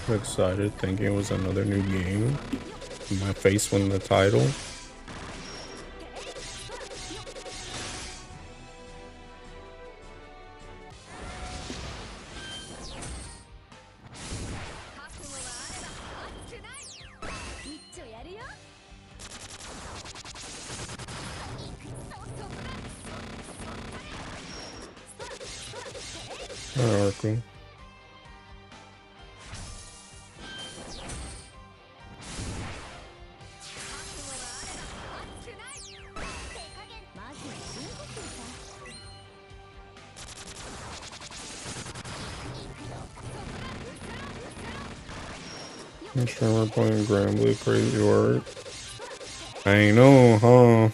Excited, thinking it was another new game. My face won the title. Oracle. I'm sure we're playing Granblue Crazy Word. I know, huh?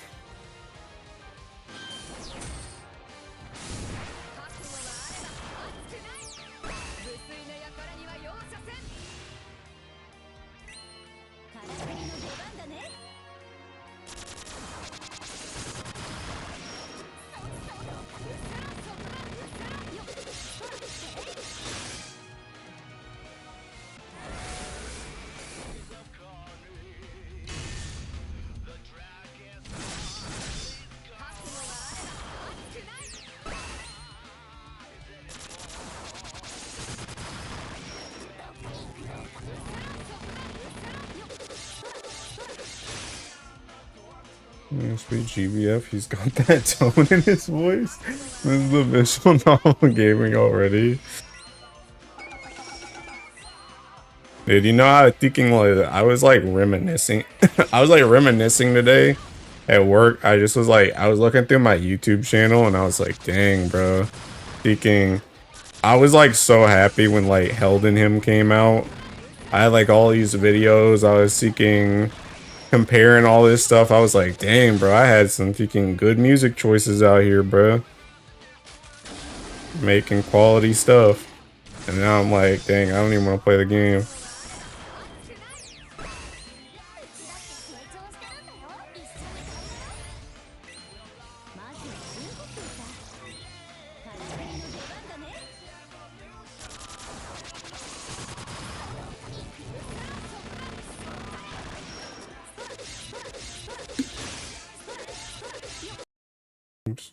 Must be GBF. He's got that tone in his voice. This is the visual novel gaming already. Dude, you know, I was thinking, like, I was like reminiscing. I was like reminiscing today at work. I just was like, I was looking through my YouTube channel and I was like, dang, bro. Thinking, I was like so happy when like Held in Him came out. I had like all these videos. I was seeking, comparing all this stuff. I was like, dang, bro, I had some freaking good music choices out here, bro. Making quality stuff. And now I'm like, dang, I don't even want to play the game. Oops.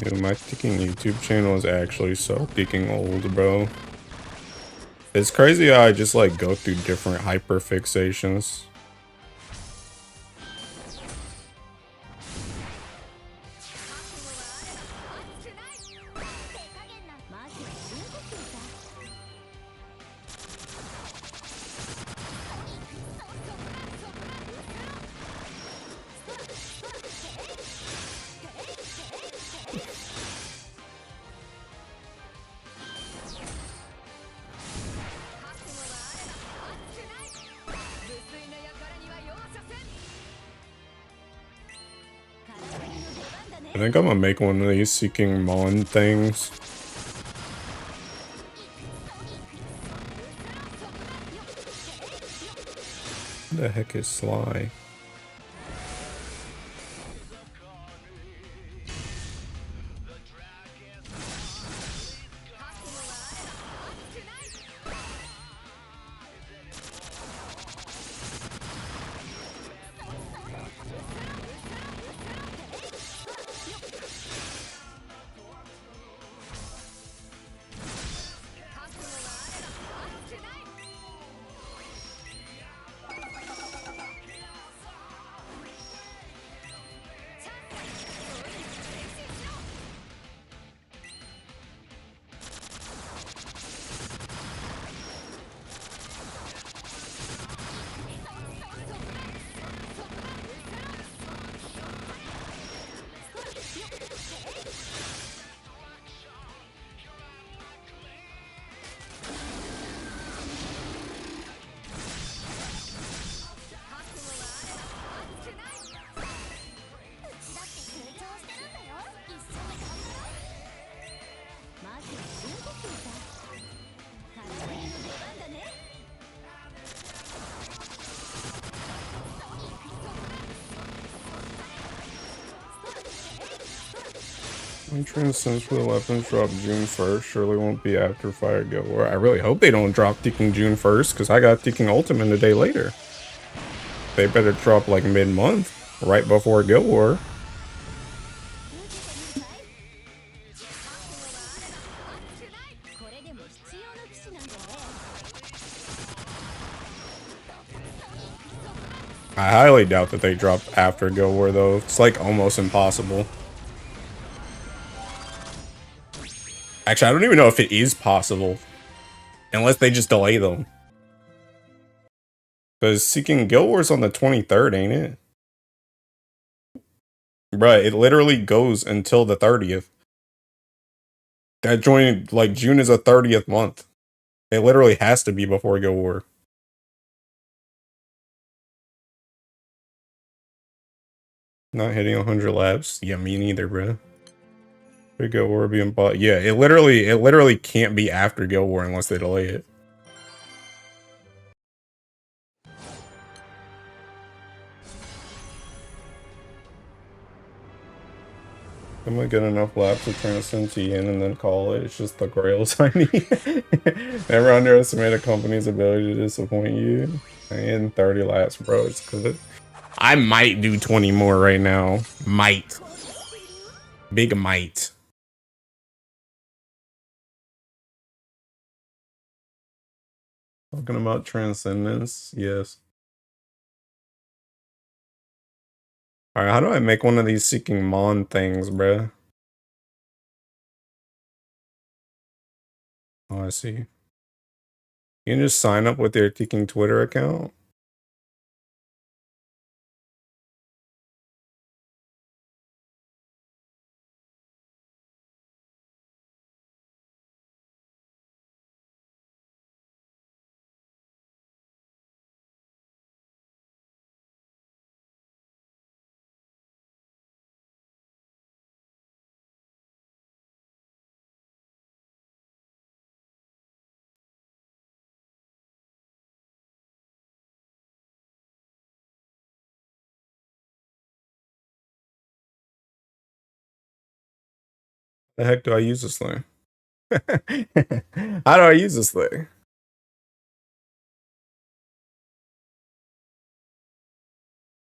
Dude, my freaking YouTube channel is actually so freaking old, bro. It's crazy how I just like go through different hyperfixations. I think I'm gonna make one of these Seeking Mon things. What the heck is Sly? Transcends for the weapons drop June 1st. Surely won't be after Fire Guild War. I really hope they don't drop Ticking June 1st, because I got Ticking Ultimate a day later. They better drop like mid-month, right before Guild War. I highly doubt that they drop after Guild War, though. It's like almost impossible. Actually, I don't even know if it is possible. Unless they just delay them. Because Seeking Guild War's on the 23rd, ain't it? Bruh, it literally goes until the 30th. That joint, like, June is a 30th month. It literally has to be before Guild War. Not hitting 100 laps? Yeah, me neither, bro. Guild War being bought. Yeah, it literally can't be after Guild War unless they delay it. I'm gonna get enough laps to transcend TN and then call it. It's just the grails I need. Never underestimate a company's ability to disappoint you. And 30 laps, bro. It's good. I might do 20 more right now. Might. Big might. Talking about transcendence, yes. Alright, how do I make one of these Seeking Mon things, bruh? Oh, I see. You can just sign up with your Seeking Twitter account. The heck do I use this thing? How do I use this thing?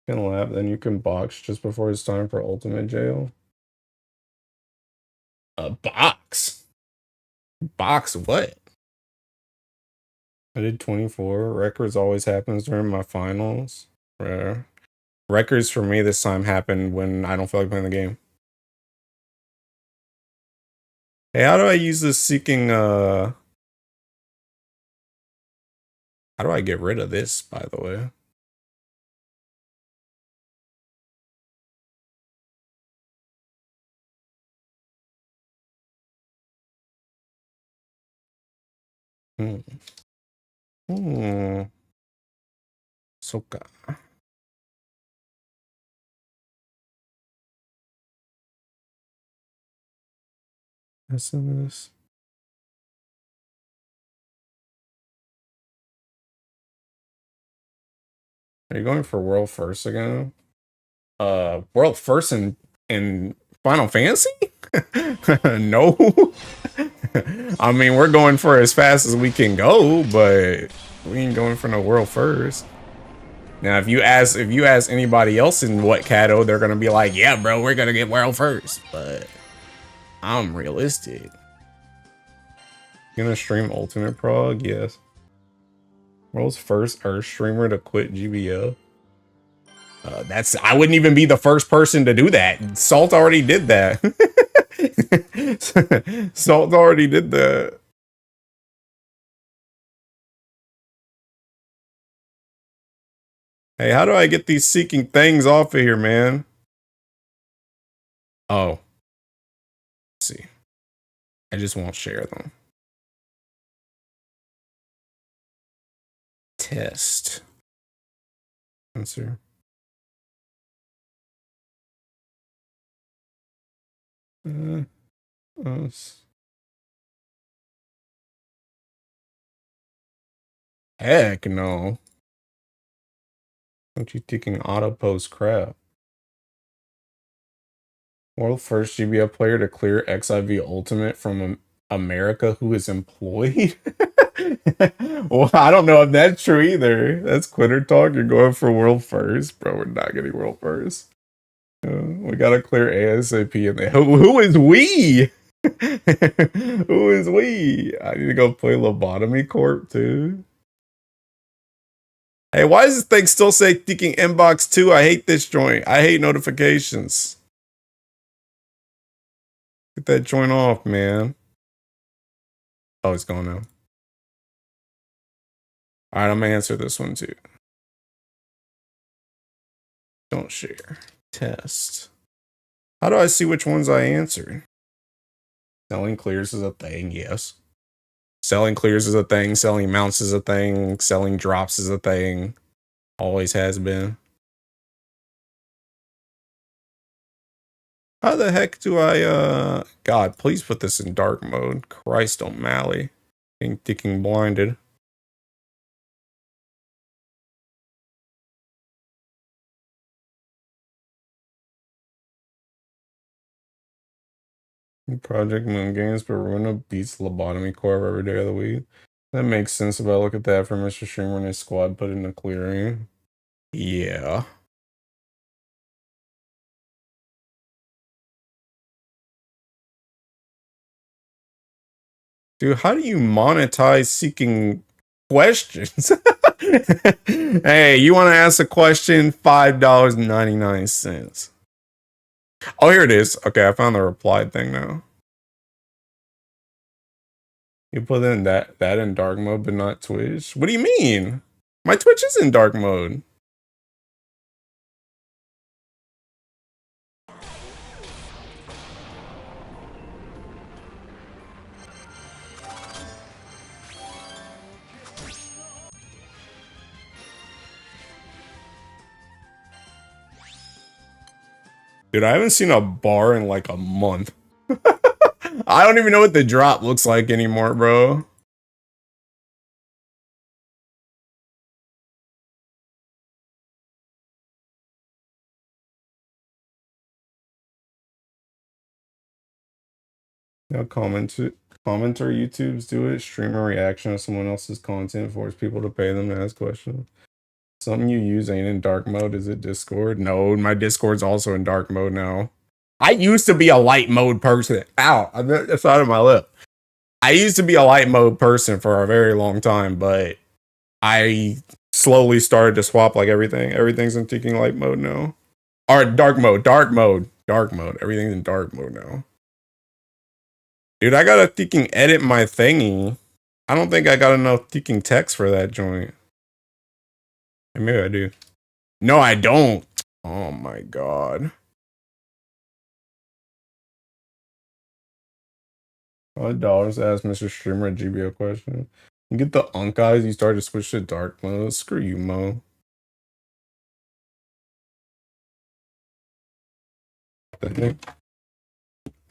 In lab, then you can box just before it's time for ultimate jail. A box? Box what? I did 24. Records always happens during my finals. Rare. Records for me this time happen when I don't feel like playing the game. Hey, how do I use this Seeking, how do I get rid of this, by the way? Hmm. Soka. SMS. Are you going for world first again? World first in Final Fantasy? No. I mean, we're going for as fast as we can go, but we ain't going for no world first. Now, if you ask anybody else in what Kato, they're gonna be like, "Yeah, bro, we're gonna get world first." But I'm realistic. You gonna stream Ultimate Prog? Yes. World's first Earth streamer to quit GBF. I wouldn't even be the first person to do that. Salt already did that. Salt already did that. Hey, how do I get these Seeking things off of here, man? Oh. Let's see. I just won't share them. Test. Answer. Heck no. Don't you thinking auto post crap? World first GBF player to clear XIV Ultimate from America who is employed? Well, I don't know if that's true either. That's quitter talk. You're going for world first. Bro, we're not getting world first. We gotta clear ASAP and who is we? Who is we? I need to go play Lobotomy Corp too. Hey, why does this thing still say thinking inbox 2? I hate this joint. I hate notifications. Get that joint off, man. Oh, it's gone now. Alright, I'm gonna answer this one too. Don't share. Test. How do I see which ones I answered? Selling clears is a thing, yes. Selling clears is a thing. Selling mounts is a thing. Selling drops is a thing. Always has been. How the heck do I, God, please put this in dark mode. Christ O'Malley. Being thinking blinded. Project Moon Games, but Runa beats Lobotomy Corp every day of the week. That makes sense if I look at that for Mr. Streamer and his squad put in a clearing. Yeah. Dude, how do you monetize seeking questions? Hey, you want to ask a question? $5.99. Oh, here it is. Okay, I found the reply thing now. You put in that in dark mode, but not Twitch. What do you mean? My Twitch is in dark mode. Dude, I haven't seen a bar in like a month. I don't even know what the drop looks like anymore, bro. Yeah, commenter YouTubes do it. Stream a reaction of someone else's content, force people to pay them to ask questions. Something you use ain't in dark mode. Is it Discord? No, my Discord's also in dark mode now. I used to be a light mode person. Ow, I bit the side of my lip. I used to be a light mode person for a very long time, but I slowly started to swap like everything. Everything's in ticking light mode now. Or dark mode, dark mode, dark mode. Everything's in dark mode now. Dude, I gotta thinking edit my thingy. I don't think I got enough thinking text for that joint. Maybe I do. No, I don't. Oh my god. $5 to ask Mr. Streamer a GBO question. You get the unk eyes, you start to switch to dark mode. Screw you, Mo.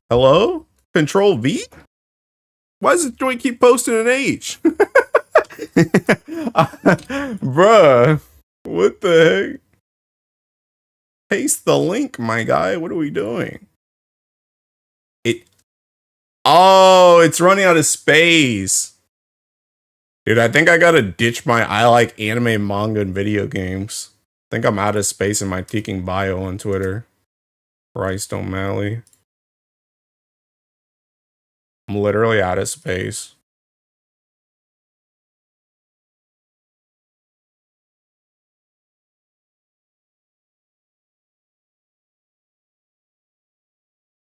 Hello? Control V? Why does this joint keep posting an H? Bruh. What the heck? Paste the link, my guy. What are we doing? Oh, it's running out of space. Dude, I think I gotta ditch my I like anime, manga, and video games. I think I'm out of space in my ticking bio on Twitter. Christ O'Malley. I'm literally out of space.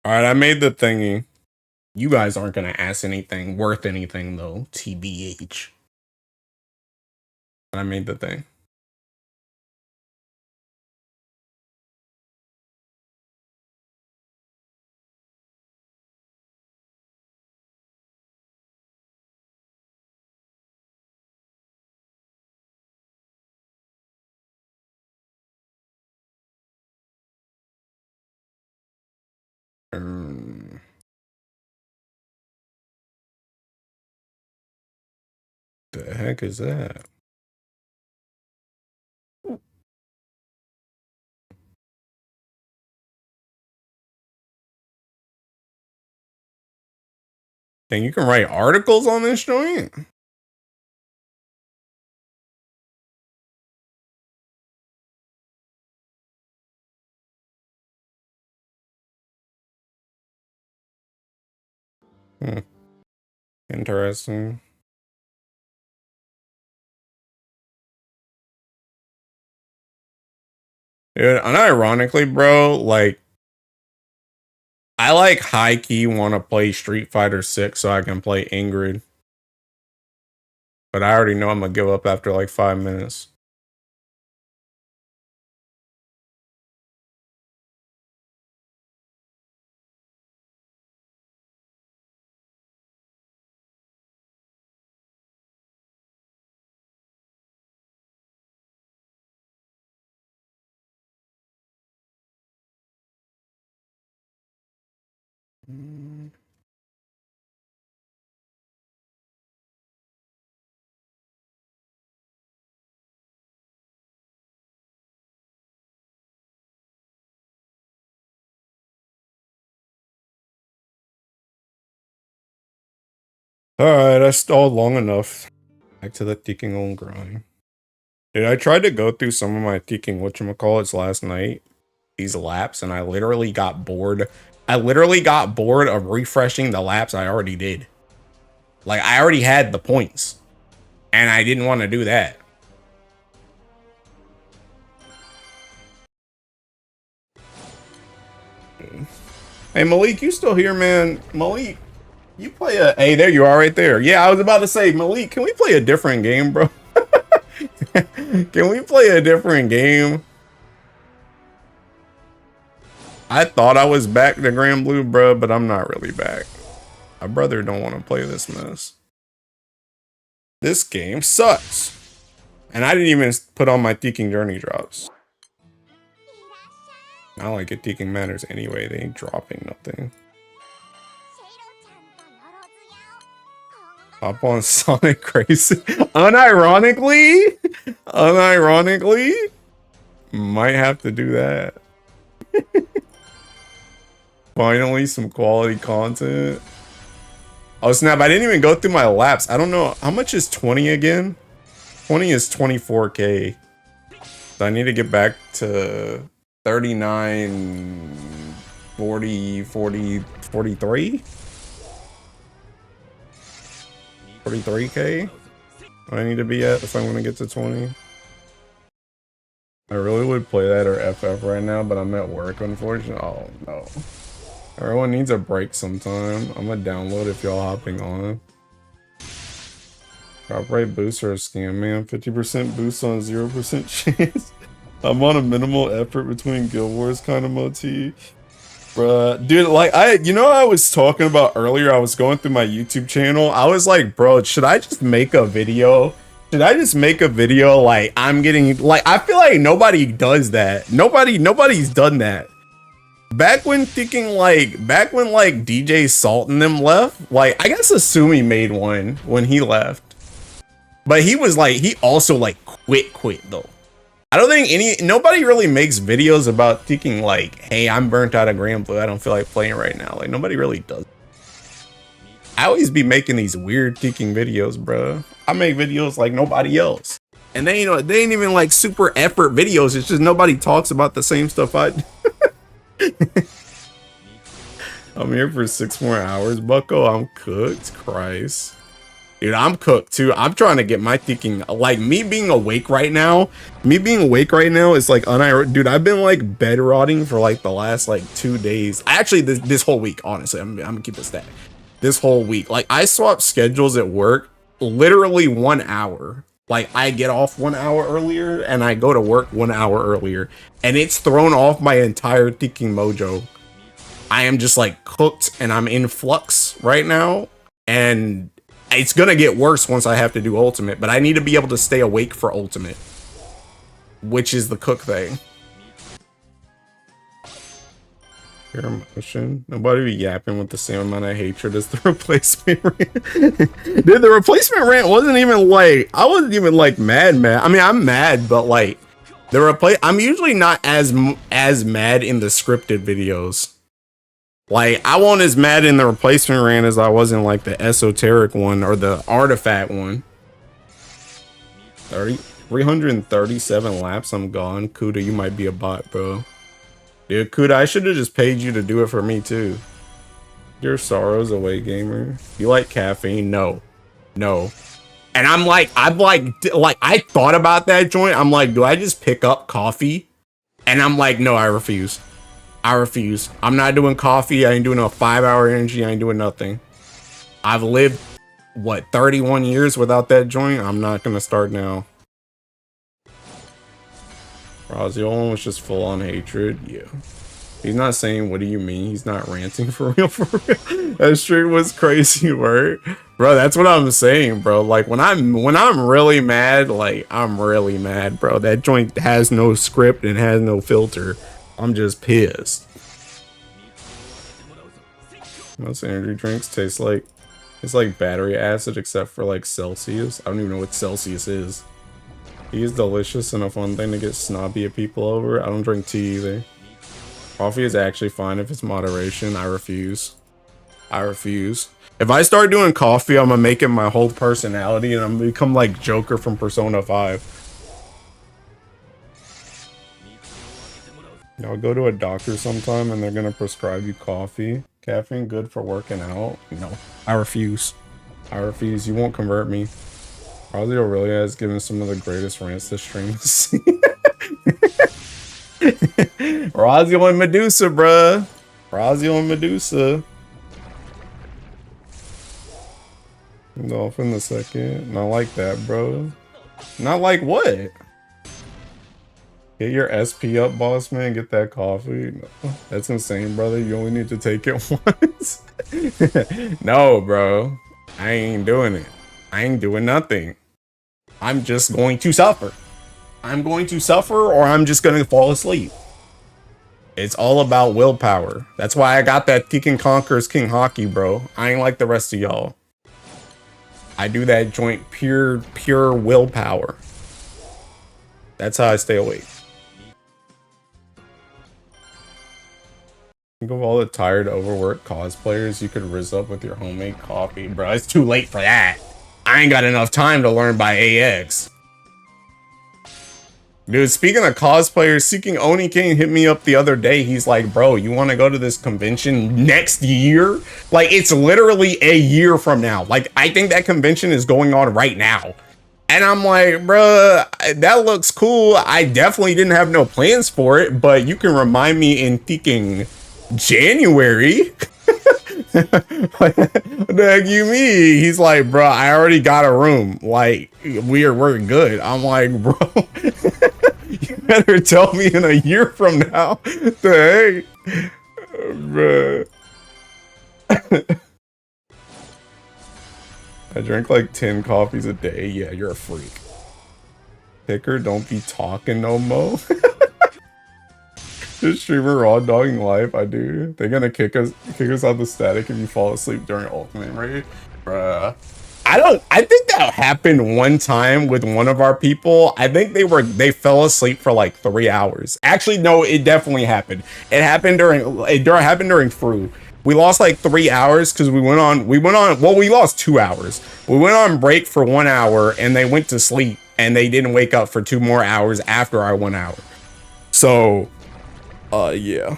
Alright, I made the thingy. You guys aren't gonna ask anything worth anything though, TBH. I made the thing. The heck is that? And you can write articles on this joint? Hmm. Interesting. Dude, unironically, bro, like, I like high key want to play Street Fighter 6 so I can play Ingrid. But I already know I'm gonna give up after like 5 minutes. Alright, I stalled long enough. Back to the Teking on grind. Dude, I tried to go through some of my Teking whatchamacallits last night. These laps, and I literally got bored. I literally got bored of refreshing the laps I already did. Like, I already had the points. And I didn't want to do that. Hey, Malik, you still here, man? Malik, you play a... Hey, there you are right there. Yeah, I was about to say, Malik, can we play a different game, bro? Can we play a different game? I thought I was back to Granblue, bro, but I'm not really back. My brother don't want to play this mess. This game sucks. And I didn't even put on my Teking journey drops. Not like it Teking matters anyway. They ain't dropping nothing. Hop on Sonic Crazy. Unironically, might have to do that. Finally, some quality content. Oh snap, I didn't even go through my laps. I don't know. How much is 20 again? 20 is 24K. So I need to get back to 39, 40, 40, 43? 43K? I need to be at if I'm going to get to 20. I really would play that or FF right now, but I'm at work, unfortunately. Oh, no. Everyone needs a break sometime. I'm gonna download if y'all hopping on. Copyright boost or a scam, man. 50% boost on 0% chance. I'm on a minimal effort between Guild Wars kind of motif. Bruh, dude, like, I was talking about earlier, I was going through my YouTube channel. I was like, bro, should I just make a video? Should I just make a video like I'm getting, like, I feel like nobody does that. Nobody's done that. Back when DJ Salt and them left, like, I guess Asumi made one when he left. But he was like, he also like quit though. I don't think nobody really makes videos about thinking like, hey, I'm burnt out of Granblue. I don't feel like playing right now. Like, nobody really does. I always be making these weird thinking videos, bro. I make videos like nobody else. And they ain't even like super effort videos. It's just nobody talks about the same stuff I do. I'm here for 6 more hours, bucko. I'm cooked. Christ. Dude, I'm cooked too. I'm trying to get my thinking, like, me being awake right now is like, dude, I've been like bed rotting for like the last like 2 days. Actually, this whole week, honestly, I'm gonna keep it static. This whole week, like, I swapped schedules at work literally 1 hour. Like, I get off 1 hour earlier and I go to work 1 hour earlier, and it's thrown off my entire thinking mojo. I am just like cooked and I'm in flux right now, and it's gonna get worse once I have to do ultimate, but I need to be able to stay awake for ultimate, which is the cook thing. Your emotion. Nobody be yapping with the same amount of hatred as the replacement rant. Dude, the replacement rant wasn't even like, I wasn't even like mad. I mean, I'm mad, but like I'm usually not as mad in the scripted videos. Like, I wasn't as mad in the replacement ran as I was in like the esoteric one or the artifact one. 337 laps, I'm gone. Kuda, you might be a bot, bro. Dude, Kuda, I should have just paid you to do it for me too. Your sorrows away, gamer. You like caffeine? No. No. And I'm like, I thought about that joint. I'm like, do I just pick up coffee? And I'm like, no, I refuse. I refuse. I'm not doing coffee. I ain't doing a 5-hour energy. I ain't doing nothing. I've lived, what, 31 years without that joint? I'm not going to start now. Razio was just full on hatred. Yeah. He's not saying, what do you mean? He's not ranting for real, for real. That stream was crazy, word. Bro, that's what I'm saying, bro. Like, when I'm really mad, like, I'm really mad, bro. That joint has no script and has no filter. I'm just pissed. Most energy drinks taste like, it's like battery acid except for like Celsius. I don't even know what Celsius is. Tea is delicious and a fun thing to get snobby at people over. I don't drink tea either. Coffee is actually fine if it's moderation. I refuse. I refuse. If I start doing coffee, I'm gonna make it my whole personality and I'm gonna become like Joker from Persona 5. Y'all go to a doctor sometime and they're gonna prescribe you coffee. Caffeine good for working out? No. I refuse. I refuse. You won't convert me. Razio really has given some of the greatest rants this stream has seen. Razio and Medusa, bruh. Razio and Medusa. Dolphin the second. Not like that, bro. Not like what? Get your SP up, boss man. Get that coffee. No, that's insane, brother. You only need to take it once. No, bro. I ain't doing it. I ain't doing nothing. I'm just going to suffer. I'm going to suffer or I'm just going to fall asleep. It's all about willpower. That's why I got that King Conquers King Hockey, bro. I ain't like the rest of y'all. I do that joint pure willpower. That's how I stay awake. Think of all the tired, overworked cosplayers you could rizz up with your homemade coffee. Bro, it's too late for that. I ain't got enough time to learn by AX. Dude, speaking of cosplayers, Seeking Oni King hit me up the other day. He's like, bro, you want to go to this convention next year? Like, it's literally a year from now. Like, I think that convention is going on right now. And I'm like, bruh, that looks cool. I definitely didn't have no plans for it, but you can remind me in thinking January. What the heck you mean? He's like, bro, I already got a room. Like, we're good. I'm like, bro, you better tell me in a year from now. The heck, bruh. I drink like 10 coffees a day. Yeah, you're a freak. Picker, don't be talking no mo. This streamer raw dogging life. I do. They're gonna kick us out the static if you fall asleep during ultimate raid. Bruh. I think that happened one time with one of our people. I think they fell asleep for like 3 hours. Actually, no, it definitely happened. It happened during Fru. We lost like 3 hours because we lost 2 hours. We went on break for 1 hour and they went to sleep and they didn't wake up for 2 more hours after our 1 hour. So, yeah.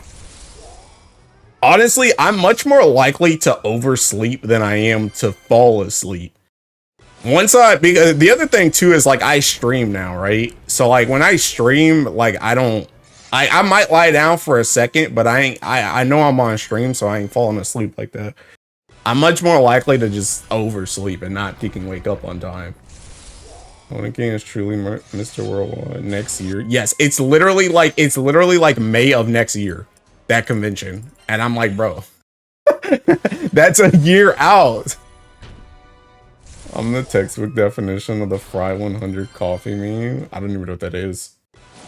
Honestly, I'm much more likely to oversleep than I am to fall asleep. Because the other thing too is like I stream now, right? So like when I stream, like I might lie down for a second, but I know I'm on stream, so I ain't falling asleep like that. I'm much more likely to just oversleep and not wake up on time. One King is truly Mr. Worldwide next year. Yes, it's literally like May of next year, that convention. And I'm like, bro, that's a year out. I'm the textbook definition of the Fry 100 coffee meme. I don't even know what that is.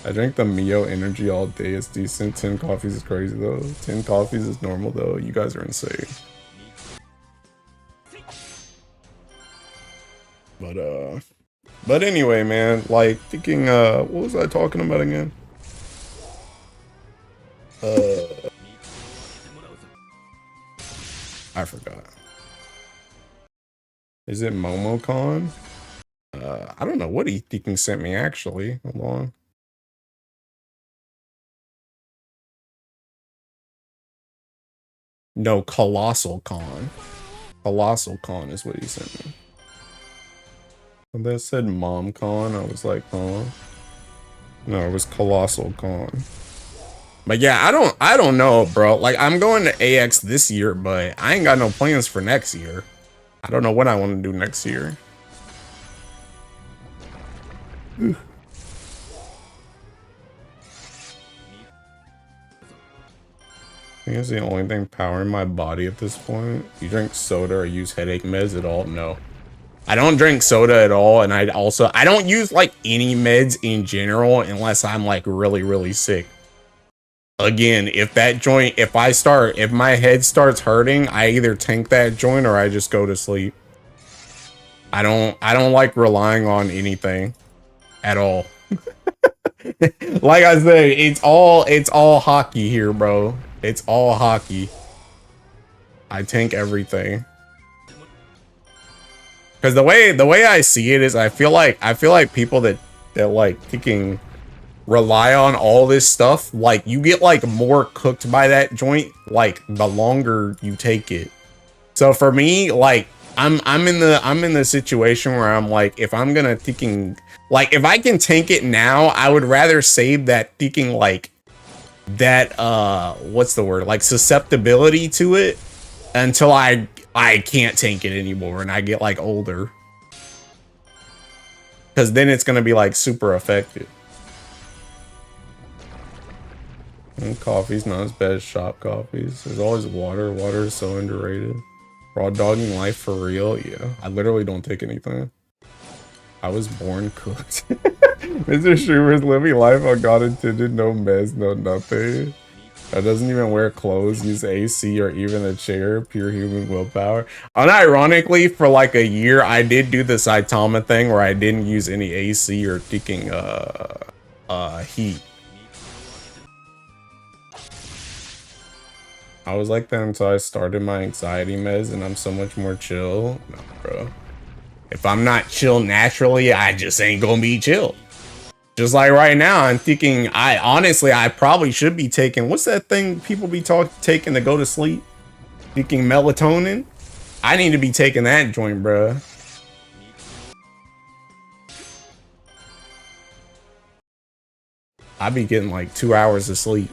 I drink the Mio energy all day. It's decent. 10 coffees is crazy though. 10 coffees is normal though. You guys are insane. But anyway, man, like thinking, what was I talking about again? I forgot. Is it MomoCon? I don't know what he can sent me actually. Hold on. No, Colossal Con. Colossal Con is what he sent me. When that said Mom Con, I was like, huh? No, it was Colossal Con. But yeah, I don't know, bro. Like, I'm going to AX this year, but I ain't got no plans for next year. I don't know what I want to do next year. I think it's the only thing powering my body at this point. You drink soda or use headache meds at all? No. I don't drink soda at all, and I don't use like any meds in general unless I'm like really, really sick. Again, if my head starts hurting, I either tank that joint or I just go to sleep. I don't like relying on anything at all. Like I said, it's all hockey here, bro. It's all hockey. I tank everything. Because the way I see it is, I feel like people that like taking rely on all this stuff, like you get like more cooked by that joint like the longer you take it. So for me, like I'm in the situation where I'm like, if I'm gonna like if I can tank it now, I would rather save that like that what's the word, like susceptibility to it until I can't tank it anymore and I get like older, because then it's gonna be like super effective. And coffee's not as bad as shop coffees. There's always water. Water is so underrated. Raw dogging life for real. Yeah, I literally don't take anything. I was born cooked. Mr. Streamer's living life on God intended, no mess, no nothing. That doesn't even wear clothes, use AC or even a chair, pure human willpower. Unironically, for like a year, I did do the Saitama thing where I didn't use any AC or taking heat. I was like that until I started my anxiety meds, and I'm so much more chill. No, bro. If I'm not chill naturally, I just ain't gonna be chill. Just like right now, I'm thinking, I probably should be taking, what's that thing people be taking to go to sleep? Taking melatonin? I need to be taking that joint, bro. I be getting like 2 hours of sleep.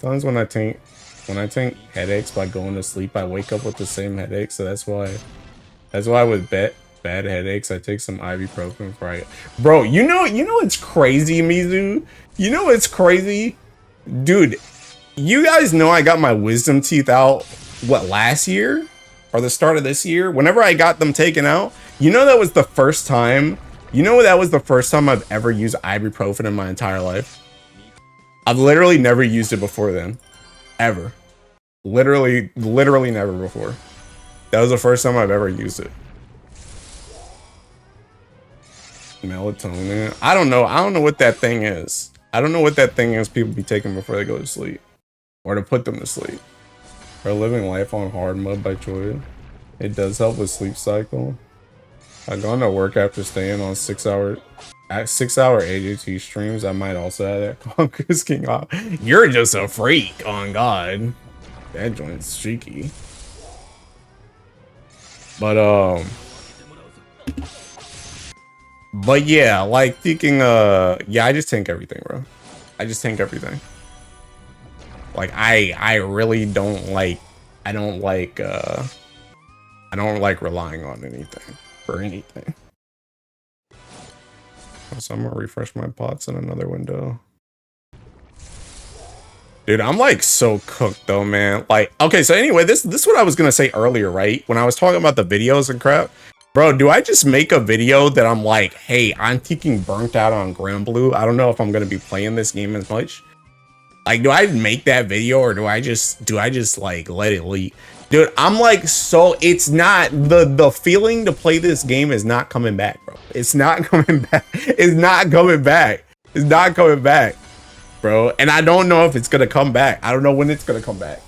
Sometimes when I tank headaches by going to sleep, I wake up with the same headache. So that's why with bad headaches, I take some ibuprofen for it. Bro, you know it's crazy, Mizu? You know it's crazy? Dude, you guys know I got my wisdom teeth out, what, last year? Or the start of this year? Whenever I got them taken out, you know that was the first time I've ever used ibuprofen in my entire life. I've literally never used it before then. Ever. Literally never before. That was the first time I've ever used it. Melatonin. I don't know what that thing is. I don't know what that thing is people be taking before they go to sleep. Or to put them to sleep. Or living life on hard mode by choice. It does help with sleep cycle. I've gone to work after staying on 6 hour AJT streams. I might also have that Conquer's King off. You're just a freak, on God. That joint's cheeky. But yeah, like thinking, yeah, I just tank everything, bro. I just tank everything. Like I really don't like, I don't like relying on anything for anything. So I'm gonna refresh my pots in another window. Dude, I'm like so cooked though, man. Like, okay, so anyway, this is what I was gonna say earlier, right? When I was talking about the videos and crap. Bro, do I just make a video that I'm like, hey, I'm taking burnt out on Granblue. I don't know if I'm gonna be playing this game as much. Like, do I make that video or do I just like let it leak? Dude, I'm like, so it's not the feeling to play this game is not coming back, bro. It's not coming back. It's not coming back. It's not coming back. bro. And I don't know if it's gonna come back. I don't know when it's gonna come back.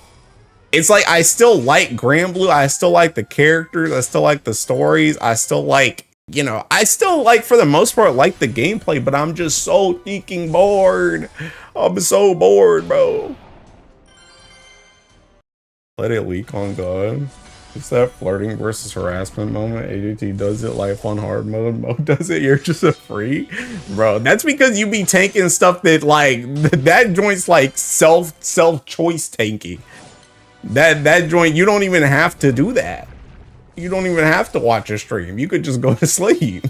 It's like I still like Granblue. I still like the characters. I still like the stories. I still like, you know, I still like, for the most part, like the gameplay, but I'm just so freaking bored. I'm so bored, bro. Let it leak on God. It's that flirting versus harassment moment. ADT does it, life on hard mode. Mode does it, you're just a free. Bro, that's because you be tanking stuff that, like, that joint's like self-choice tanking. That joint, you don't even have to do that. You don't even have to watch a stream. You could just go to sleep.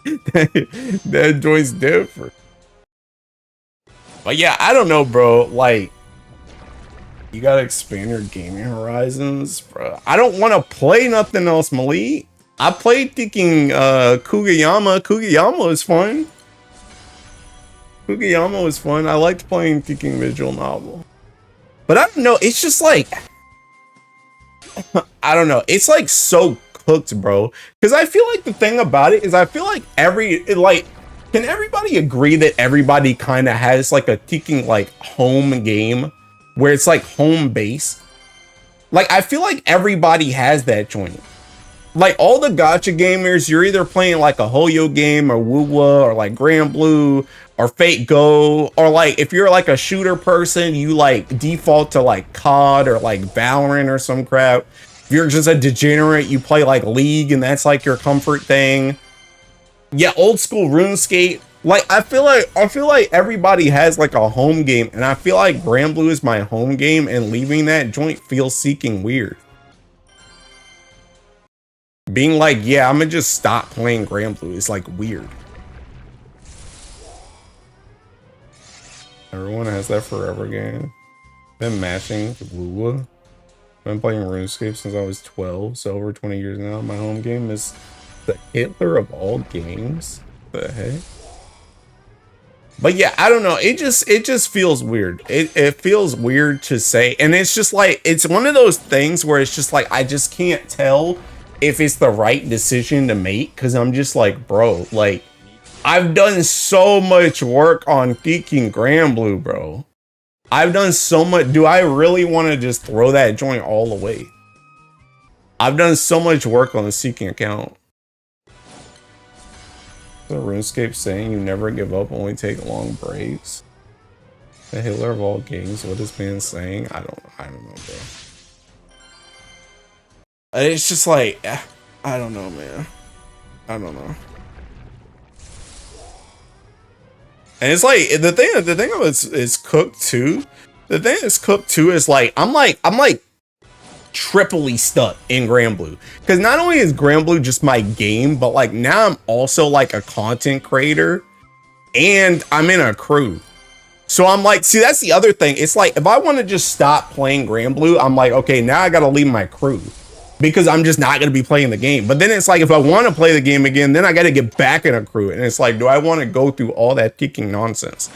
that joint's different. But yeah, I don't know, bro. Like, you gotta expand your gaming horizons, bro. I don't want to play nothing else, Malik. I played thinking Kugiyama. Kugiyama was fun. Kugiyama was fun. I liked playing thinking visual novel. But I don't know, it's just like, I don't know. It's like so cooked, bro. Because I feel like the thing about it is I feel like can everybody agree that everybody kind of has like a thinking like home game? Where it's like home base. Like, I feel like everybody has that joint. Like, all the gacha gamers, you're either playing like a Hoyo game or Wuwa or like Granblue or Fate Go, or like if you're like a shooter person, you like default to like COD or like Valorant or some crap. If you're just a degenerate, you play like League and that's like your comfort thing. Yeah, old school RuneScape. Like, I feel like everybody has like a home game, and I feel like Granblue is my home game, and leaving that joint feels seeking weird. Being like, yeah, I'm gonna just stop playing Granblue is like weird. Everyone has that forever game. Been mashing Lua. Been playing RuneScape since I was 12, so over 20 years now. My home game is the Hitler of all games. What the heck? But yeah, I don't know. It just feels weird. It feels weird to say. And it's just like, it's one of those things where it's just like, I just can't tell if it's the right decision to make. Cause I'm just like, bro, like I've done so much work on geeking Granblue, bro. I've done so much. Do I really want to just throw that joint all away? I've done so much work on the Seeking account. The RuneScape saying you never give up, only take long breaks. The Hitler of all games, what is man saying? I don't know, bro. It's just like, I don't know, man. I don't know. And it's like the thing of it is cooked too. The thing that's cooked too is like I'm like triply stuck in Granblue, because not only is Granblue just my game, but like now I'm also like a content creator and I'm in a crew. So I'm like, see, that's the other thing. It's like if I want to just stop playing Granblue, I'm like, okay, now I gotta leave my crew because I'm just not gonna be playing the game. But then it's like if I want to play the game again, then I gotta get back in a crew, and it's like, do I want to go through all that kicking nonsense?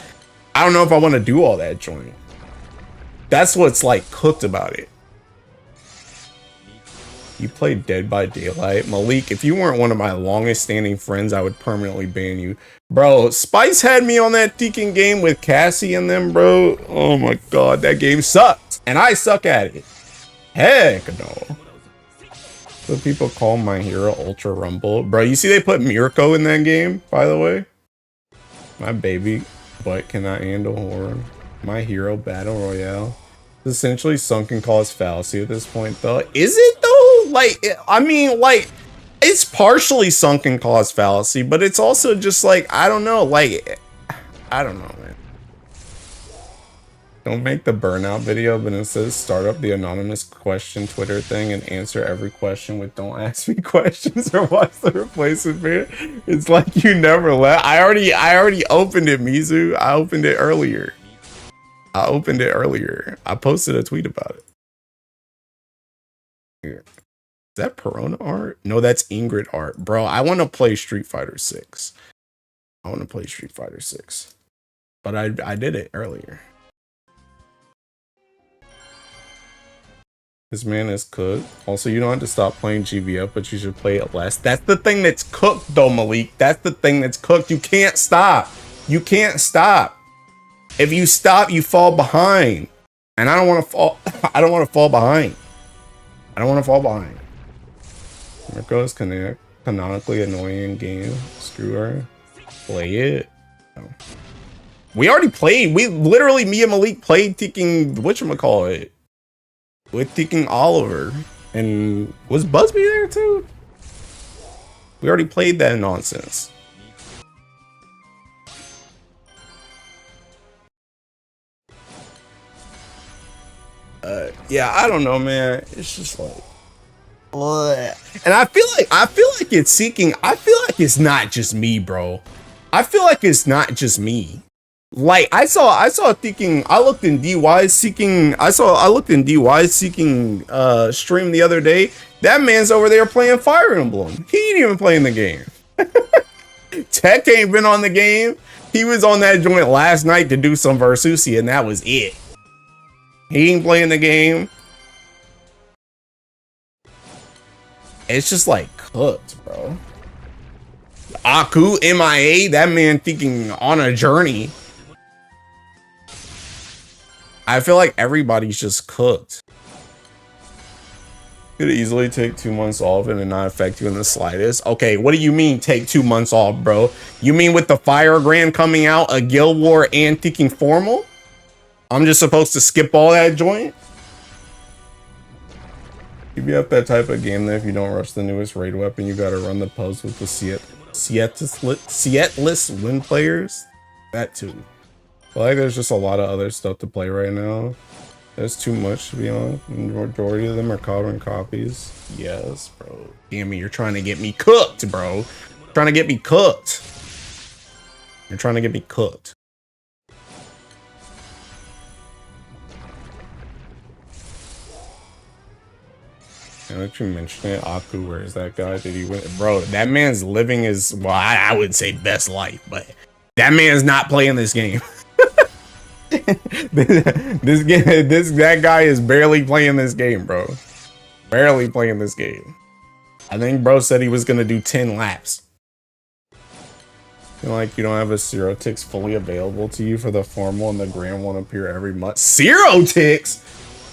I don't know if I want to do all that joint. That's what's like cooked about it. You played Dead by Daylight. Malik, if you weren't one of my longest standing friends, I would permanently ban you. Bro, Spice had me on that Deacon game with Cassie and them, bro. Oh my god, that game sucked. And I suck at it. Heck no. So people call My Hero Ultra Rumble. Bro, you see they put Mirko in that game, by the way? My baby butt cannot handle horror. My Hero Battle Royale. It's essentially sunken cost fallacy at this point, though. Is it, though? Like, I mean, like, it's partially sunken cost fallacy, but it's also just like, I don't know, like, I don't know, man. Don't make the burnout video, but instead start up the anonymous question Twitter thing and answer every question with "don't ask me questions" or "what's the replacement man?" It's like you never left. I already opened it, Mizu. I opened it earlier. I posted a tweet about it. Here. Is that Perona art? No, that's Ingrid art. Bro, I want to play Street Fighter 6. But I did it earlier. This man is cooked. Also, you don't have to stop playing GBF, but you should play it less. That's the thing that's cooked, though, Malik. That's the thing that's cooked. You can't stop. You can't stop. If you stop, you fall behind. And I don't want to fall. I don't want to fall behind. I don't want to fall behind. Mirko is canonically annoying game. Screw her. Play it. No. We already played. We literally, me and Malik played taking whatchamacallit with taking Oliver. And was Busby there too? We already played that nonsense. Yeah, I don't know, man. It's just like, and I feel like it's seeking. I feel like it's not just me, bro. I feel like it's not just me. Like I saw thinking. I looked in DY's seeking. I looked in DY's seeking stream the other day. That man's over there playing Fire Emblem. He ain't even playing the game. Tech ain't been on the game. He was on that joint last night to do some Versusi, and that was it. He ain't playing the game. It's just like cooked, bro. Aku, MIA, that man thinking on a journey. I feel like everybody's just cooked. Could easily take 2 months off and it not affect you in the slightest. Okay, what do you mean take 2 months off, bro? You mean with the Fire Grand coming out, a Guild War and thinking formal? I'm just supposed to skip all that joint? GBF that type of game that if you don't rush the newest raid weapon, you gotta run the post with the Sietless win players. That too. I feel like there's just a lot of other stuff to play right now. There's too much to be honest. The majority of them are carbon copies. Yes, bro. Damn me, you're trying to get me cooked, bro. You're trying to get me cooked. You're trying to get me cooked. Now that you mention it, Aku, where is that guy? Did he win? Bro, that man's living his, well, I would say best life, but that man's not playing this game. That guy is barely playing this game, bro. Barely playing this game. I think bro said he was gonna do 10 laps. Feel like you don't have a Zero Ticks fully available to you for the formal and the grand won't appear every month. Zero Ticks?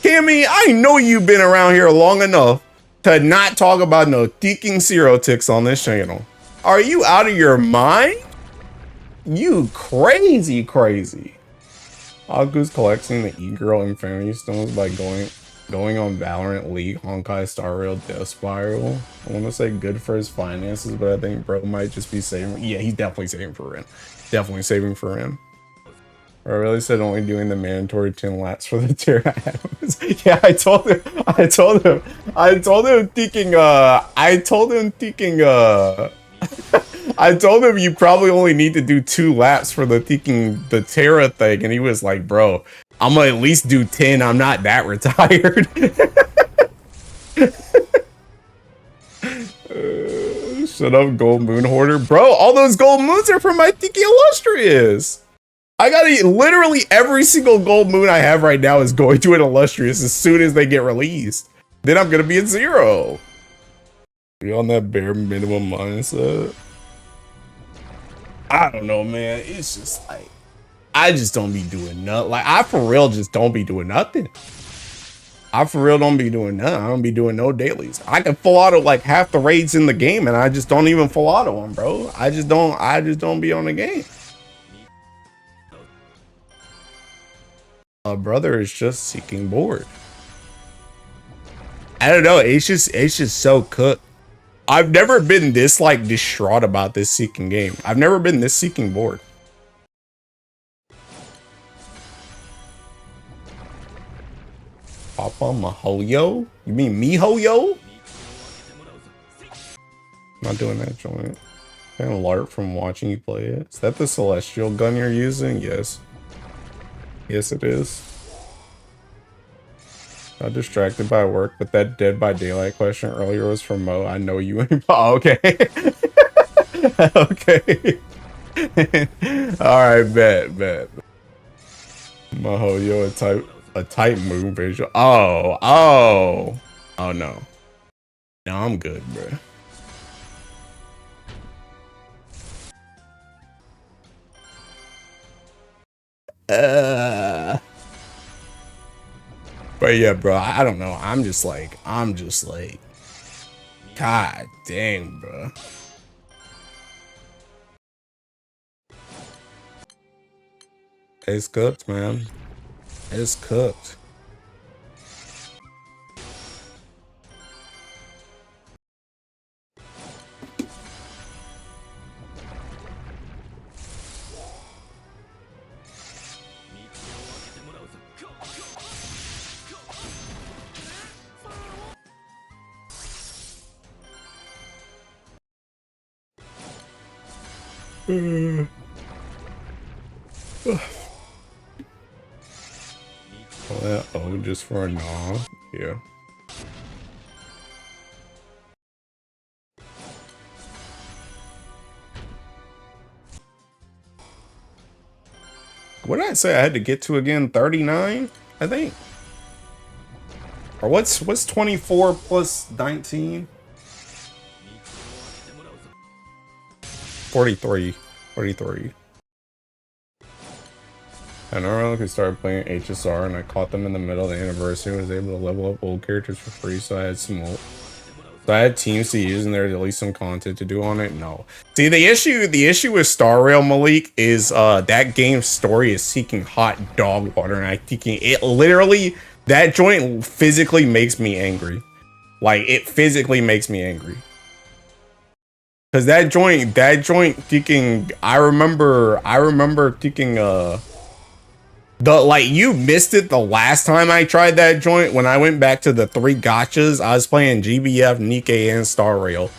Cammy, I know you've been around here long enough to not talk about no deaking Zero Ticks on this channel. Are you out of your mind? You crazy. Aku's collecting the E-Girl Infinity Stones by going on Valorant League Honkai Star Rail Death Spiral. I want to say good for his finances, but I think bro might just be saving. Yeah, he's definitely saving for rent. Definitely saving for rent. I really said only doing the mandatory 10 laps for the tier. Yeah, I told him you probably only need to do 2 laps for the Terra thing, and he was like, bro, I'm gonna at least do 10. I'm not that retired. Shut up, Gold Moon Hoarder. Bro, all those gold moons are from my Tiki Illustrious. I gotta literally every single gold moon I have right now is going to an Illustrious as soon as they get released. Then I'm gonna be at 0. Be on that bare minimum mindset. I don't know, man. It's just like I just don't be doing nothing. Like I for real just don't be doing nothing. I for real don't be doing nothing. I don't be doing no dailies. I can full auto like half the raids in the game, and I just don't even full auto them, bro. I just don't be on the game. A brother is just seeking bored. I don't know. It's just so cooked. I've never been this like distraught about this seeking game. I've never been this seeking bored. Papa Mahoyo? You mean Mihoyo? Not doing that joint. Kind of LARP from watching you play it. Is that the celestial gun you're using? Yes. Yes, it is. Got distracted by work, but that Dead by Daylight question earlier was from Mo. I know you ain't. Oh, okay. Okay. Alright, bet. Mahoyo, a type moon visual. Oh no. No, I'm good, bro. But yeah, bro, I don't know. I'm just like, God dang, bro. It's cooked, man. It's cooked. Oh, just for a gnaw. Yeah. What did I say I had to get to again? 39, I think. Or what's 24 plus 19? 43. 43. And I could start playing HSR, and I caught them in the middle of the anniversary. Was able to level up old characters for free, so I had some old. So I had teams to use, and there's at least some content to do on it. No, see the issue with Star Rail, Malik, is that game's story is seeking hot dog water, and I think it literally, that joint physically makes me angry. Like, it physically makes me angry. Cause that joint thinking, I remember thinking like, you missed it the last time I tried that joint. When I went back to the 3 gotchas, I was playing GBF, Nikkei, and Star Rail.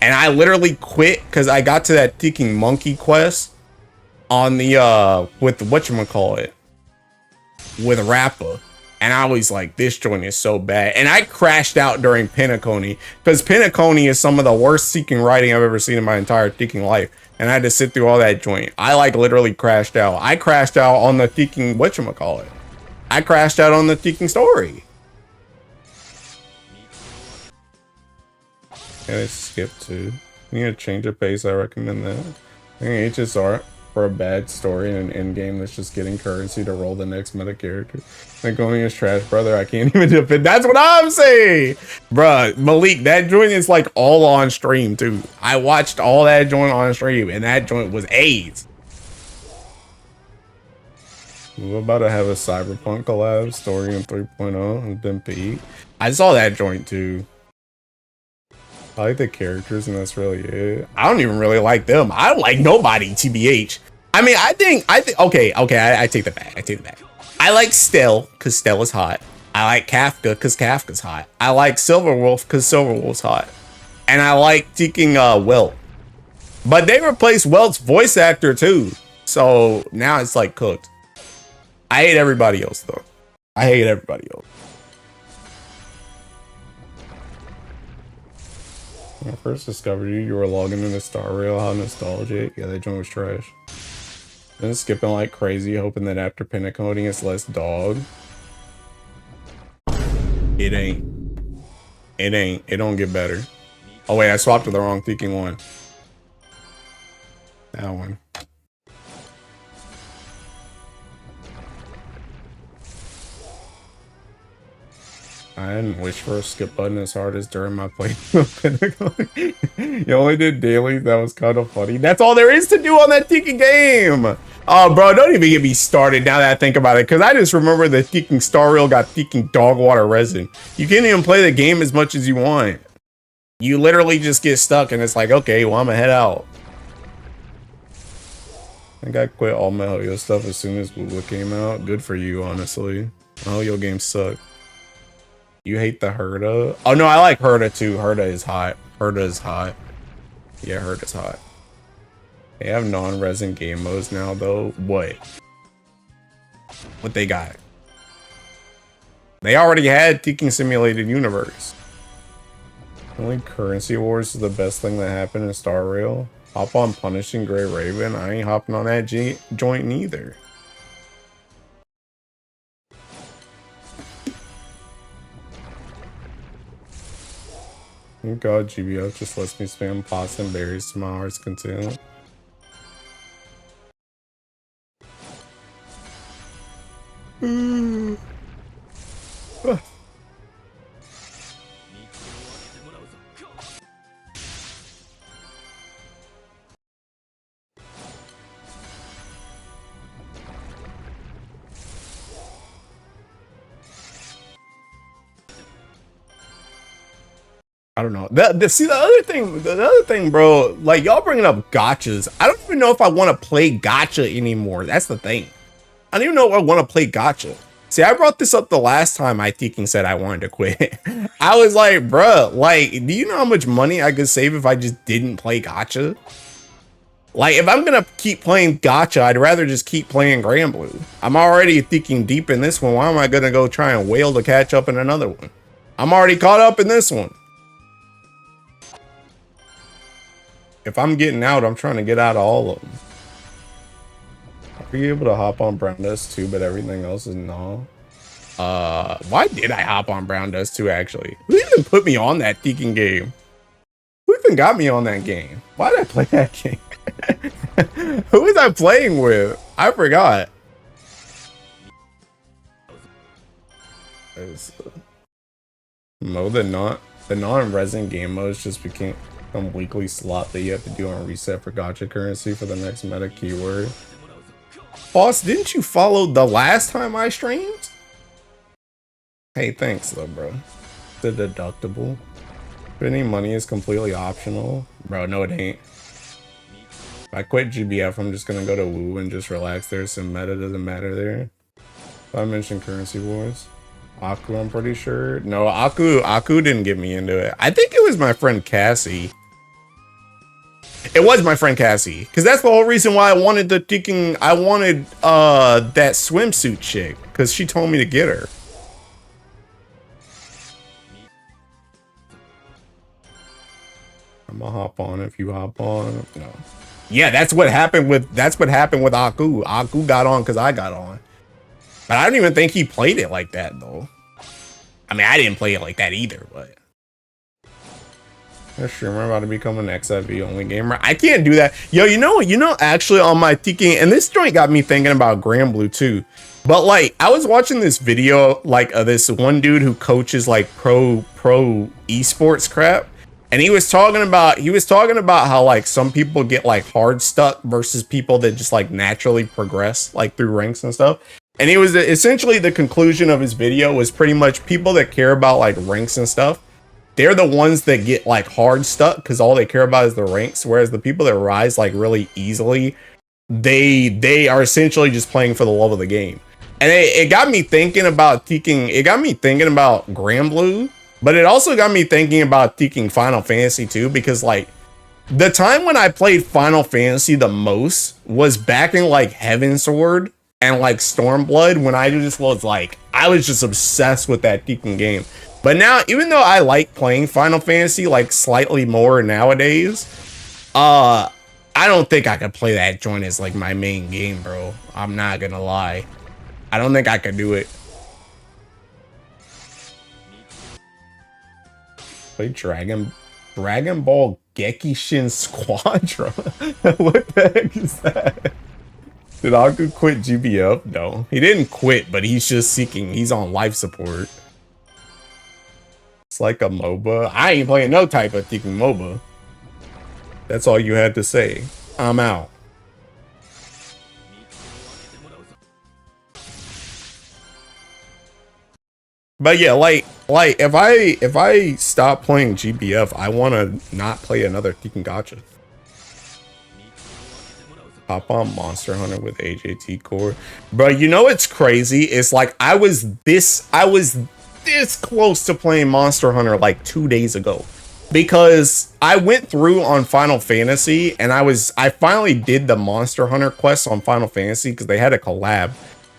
And I literally quit because I got to that thinking monkey quest on the with whatchamacallit, with Rappa. And I was like, this joint is so bad. And I crashed out during Pinacone, because Pinacone is some of the worst seeking writing I've ever seen in my entire seeking life. And I had to sit through all that joint. I like literally crashed out. I crashed out on the seeking whatchamacallit. I crashed out on the seeking story. Yeah, I skipped too. You need to change the pace. I recommend that. I think HSR for a bad story in an end game that's just getting currency to roll the next meta character. Like, going is trash, brother. I can't even defend. That's what I'm saying, bruh. Malik, that joint is like all on stream too. I watched all that joint on stream, and that joint was AIDS. We're about to have a Cyberpunk collab, story in 3.0, and then Pete. I saw that joint too. I like the characters, and that's really it. I don't even really like them. I don't like nobody, TBH. I mean, I think, okay, I take that back. I take it back. I like Stell, because Stell is hot. I like Kafka, because Kafka's hot. I like Silverwolf, because Silverwolf's hot. And I like seeking Welt. But they replaced Welt's voice actor, too. So, now it's, like, cooked. I hate everybody else, though. I hate everybody else. When I first discovered you, you were logging into Star Rail. How nostalgic. Yeah, that joint was trash. Then skipping like crazy, hoping that after Pinacone it's less dog. It ain't. It ain't. It don't get better. Oh wait, I swapped to the wrong thinking one. That one. I didn't wish for a skip button as hard as during my playthrough. You only did dailies. That was kind of funny. That's all there is to do on that thinking game. Oh, bro, don't even get me started now that I think about it, because I just remember the thinking Star Rail got thinking dog water resin. You can't even play the game as much as you want. You literally just get stuck, and it's like, okay, well, I'm gonna head out. I think I quit all my Hoyo stuff as soon as Google came out. Good for you, honestly. Hoyo games suck. You hate the Herda? Oh no, I like Herda too. Herda is hot. Herda is hot. Yeah, Herda's hot. They have non-resin game modes now though. What they got? They already had Thinking Simulated Universe. Only Currency Wars is the best thing that happened in Star Rail. Hop on Punishing Grey Raven. I ain't hopping on that joint neither. Thank God GBF just lets me spam pots and berries to my heart's content. I don't know. See, the other thing, bro, like y'all bringing up gotchas. I don't even know if I want to play gotcha anymore. That's the thing. I don't even know if I want to play gotcha. See, I brought this up the last time I Teking said I wanted to quit. I was like, bruh, like, do you know how much money I could save if I just didn't play gotcha? Like, if I'm gonna keep playing gotcha, I'd rather just keep playing Granblue. I'm already thinking deep in this one. Why am I gonna go try and wail to catch up in another one? I'm already caught up in this one. If I'm getting out, I'm trying to get out of all of them. I'll be able to hop on Brown Dust too, but everything else is no. Why did I hop on Brown Dust 2 actually? Who even put me on that Teking game? Who even got me on that game? Why did I play that game? Who was I playing with? I forgot. The non-resin game modes just became some weekly slot that you have to do on reset for gotcha currency for the next meta keyword. Boss, didn't you follow the last time I streamed? Hey, thanks though, bro. The deductible. Spending money is completely optional. Bro, no it ain't. If I quit GBF, I'm just gonna go to Woo and just relax there. Some meta doesn't matter there. If I mentioned currency wars. Aku, I'm pretty sure. No, Aku didn't get me into it. I think it was my friend Cassie. It was my friend Cassie, because that's the whole reason why I wanted the Teking. I wanted that swimsuit chick, because she told me to get her. I'm gonna hop on if you hop on. No. Yeah, that's what happened with Aku. Aku got on because I got on. But I don't even think he played it like that though. I mean, I didn't play it like that either, but yeah, sure, I'm about to become an XIV only gamer. I can't do that. Yo, you know, actually on my Teking, and this joint got me thinking about Granblue too. But like, I was watching this video, like this one dude who coaches like pro esports crap. And he was talking about how like some people get like hard stuck versus people that just like naturally progress like through ranks and stuff. And he was essentially, the conclusion of his video was pretty much people that care about like ranks and stuff, they're the ones that get like hard stuck because all they care about is the ranks. Whereas the people that rise like really easily, they are essentially just playing for the love of the game. And it got me thinking about Teking. It got me thinking about Granblue. But it also got me thinking about Teking Final Fantasy too, because like the time when I played Final Fantasy the most was back in like Heavensward and like Stormblood, when I just was like, I was just obsessed with that Teking game. But now, even though I like playing Final Fantasy like slightly more nowadays, I don't think I could play that joint as like my main game, bro. I'm not gonna lie. I don't think I could do it. Play Dragon Ball Gekishin Squadron. What the heck is that? Did Aku quit GBF? No, he didn't quit, but he's just seeking. He's on life support. It's like a MOBA. I ain't playing no type of Teking MOBA. That's all you had to say. I'm out. But yeah, like if I stop playing GBF, I want to not play another Tekken Gacha. Hop on Monster Hunter with AJT core, bro. You know what's crazy? It's like I was this close to playing Monster Hunter like 2 days ago, because I went through on Final Fantasy and I finally did the Monster Hunter quest on Final Fantasy because they had a collab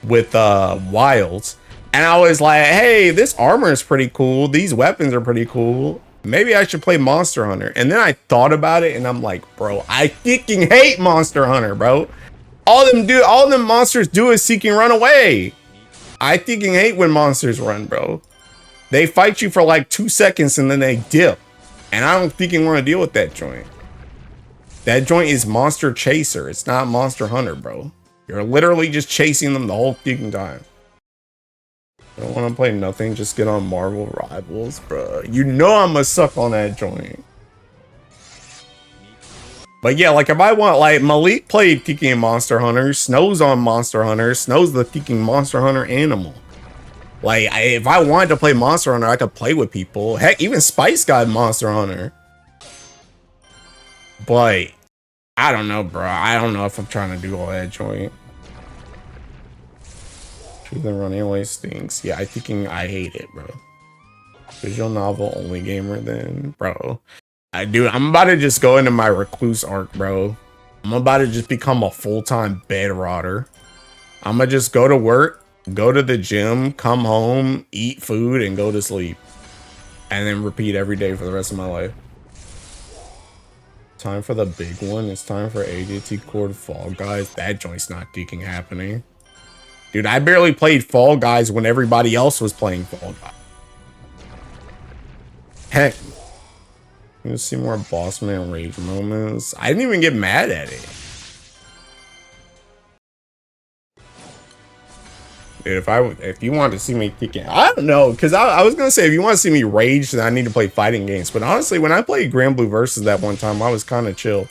with Wilds. And I was like, hey, this armor is pretty cool. These weapons are pretty cool. Maybe I should play Monster Hunter. And then I thought about it and I'm like, bro, I freaking hate Monster Hunter, bro. All them monsters do is seek and run away. I freaking hate when monsters run, bro. They fight you for like 2 seconds and then they dip. And I don't freaking want to deal with that joint. That joint is Monster Chaser. It's not Monster Hunter, bro. You're literally just chasing them the whole freaking time. I don't want to play nothing, just get on Marvel Rivals, bro. You know I'm gonna suck on that joint. But yeah, like if I want, like Malik played Tiki and Monster Hunter, Snow's on Monster Hunter, Snow's the Tiki Monster Hunter animal. Like if I wanted to play Monster Hunter, I could play with people. Heck, even Spice got Monster Hunter. But I don't know, bro. I don't know if I'm trying to do all that joint. The run anyway stinks. Yeah, I hate it, bro. Visual novel only gamer then, bro. I'm about to just go into my recluse arc, bro. I'm about to just become a full-time bed rotter. I'm gonna just go to work, go to the gym, come home, eat food, and go to sleep. And then repeat every day for the rest of my life. Time for the big one. It's time for ADT Cord Fall Guys. That joint's not deking happening. Dude, I barely played Fall Guys when everybody else was playing Fall Guys. Heck. You see more boss man rage moments. I didn't even get mad at it. Dude, if you want to see me kicking, I don't know, because I was gonna say if you want to see me rage, then I need to play fighting games. But honestly, when I played Granblue Versus that one time, I was kind of chill.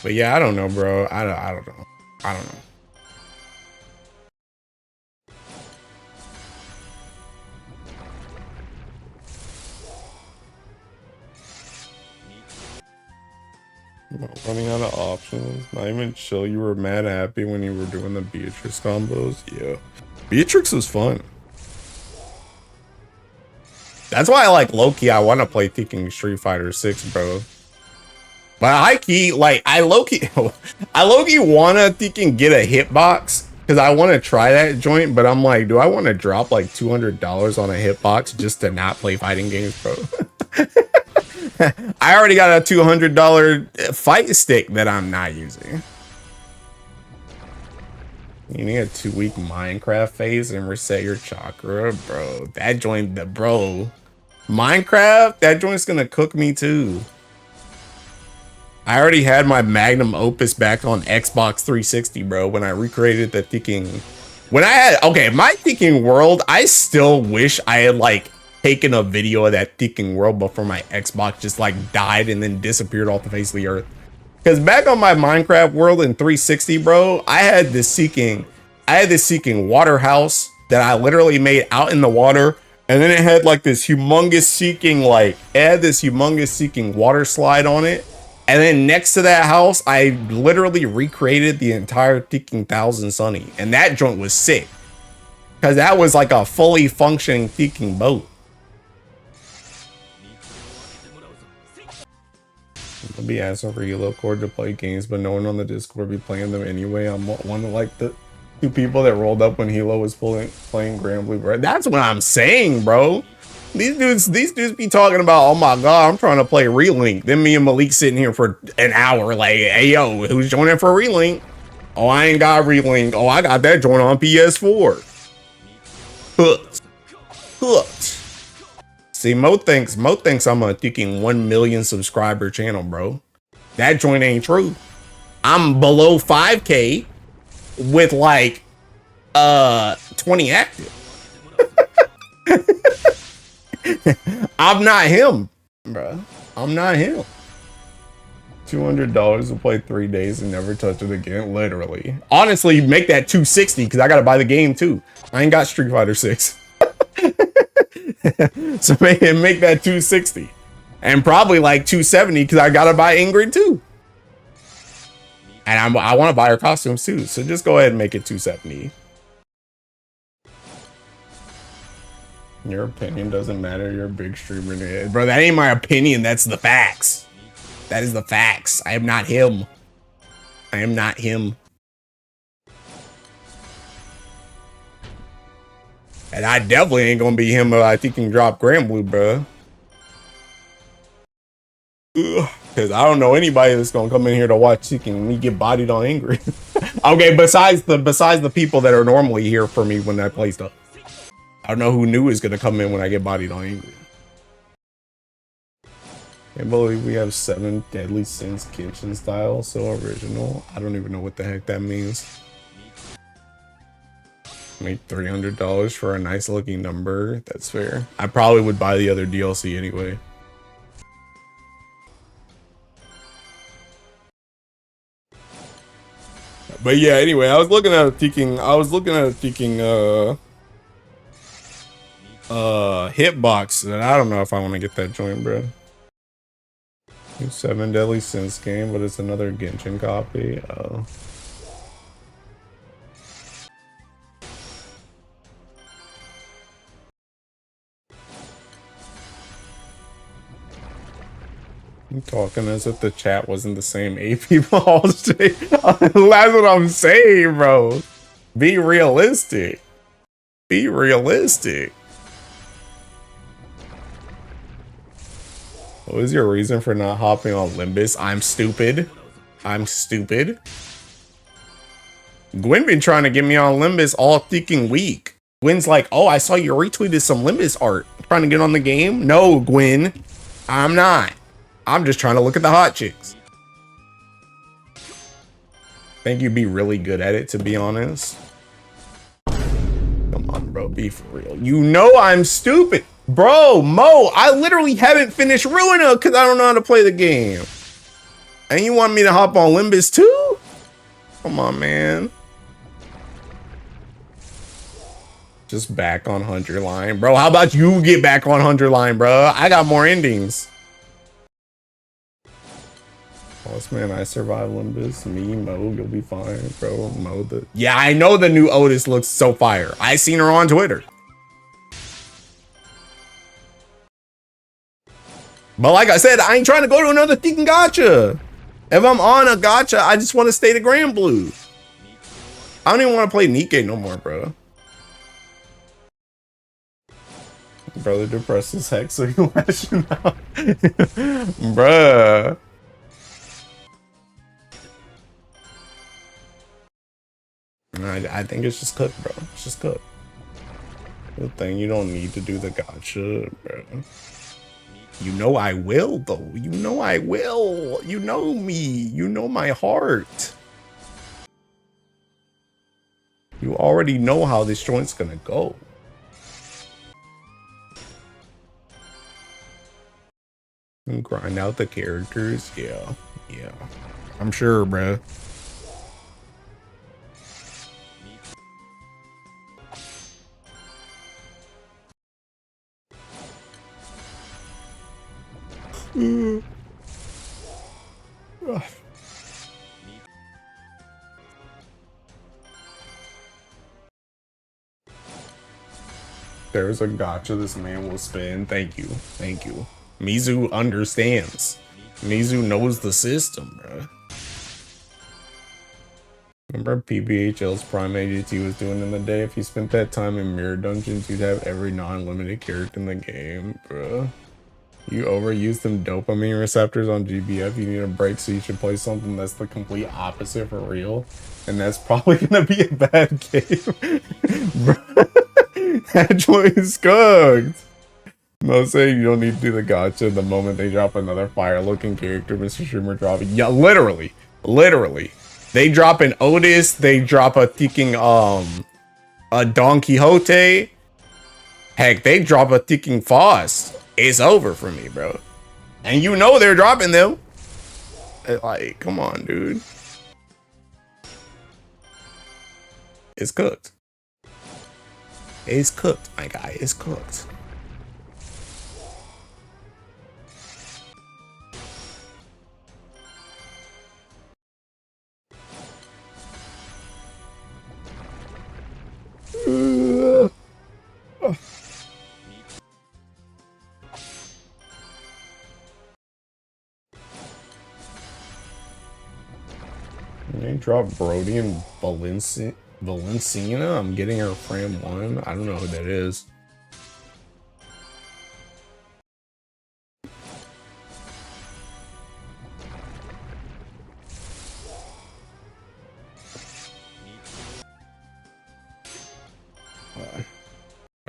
But yeah, I don't know, bro. I don't know. Running out of options. Not even chill. You were mad happy when you were doing the Beatrix combos. Yeah. Beatrix was fun. That's why I like low-key. I want to play Tekken Street Fighter 6, bro. But I low-key want to Tekken get a hitbox. Because I want to try that joint. But I'm like, do I want to drop like $200 on a hitbox just to not play fighting games, bro? I already got a $200 fight stick that I'm not using. You need a 2-week Minecraft phase and reset your chakra, bro. That joint, bro. Minecraft, that joint's gonna cook me too. I already had my magnum opus back on Xbox 360, bro, when I recreated the Tekken. My Tekken world, I still wish I had like taken a video of that Tekken world before my Xbox just like died and then disappeared off the face of the earth. Because back on my Minecraft world in 360, bro, I had this Seeking water house that I literally made out in the water. And then it had like this humongous Seeking, water slide on it. And then next to that house, I literally recreated the entire Tekken 1000 Sunny. And that joint was sick. Because that was like a fully functioning Tekken boat. I'll be asking for Elo Cord to play games, but no one on the Discord be playing them anyway. I'm one of like the 2 people that rolled up when Hilo was playing Granblue, bro. That's what I'm saying, bro. These dudes be talking about, oh my god, I'm trying to play Relink. Then me and Malik sitting here for an hour, like, hey yo, who's joining for Relink? Oh, I ain't got Relink. Oh, I got that joint on PS4. Hooked. See, Mo thinks I'm a Tekken 1 million subscriber channel, bro. That joint ain't true. I'm below 5K with like 20 active. I'm not him, bro. I'm not him. $200 to play 3 days and never touch it again, literally. Honestly, make that 260 because I gotta buy the game too. I ain't got Street Fighter 6. So make that 260 and probably like 270 because I gotta buy Ingrid too, and I want to buy her costumes too. So just go ahead and make it 270. Your opinion doesn't matter. You're a big streamer, bro. That ain't my opinion. That's the facts. That is the facts. I am not him. I am not him. And I definitely ain't gonna be him if I think he can drop Granblue, bro. Because I don't know anybody that's gonna come in here to watch Tekken me get bodied on Ingrid. Okay, besides the people that are normally here for me when I play stuff. I don't know who new is gonna come in when I get bodied on Ingrid. Can't believe we have 7 deadly sins kitchen style, so original. I don't even know what the heck that means. Make $300 for a nice looking number. That's fair. I probably would buy the other DLC anyway. But yeah, anyway, I was looking at a hitbox, and I don't know if I want to get that joint, bro. New 7 Deadly Sins game, but it's another Genshin copy. Oh. I'm talking as if the chat wasn't the same 8 people all day. That's what I'm saying, bro. Be realistic. Be realistic. What was your reason for not hopping on Limbus? I'm stupid. I'm stupid. Gwen been trying to get me on Limbus all freaking week. Gwen's like, oh, I saw you retweeted some Limbus art. Trying to get on the game? No, Gwen. I'm not. I'm just trying to look at the hot chicks. Think you'd be really good at it, to be honest. Come on, bro. Be for real. You know I'm stupid. Bro, Mo, I literally haven't finished Ruina because I don't know how to play the game. And you want me to hop on Limbus too? Come on, man. Just back on Hunter Line. Bro, how about you get back on Hunter Line, bro? I got more endings. Boss man, I survived Limbus. Me, Mo, you'll be fine, bro. Mo, yeah, I know the new Otis looks so fire. I seen her on Twitter. But like I said, I ain't trying to go to another freaking gacha. If I'm on a gacha, I just want to stay to Granblue. I don't even want to play Nikke no more, bro. Brother depressed as heck, so you lashing out. Bruh. I think it's just cooked, bro. It's just cooked. Good thing you don't need to do the gacha, bro. You know I will, though. You know I will. You know me. You know my heart. You already know how this joint's gonna go. And grind out the characters. Yeah. Yeah. I'm sure, bro. There's a gacha this man will spin. Thank you. Thank you. Mizu understands. Mizu knows the system, bro. Remember PBHL's Prime AGT was doing in the day? If you spent that time in Mirror Dungeons, you'd have every non-limited character in the game, bro. You overused them dopamine receptors on GBF. You need a break, so you should play something that's the complete opposite for real. And that's probably gonna be a bad game. That joint is cooked. No saying you don't need to do the gacha the moment they drop another fire-looking character, Mr. Streamer dropping. Yeah, literally. Literally. They drop an Otis, they drop a freaking, a Don Quixote. Heck, they drop a freaking Faust. It's over for me, bro. And you know they're dropping them. Like, come on, dude. It's cooked. It's cooked, my guy. It's cooked. They drop Brody and Valencina. I'm getting her frame 1. I don't know who that is.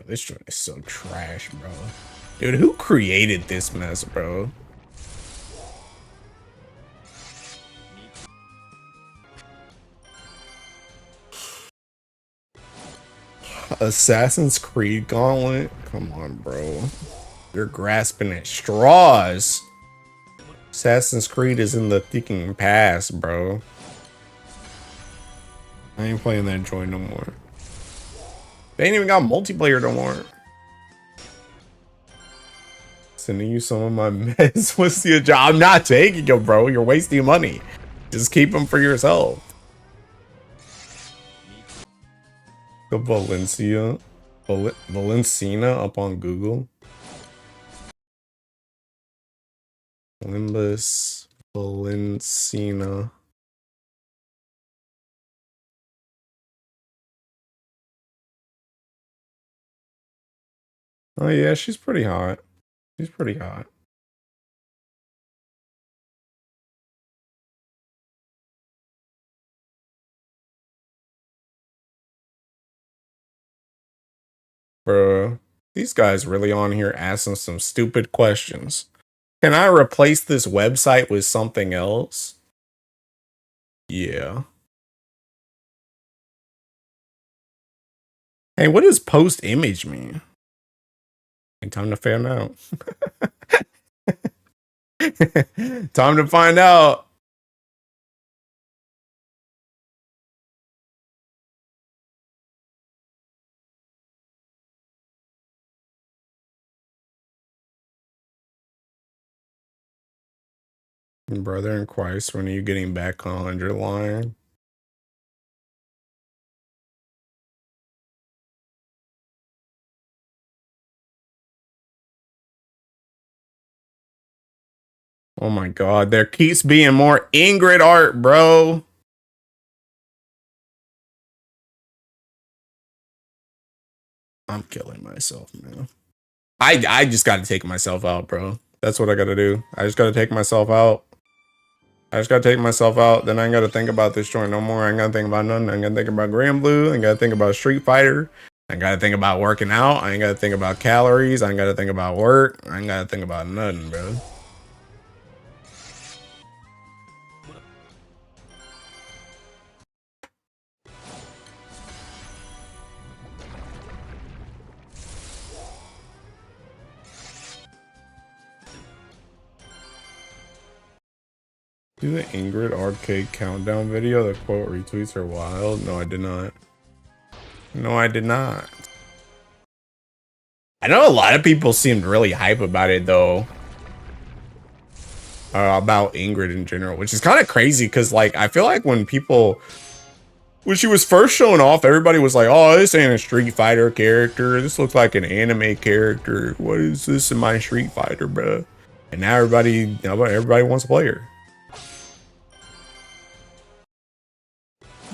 This joint is so trash, bro. Dude, who created this mess, bro? Assassin's Creed Gauntlet? Come on, bro. You're grasping at straws. Assassin's Creed is in the thinking past, bro. I ain't playing that joint no more. They ain't even got multiplayer no more. Sending you some of my meds. What's the job? I'm not taking them, bro. You're wasting money. Just keep them for yourself. The Valencina up on Google. Limbus Valencina. Oh yeah, she's pretty hot. She's pretty hot. Bro, these guys really on here asking some stupid questions. Can I replace this website with something else? Yeah. Hey, what does post image mean? Ain't time to find out. Time to find out. Brother in Christ, when are you getting back on 100 line? Oh my god, there keeps being more Ingrid art, bro. I'm killing myself, man. I just gotta take myself out, bro. That's what I gotta do. I just gotta take myself out. I just gotta take myself out. Then I ain't gotta think about this joint no more. I ain't gotta think about nothing. I ain't gotta think about Granblue. I ain't gotta think about Street Fighter. I ain't gotta think about working out. I ain't gotta think about calories. I ain't gotta think about work. I ain't gotta think about nothing, bro. Do the Ingrid arcade countdown video. The quote retweets are wild. No, I did not. No, I did not. I know a lot of people seemed really hype about it though. About Ingrid in general, which is kind of crazy because like I feel like when she was first shown off, everybody was like, oh, this ain't a Street Fighter character. This looks like an anime character. What is this in my Street Fighter, bro? And now everybody wants to play her.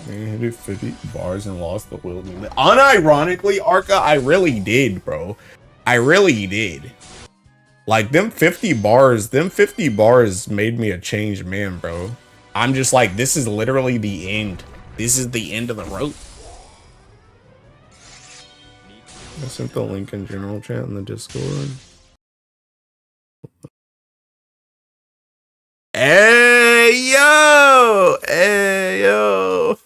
Man, hit 50 bars and lost the will. Unironically, Arca, I really did, bro. I really did. Like them 50 bars made me a changed man, bro. I'm just like, this is literally the end. This is the end of the road. I sent the link in general chat in the Discord. Hey yo! Hey yo!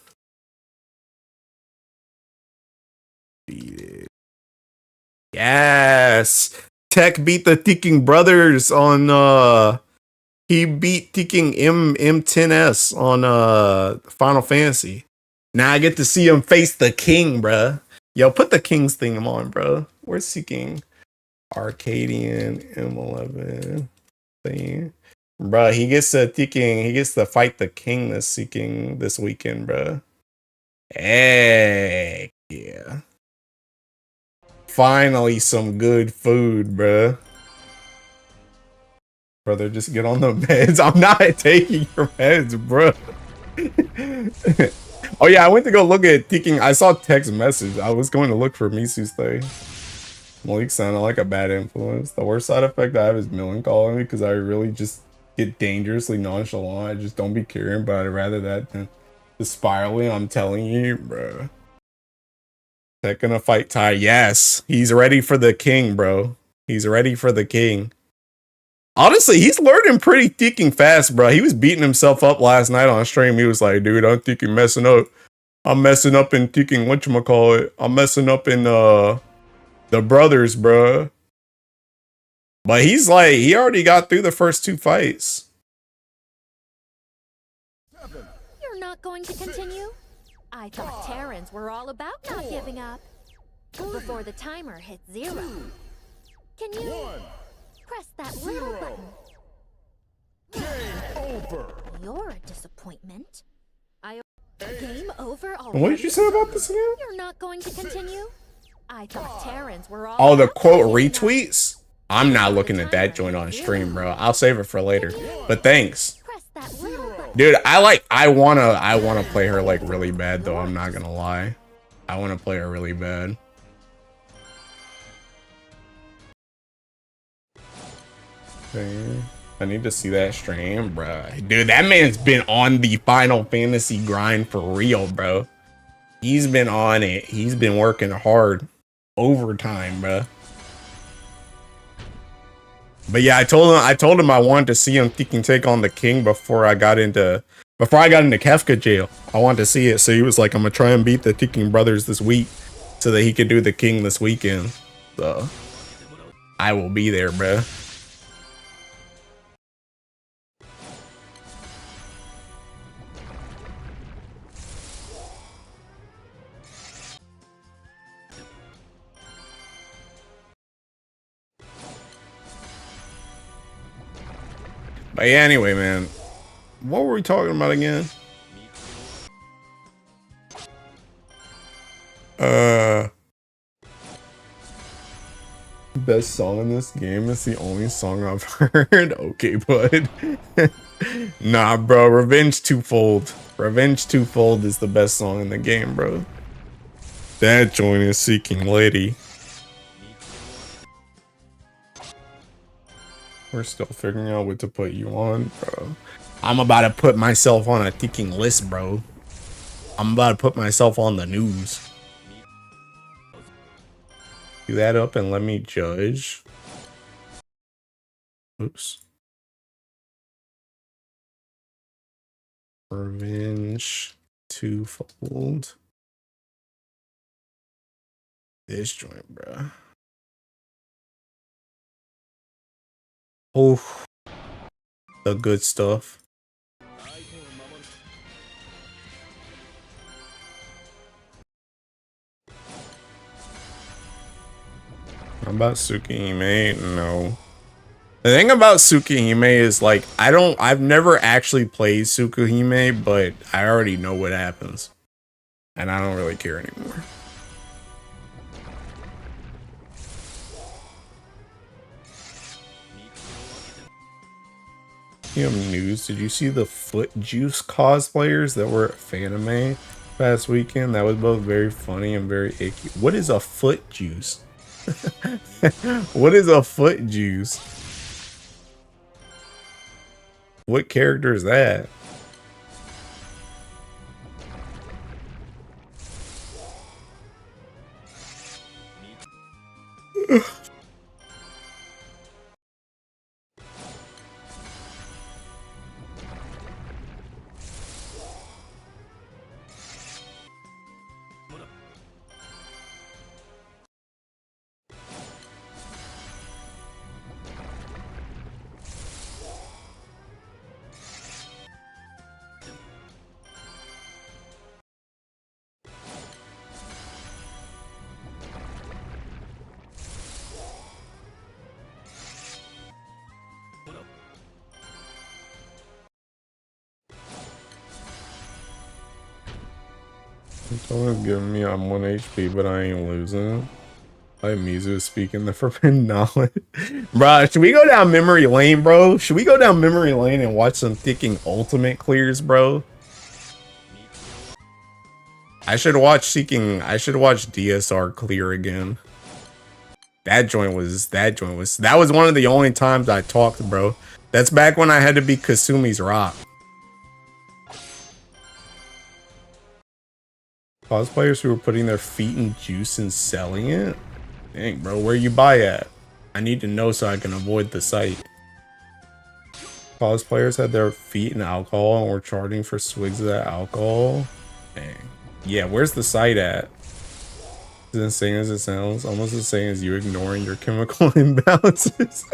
Yes! Tech beat the Ticking Brothers on he beat Ticking M10S on Final Fantasy. Now I get to see him face the king, bruh. Yo, put the king's thing on, bro. Where's Seeking? Arcadian M11 thing. Bruh, he gets to fight the king this weekend, bruh. Heck yeah. Finally some good food, bruh. Brother, just get on the meds. I'm not taking your meds, bro. Oh yeah, I went to go look at Ticking. I saw text message. I was going to look for Misu's thing. Malik sounded like a bad influence. The worst side effect I have is melancholy because I really just get dangerously nonchalant. I just don't be caring, but I'd rather that than the spiraling. I'm telling you, bro. Tech gonna fight Ty. Yes, he's ready for the king, bro. He's ready for the king. Honestly, he's learning pretty thinking fast, bro. He was beating himself up last night on stream. He was like, dude, I don't think you're messing up. I'm messing up in thinking whatchamacallit. I'm messing up in the brothers, bruh. But he's like, he already got through the first 2 fights. You're not going to continue? I thought Terrans were all about not giving up. Before the timer hits 0. Can you press that little button? Game over. You're a disappointment. Game over already? What did you say about this again? You're not going to continue? I thought Terrans were all Oh, the about quote not giving up. retweets? I'm not looking at that joint on stream, bro. I'll save it for later. But thanks. Press that little button. Dude, I wanna play her like really bad though, I'm not gonna lie. I wanna play her really bad. Okay. I need to see that stream, bro. Dude, that man's been on the Final Fantasy grind for real, bro. He's been on it. He's been working hard. Overtime, bro. But yeah, I told him I wanted to see him take on the king before I got into Kefka jail. I wanted to see it. So he was like, I'm gonna try and beat the Ticking brothers this week so that he could do the king this weekend. So I will be there, bro. But yeah, anyway, man, what were we talking about again? Best song in this game is the only song I've heard. Okay, bud. Nah, bro, Revenge Twofold. Revenge Twofold is the best song in the game, bro. That joint is Seeking Lady. We're still figuring out what to put you on, bro. I'm about to put myself on a ticking list, bro. I'm about to put myself on the news. Do that up and let me judge. Oops. Revenge Twofold. This joint, bro. Oh, the good stuff. How about Tsukihime? No. The thing about Tsukihime is like I've never actually played Tsukihime, but I already know what happens. And I don't really care anymore. News. Did you see the Foot Juice cosplayers that were at Fanime past weekend? That was both very funny and very icky. What is a foot juice? What is a foot juice? What character is that? Someone's giving me I'm 1 HP, but I ain't losing. Like Mizu is speaking the forbidden knowledge. Bruh, should we go down memory lane, bro? Should we go down memory lane and watch some ticking ultimate clears, bro? I should watch DSR clear again. That was one of the only times I talked, bro. That's back when I had to be Kasumi's rock. Cosplayers who were putting their feet in juice and selling it? Dang, bro, where you buy at? I need to know so I can avoid the site. Cosplayers had their feet in alcohol and were charging for swigs of that alcohol? Dang. Yeah, where's the site at? It's as insane as it sounds. Almost as insane as you ignoring your chemical imbalances.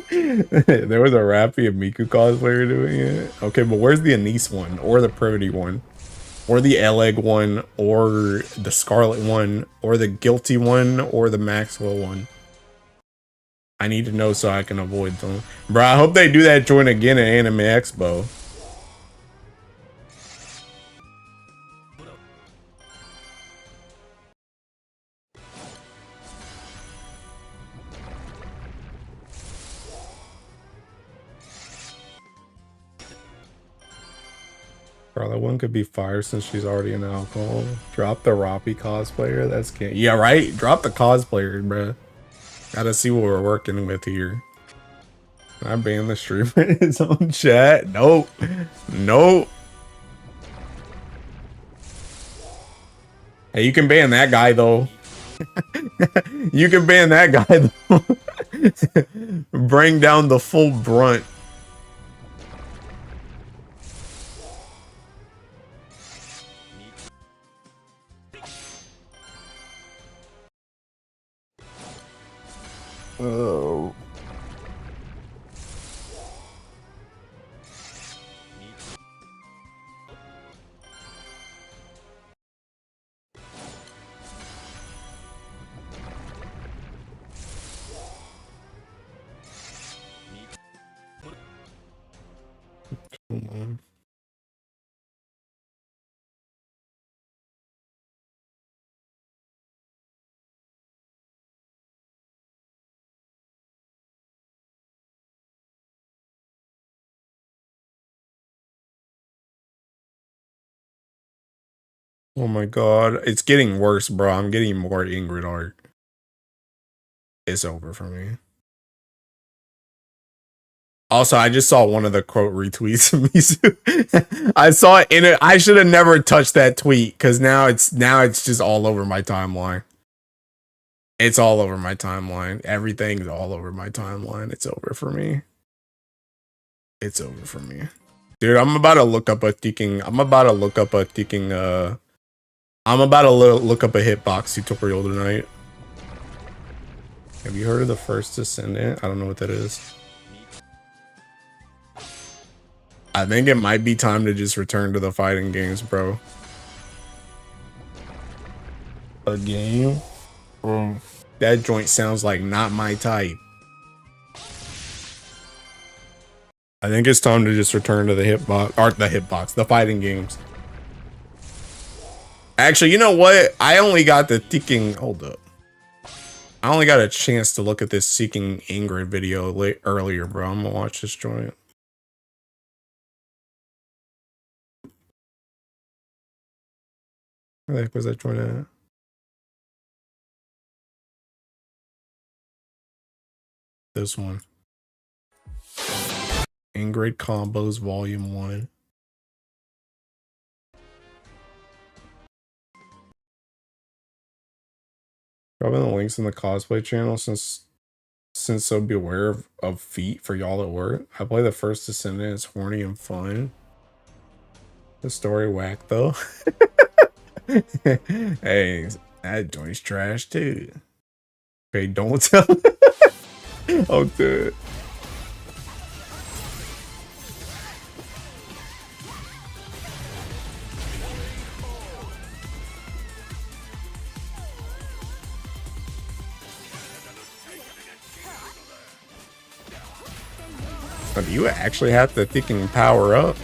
There was a Rappy and Miku cosplayer doing it. Okay, but where's the Anise one? Or the Privity one? Or the Eleg one? Or the Scarlet one? Or the Guilty one? Or the Maxwell one? I need to know so I can avoid them. Bro, I hope they do that joint again at Anime Expo. Scarlet one could be fire since she's already an alcohol. Drop the Roppy cosplayer. That's can't. Yeah, right. Drop the cosplayer, bro. Gotta see what we're working with here. Can I ban the streamer in his own chat? Nope. Nope. Hey, you can ban that guy though. You can ban that guy though. Bring down the full brunt. Oh. Come on. Oh my god. It's getting worse, bro. I'm getting more Ingrid art. It's over for me. Also, I just saw one of the quote retweets of Mizu. I saw it in it. I should have never touched that tweet because now it's just all over my timeline. It's all over my timeline. Everything's all over my timeline. It's over for me. It's over for me. Dude, I'm about to look up a thinking. I'm about to look up a hitbox tutorial tonight. Have you heard of the first descendant? I don't know what that is. I think it might be time to just return to the fighting games, bro. A game? That joint sounds like not my type. I think it's time to just return to the the fighting games. Actually, you know what? I only got the thinking. Hold up. I only got a chance to look at this Seeking Ingrid video earlier, bro. I'm gonna watch this joint. Where the heck was that joint at? This one. Ingrid Combos Volume 1. Dropping the links in the cosplay channel since so be aware of feet for y'all at work. I play the first Descendant. It's horny and fun. The story whack though. Hey, that joint's trash too. Okay, don't tell. Oh, dude. But you actually have to thinking power up.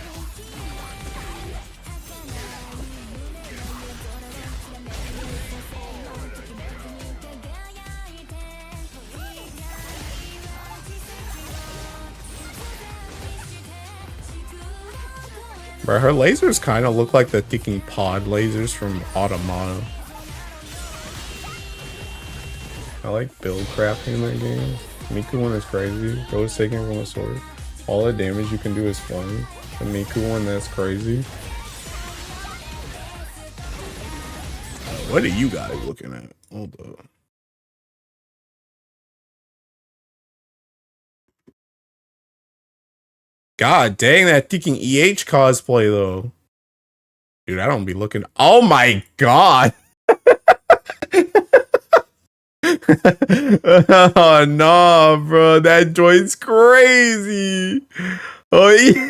Bro, her lasers kind of look like the thinking pod lasers from Automata. I like build crafting in that game. Miku one is crazy. Go is taking from a sword. All the damage you can do is fun. The Miku one, that's crazy. What are you guys looking at? Hold up. God dang, that thinking EH cosplay though. Dude, I don't be looking. Oh my god. Oh no, bro. That joint's crazy. Oh yeah.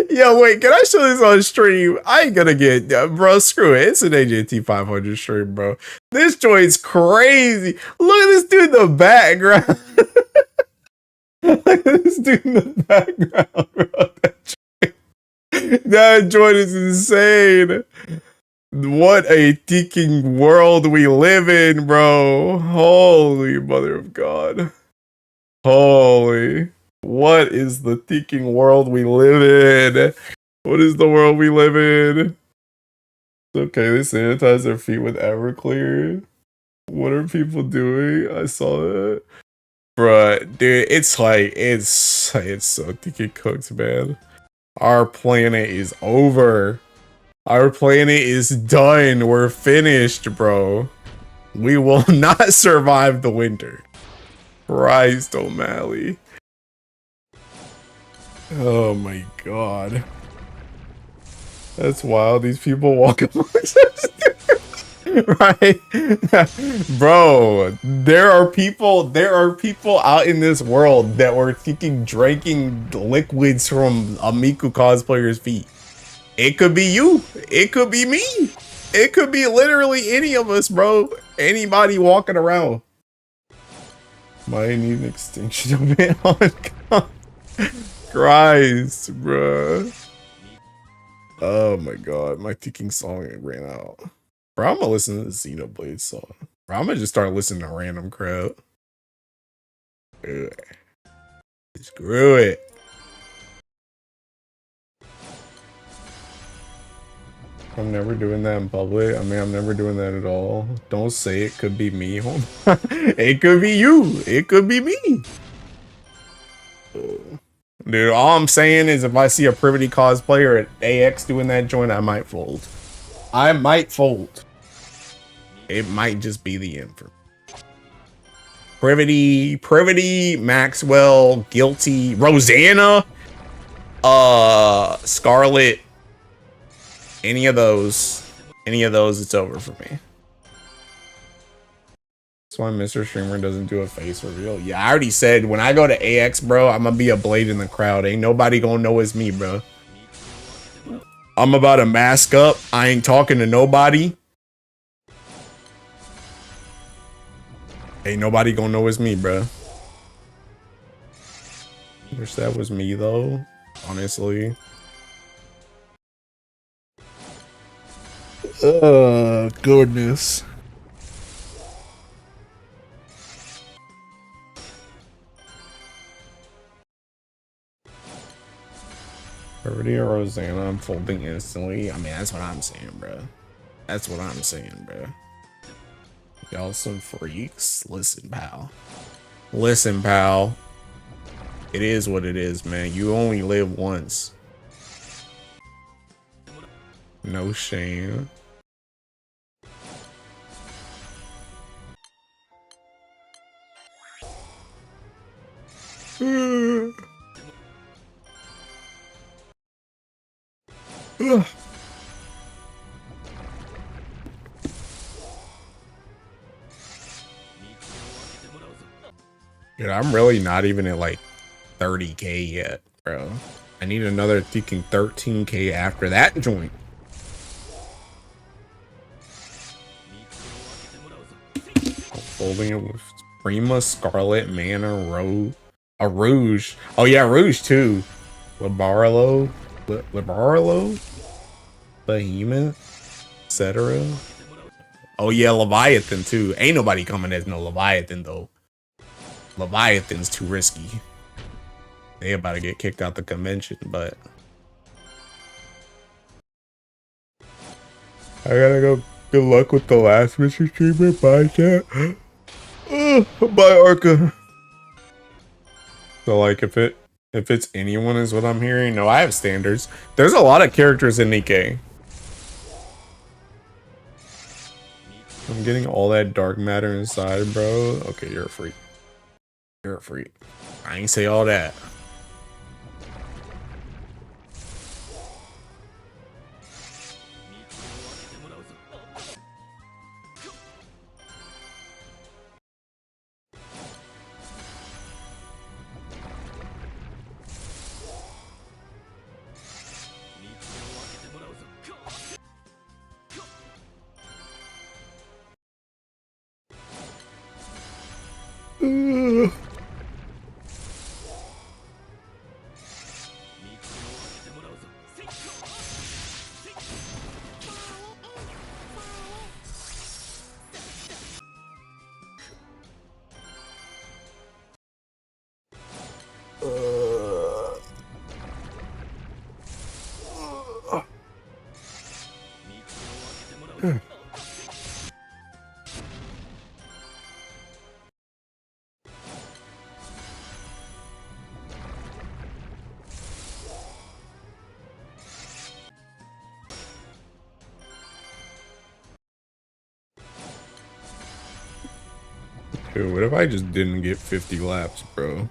Yo, wait, can I show this on stream? I ain't gonna get, bro, screw it. It's an AJT 500 stream, bro. This joint's crazy. Look at this dude in the background. Look at this dude in the background, bro. That joint is insane. What a thinking world we live in, bro. Holy mother of God. Holy. What is the thinking world we live in? What is the world we live in? Okay, they sanitize their feet with Everclear. What are people doing? I saw that. Bruh, dude, it's like, it's so thinking cooked, man. Our planet is over. Our planet is done. We're finished, bro. We will not survive the winter. Christ O'Malley. Oh my god. That's wild. These people walk amongst us. Right? Bro, there are people out in this world that were drinking liquids from a Miku cosplayer's feet. It could be you. It could be me. It could be literally any of us, bro. Anybody walking around. Might need an extinction event on God. Christ, bro. Oh my god, my thinking song ran out. Bro, I'm gonna listen to the Xenoblade song. Bro, I'm gonna just start listening to random crap. Ugh. Screw it. I'm never doing that in public. I mean, I'm never doing that at all. Don't say it could be me. Hold on. It could be you. It could be me. Dude, all I'm saying is if I see a Privity cosplayer at AX doing that joint, I might fold. I might fold. It might just be the end for Privity, Maxwell, Guilty, Rosanna, Scarlet. Any of those, it's over for me. That's why Mr. Streamer doesn't do a face reveal. Yeah, I already said when I go to AX, bro, I'm gonna be a blade in the crowd. Ain't nobody gonna know it's me, bro. I'm about to mask up. I ain't talking to nobody. Ain't nobody gonna know it's me, bro. Wish that was me though, honestly. Goodness. Already a Rosanna, I'm folding instantly. I mean, that's what I'm saying, bro. That's what I'm saying, bro. Y'all some freaks. Listen, pal. Listen, pal. It is what it is, man. You only live once. No shame. Dude, I'm really not even at like 30k yet, bro. I need another thinking 13k after that joint. Folding it with Prima, Scarlet, Mana, Rouge. Oh yeah, Rouge too. Libarlo, Behemoth, etc. Oh yeah, Leviathan too. Ain't nobody coming as no Leviathan though. Leviathan's too risky. They about to get kicked out the convention, but I gotta go. Good luck with the last Mr. Streamer. Bye, chat. Bye, Arca. So like, if it's anyone is what I'm hearing. No, I have standards. There's a lot of characters in Nikkei. I'm getting all that dark matter inside, bro. Okay, you're a freak. You're a freak. I ain't say all that. Dude, what if I just didn't get 50 laps, bro?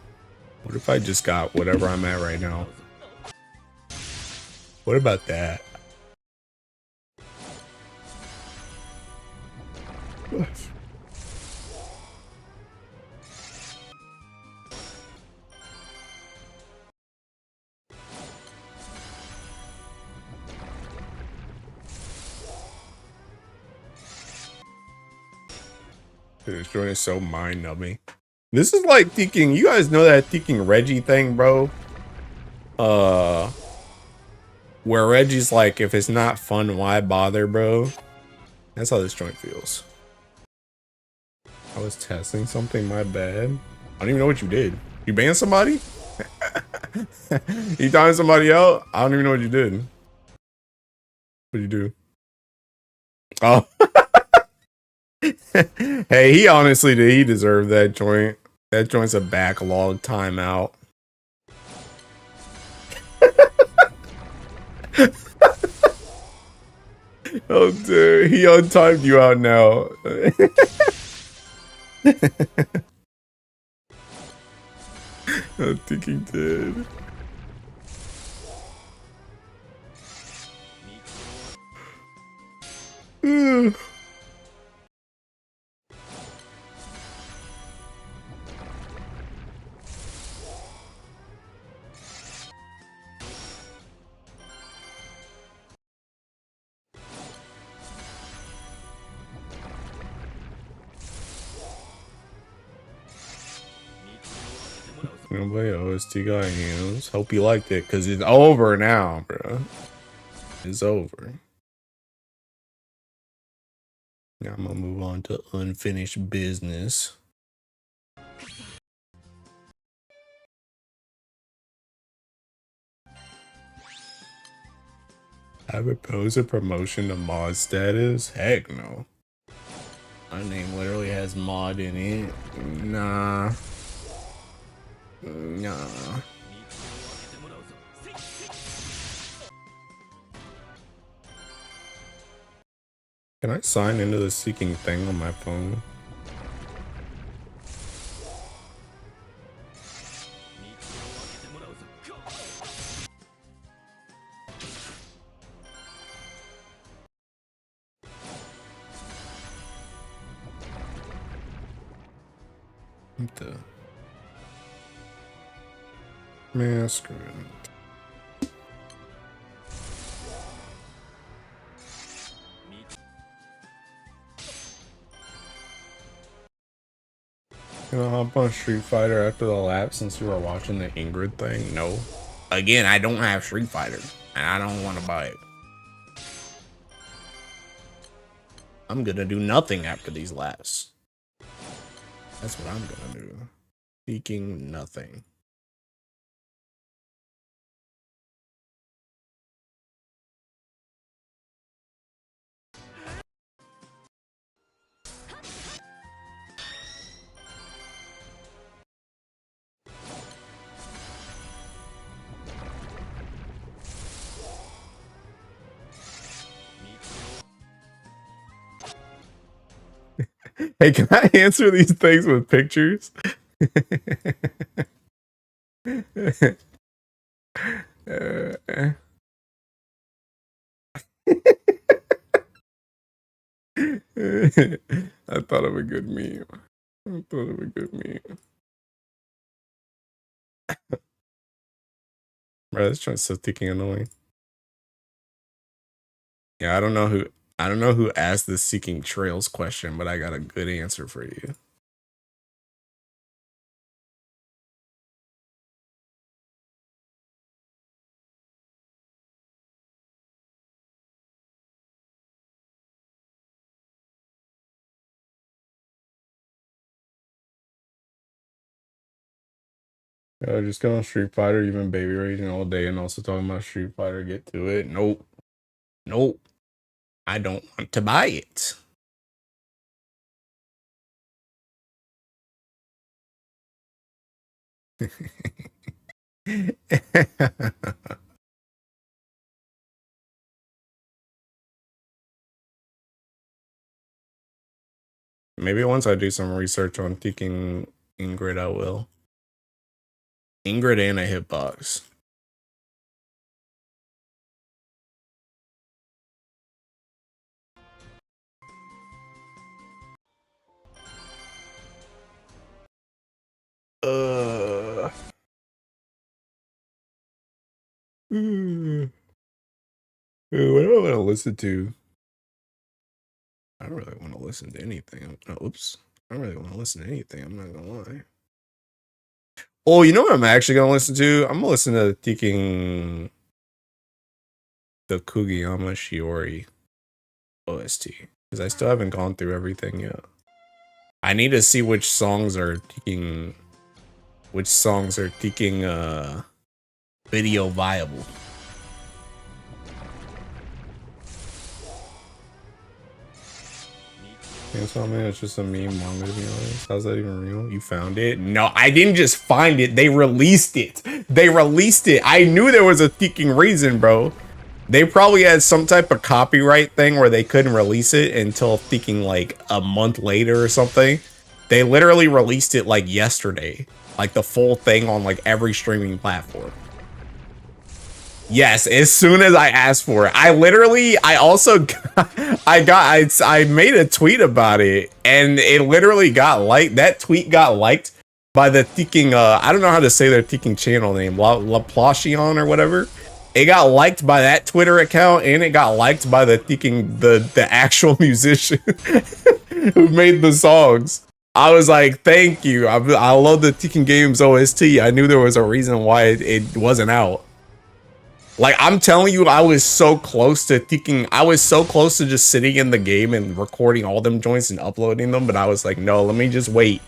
What if I just got whatever I'm at right now? What about that? Dude, this joint is so mind-numbing. This is like thinking, you guys know that thinking Reggie thing, bro? Where Reggie's like, if it's not fun, why bother, bro? That's how this joint feels. I was testing something, my bad. I don't even know what you did. You banned somebody? You timed somebody out? I don't even know what you did. What'd you do? Oh. Hey, he honestly did. He deserved that joint. That joint's a backlog timeout. Oh, dude. He untimed you out now. I think he did. Nobody OST got hands. Hope you liked it, because it's over now, bro. It's over. Now I'm gonna move on to unfinished business. I propose a promotion to mod status? Heck no. My name literally has mod in it. Nah. Nah. Can I sign into the seeking thing on my phone? What the? Man, screw it. Gonna hop on Street Fighter after the lap since you were watching the Ingrid thing? No. Again, I don't have Street Fighter, and I don't want to buy it. I'm gonna do nothing after these laps. That's what I'm gonna do. Seeking nothing. Hey, can I answer these things with pictures? I thought of a good meme. I thought of a good meme. Bro, this joint's so thick and annoying. Yeah, I don't know who asked this seeking trails question, but I got a good answer for you. Just go on Street Fighter, you've been baby raging all day and also talking about Street Fighter, get to it. Nope. Nope. I don't want to buy it. Maybe once I do some research on thinking Ingrid, I will. Ingrid and a hitbox. What do I want to listen to? I don't really want to listen to anything. Oops. I don't really want to listen to anything. I'm not gonna lie. Oh, you know what I'm actually gonna listen to? I'm gonna listen to Thinking the Kugiyama Shiori OST because I still haven't gone through everything yet. I need to see which songs are taking video viable. It's just a meme manga, to be honest. How's that even real? You found it? No, I didn't just find it. They released it. They released it. I knew there was a thinking reason, bro. They probably had some type of copyright thing where they couldn't release it until thinking like a month later or something. They literally released it like yesterday, like the full thing on like every streaming platform. Yes, as soon as I asked for it. I made a tweet about it and it literally got liked. That tweet got liked by the thinking, I don't know how to say their thinking channel name, La Placion or whatever. It got liked by that Twitter account and it got liked by the thinking, the actual musician who made the songs. I was like, thank you. I love the Thinking Games OST. I knew there was a reason why it wasn't out. Like, I'm telling you, I was so close to just sitting in the game and recording all them joints and uploading them, but I was like, no, let me just wait.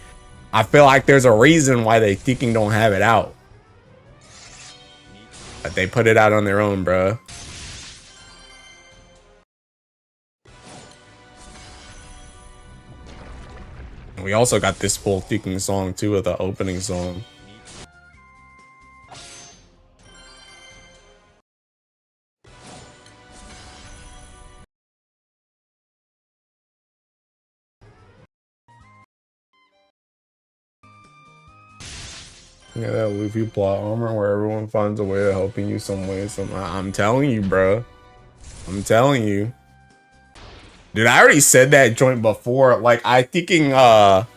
I feel like there's a reason why they thinking don't have it out. But they put it out on their own, bruh. And we also got this full thinking song too with the opening song. Yeah, that Luffy plot armor where everyone finds a way of helping you some way. I'm telling you, bro. I'm telling you. Dude, I already said that joint before. Like, I said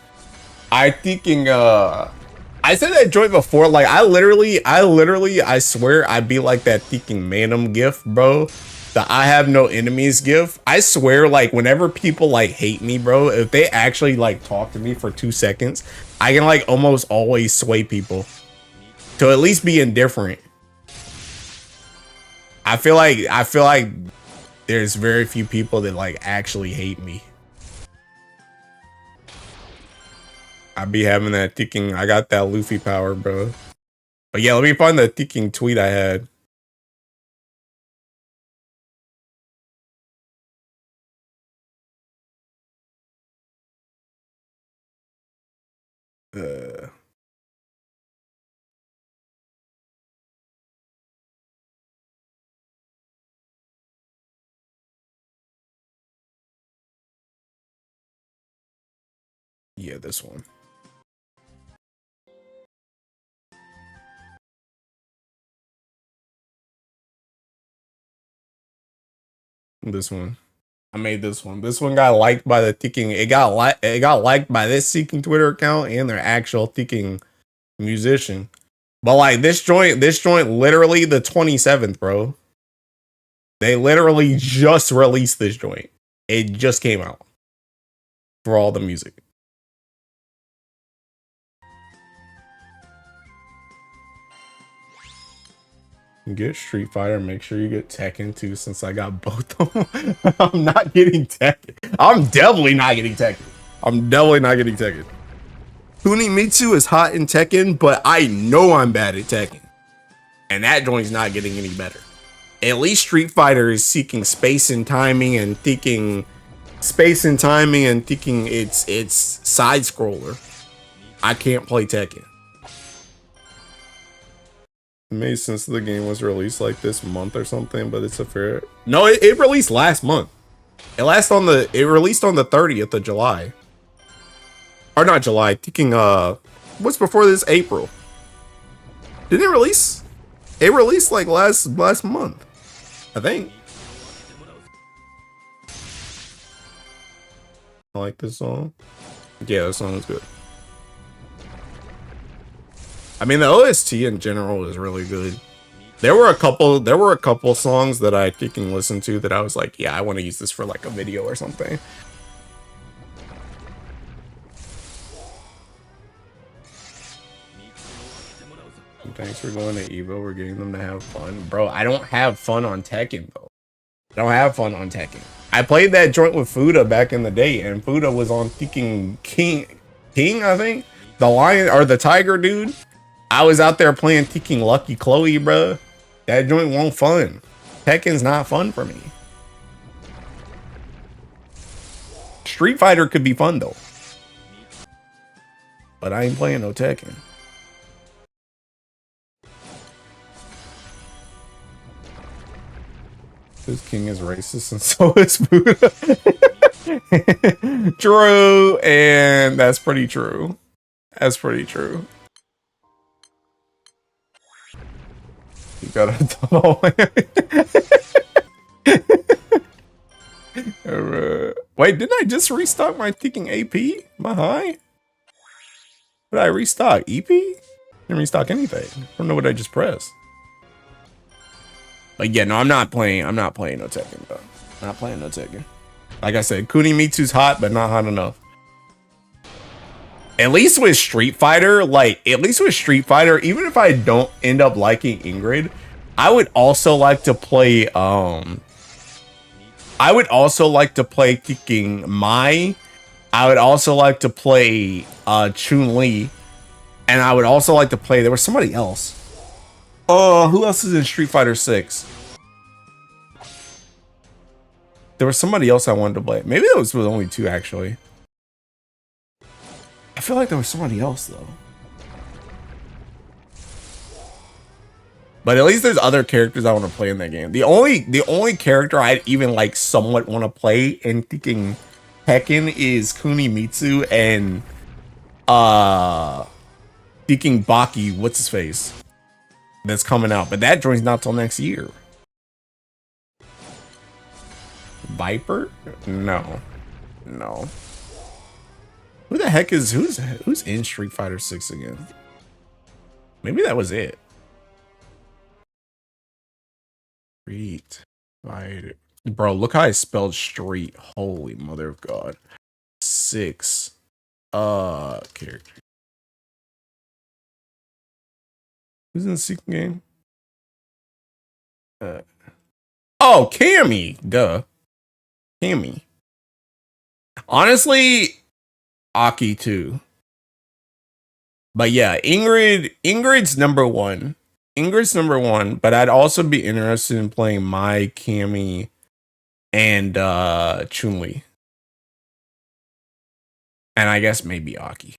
that joint before. Like, I swear I'd be like that thinking Manum gif, bro. The I have no enemies gif. I swear, like, whenever people like hate me, bro, if they actually like talk to me for 2 seconds, I can like almost always sway people to at least be indifferent. I feel like there's very few people that like actually hate me. I be having that thinking, I got that Luffy power, bro. But yeah, let me find the thinking tweet I had. Yeah, this one. This one. I made this one. This one got liked by the thinking. It got liked by this seeking Twitter account and their actual thinking musician. But like this joint literally the 27th, bro. They literally just released this joint. It just came out for all the music. Get Street Fighter, make sure you get Tekken too, since I got both of them. I'm not getting Tekken. I'm definitely not getting Tekken. Kunimitsu is hot in Tekken, but I know I'm bad at Tekken. And that joint's not getting any better. At least Street Fighter is seeking space and timing and thinking it's side scroller. I can't play Tekken. It made sense the game was released like this month or something, but it's a fair. No, it released last month. It released on the 30th of July. Or not July, thinking what's before this? April. Didn't it release? It released like last month, I think. I like this song. Yeah, this song is good. I mean, the OST in general is really good. There were a couple songs that I freaking listened to that I was like, yeah, I want to use this for like a video or something. Thanks for going to Evo. We're getting them to have fun. Bro, I don't have fun on Tekken, though. I don't have fun on Tekken. I played that joint with Fuda back in the day, and Fuda was on freaking King, I think? The lion, or the tiger dude. I was out there playing freaking Lucky Chloe, bro. That joint won't fun. Tekken's not fun for me. Street Fighter could be fun, though. But I ain't playing no Tekken. This king is racist and so is Buddha. True, and that's pretty true. That's pretty true. You gotta tunnel. Wait, didn't I just restock my thinking AP? Am I high? What did I restock? EP? Didn't restock anything. I don't know what I just pressed. But yeah, no, I'm not playing no Tekken, bro. Not playing no Tekken. Like I said, Kunimitsu's hot, but not hot enough. At least with Street Fighter, even if I don't end up liking Ingrid, I would also like to play Kicking Mai. I would also like to play Chun-Li. And I would also like to play, there was somebody else. Who else is in Street Fighter 6? There was somebody else I wanted to play. Maybe that was only two, actually. I feel like there was somebody else, though. But at least there's other characters I want to play in that game. The only character I'd even like somewhat want to play in thinking Tekken is Kunimitsu and thinking Baki, what's his face? That's coming out, but that joint's not till next year. Viper? No. Who the heck is who's in Street Fighter 6 again? Maybe that was it. Street Fighter. Bro, look how I spelled street. Holy mother of God. 6 character. Who's in the second game? Oh, Cammy. Duh. Cammy. Honestly, Aki too. But yeah, Ingrid's number one. But I'd also be interested in playing Mai, Cammy, and Chun-Li. And I guess maybe Aki.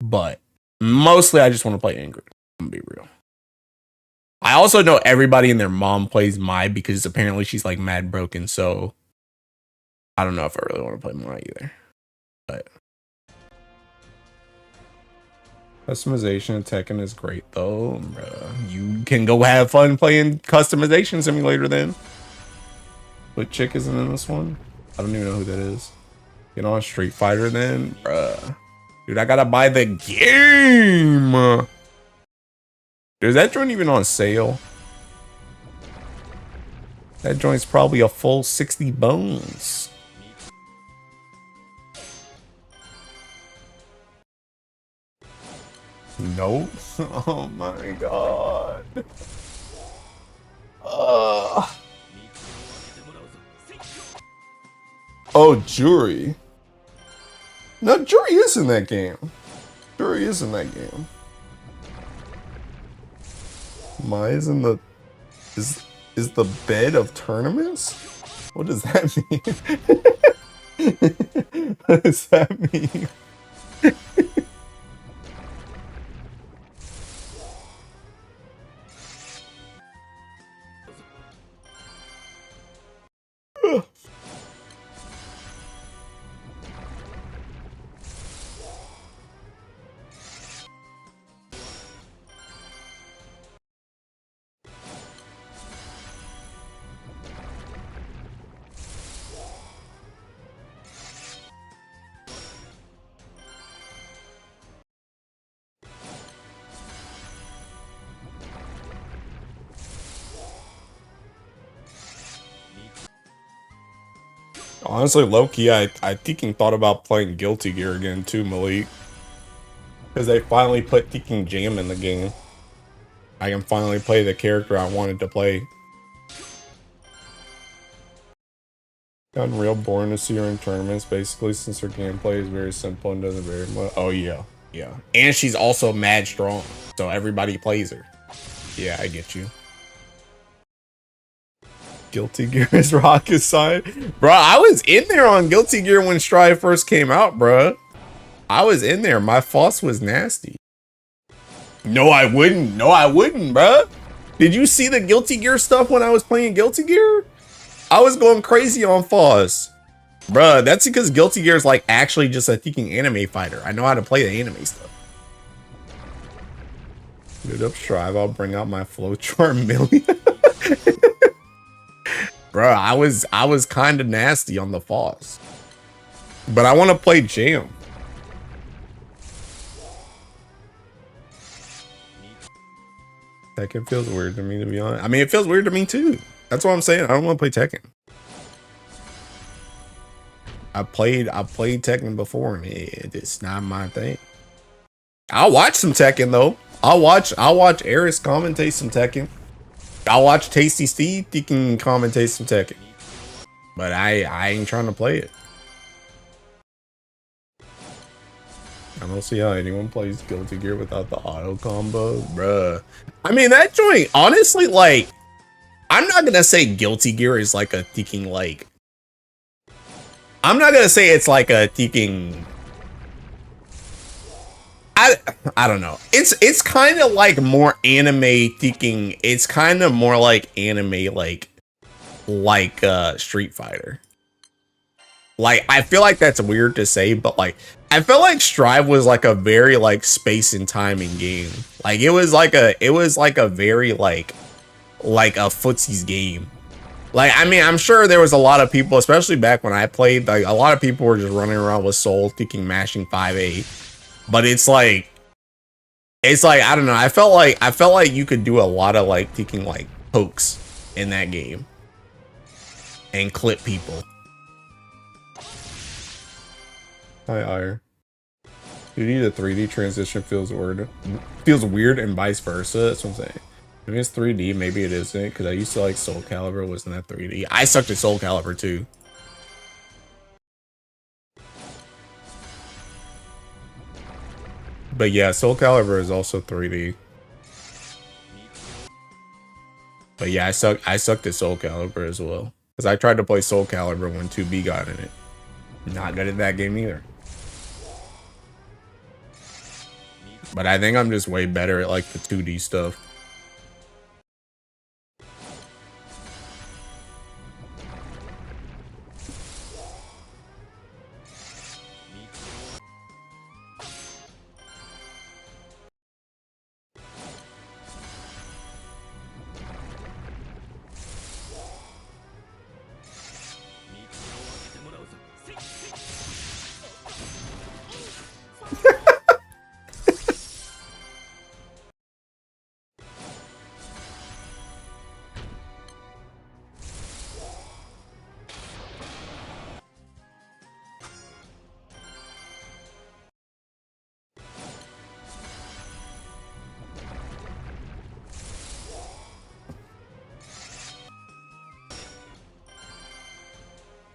But mostly, I just want to play Ingrid. I'm gonna be real. I also know everybody and their mom plays Mai because apparently she's like mad broken. So I don't know if I really want to play Mai either. But customization in Tekken is great though. You can go have fun playing customization simulator then. What chick isn't in this one? I don't even know who that is. Get on Street Fighter then, bruh. Dude, I gotta buy the game. Is that joint even on sale? That joint's probably a full 60 bones. Nope. Oh my God. Oh, Jury. No, Jury is in that game. Jury is in that game. Mai's in the Is the bed of tournaments? What does that mean? What does that mean? Honestly, low-key, I thinking thought about playing Guilty Gear again too, Malik. Because they finally put Teking Jam in the game. I can finally play the character I wanted to play. Gotten real boring to see her in tournaments, basically, since her gameplay is very simple and doesn't very much. Oh, yeah. Yeah. And she's also mad strong, so everybody plays her. Yeah, I get you. Guilty Gear is rocket side. Bro, I was in there on Guilty Gear when Strive first came out, bro. I was in there. My FOSS was nasty. No, I wouldn't. No, I wouldn't, bro. Did you see the Guilty Gear stuff when I was playing Guilty Gear? I was going crazy on FOSS. Bruh, that's because Guilty Gear is like actually just a thinking anime fighter. I know how to play the anime stuff. Dude, up Strive, I'll bring out my flowchart million. Bruh, I was kind of nasty on the FOSS. But I want to play Jam. Tekken feels weird to me, to be honest. I mean, it feels weird to me too. That's what I'm saying. I don't want to play Tekken. I played Tekken before, and it's not my thing. I'll watch some Tekken though. I'll watch Eris commentate some Tekken. I'll watch Tasty Steve, he can commentate some Tekken. But I ain't trying to play it. I don't see how anyone plays Guilty Gear without the auto combo, bruh. I mean, that joint, honestly, like, I'm not gonna say Guilty Gear is like a thinking, like, I'm not gonna say it's like a thinking. I don't know. It's kind of like more anime thinking. It's kind of more like anime, like Street Fighter. Like, I feel like that's weird to say, but like, I feel like Strive was like a very like space and timing game. Like it was like a very like a footsies game. Like, I mean, I'm sure there was a lot of people, especially back when I played, like a lot of people were just running around with Soul thinking mashing 5A. But it's like I don't know. I felt like you could do a lot of like thinking like pokes in that game and clip people. Hi, Ire. Dude, the 3D transition feels weird and vice versa. That's what I'm saying. Maybe it's 3D, maybe it isn't, because I used to like Soul Calibur, wasn't that 3D? I sucked at Soul Calibur too. But yeah, Soul Calibur is also 3D. But yeah, I sucked at Soul Calibur as well. Because I tried to play Soul Calibur when 2B got in it. Not good at that game either. But I think I'm just way better at like the 2D stuff.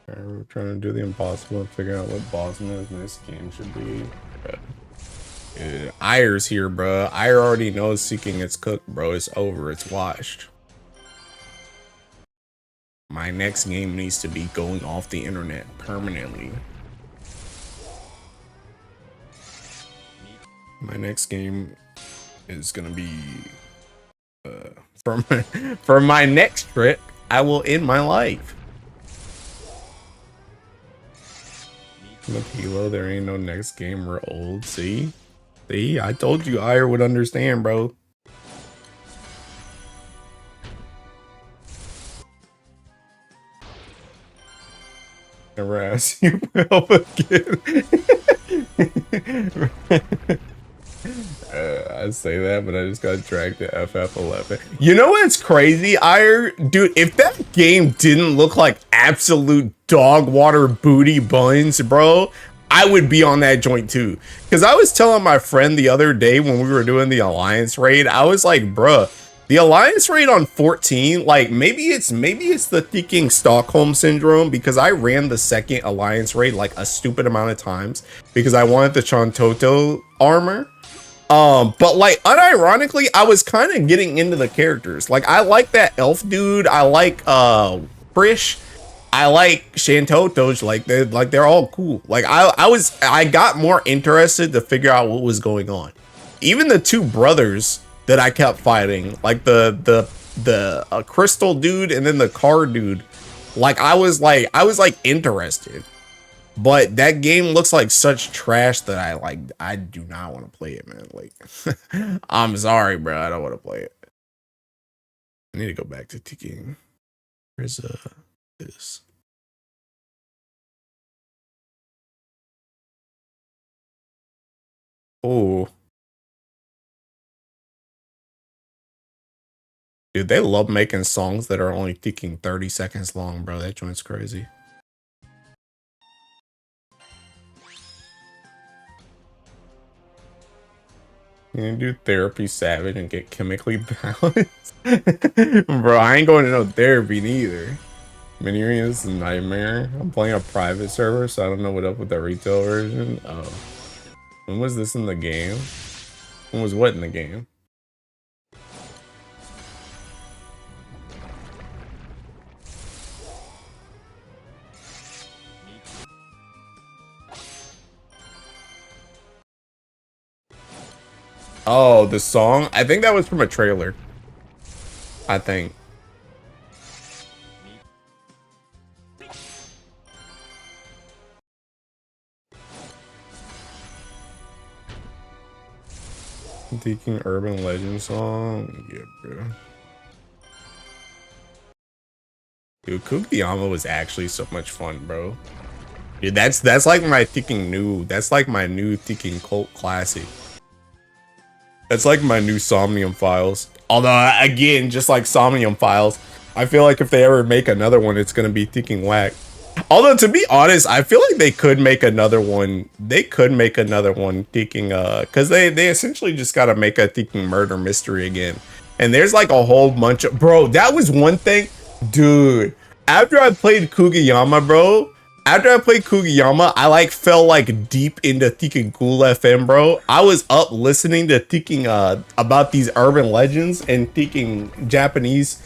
We're trying to do the impossible and figure out what boss moves this game should be. Dude, Ire's here, bro. Ire already knows seeking its cooked, bro. It's over. It's washed. my next game needs to be going off the internet permanently. My next game is gonna be for my next trip, I will end my life. With Halo, there ain't no next game. We're old. See, I told you Ire would understand, bro. Never asked you for help again. I say that, but I just got dragged to FF11. You know what's crazy, Ire? Dude, if that game didn't look like absolute dog water booty buns, bro, I would be on that joint too. Because I was telling my friend the other day when we were doing the Alliance raid, I was like, bruh, the Alliance raid on 14, like maybe it's the thinking Stockholm syndrome, because I ran the second Alliance raid like a stupid amount of times because I wanted the Chantoto armor. But like unironically, I was kind of getting into the characters. Like I like that elf dude. I like Frisch. I like Shantoto. Like they're all cool. Like I got more interested to figure out what was going on. Even the two brothers that I kept fighting, like the crystal dude and then the car dude. Like I was interested. But that game looks like such trash that I do not want to play it, man. Like, I'm sorry, bro. I don't want to play it. I need to go back to ticking. Where's this? Oh. Dude, they love making songs that are only ticking 30 seconds long, bro. That joint's crazy. You do therapy savage and get chemically balanced? Bro, I ain't going to no therapy neither. Miniring is a nightmare. I'm playing a private server, so I don't know what up with the retail version. Oh. When was this in the game? When was what in the game? Oh, the song? I think that was from a trailer. I think. Thinking urban legend song? Yeah, bro. Dude, Kugiyama was actually so much fun, bro. Dude, that's like my thinking new. That's like my new thinking cult classic. That's like my new Somnium Files. Although, again, just like Somnium Files, I feel like if they ever make another one, it's gonna be thinking whack. Although, to be honest, I feel like they could make another one. They could make another one thinking, because they essentially just gotta make a thinking murder mystery again. And there's like a whole bunch of, bro, that was one thing, dude. After I played Kugiyama, bro. After I played Kugiyama, I like fell like deep into thinking Ghoul FM, bro. I was up listening to thinking about these urban legends and thinking Japanese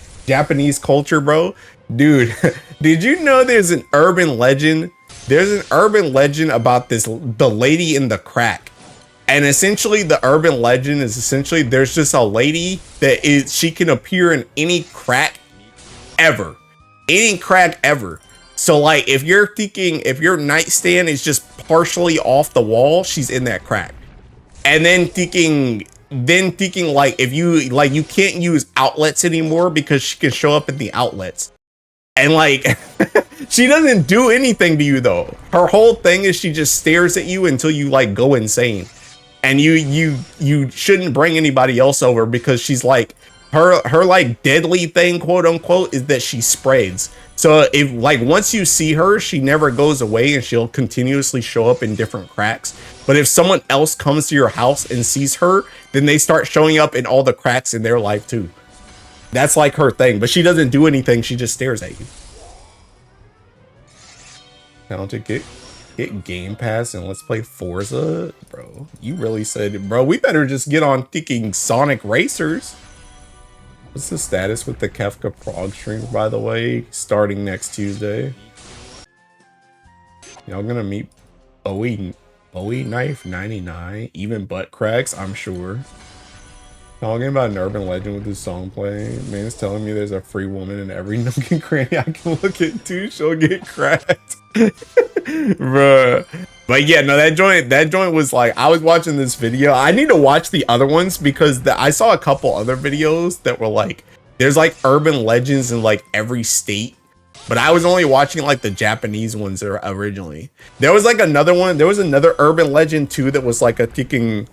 culture, bro. Dude, did you know there's an urban legend? There's an urban legend about the lady in the crack. And essentially the urban legend is essentially there's just a lady she can appear in any crack ever. Any crack ever. So like if your nightstand is just partially off the wall, she's in that crack. And then thinking like if you can't use outlets anymore because she can show up in the outlets. And like she doesn't do anything to you though. Her whole thing is she just stares at you until you like go insane. And you shouldn't bring anybody else over because she's like her like deadly thing, quote unquote, is that she sprays. So if like once you see her, she never goes away and she'll continuously show up in different cracks. But if someone else comes to your house and sees her, then they start showing up in all the cracks in their life too. That's like her thing, but she doesn't do anything. She just stares at you. Now to get Game Pass and let's play Forza, bro. You really said, bro, we better just get on thinking Sonic Racers. What's the status with the Kefka Prague streams, by the way? Starting next Tuesday. Y'all gonna meet Bowie Knife 99, even butt cracks, I'm sure. Talking about an urban legend with his song playing. Man's telling me there's a free woman in every nook and cranny I can look into. She'll get cracked. Bruh. But yeah, no, that joint was like, I was watching this video. I need to watch the other ones because I saw a couple other videos that were like, there's like urban legends in like every state. But I was only watching like the Japanese ones originally. There was like another one. There was another urban legend too that was like a kicking.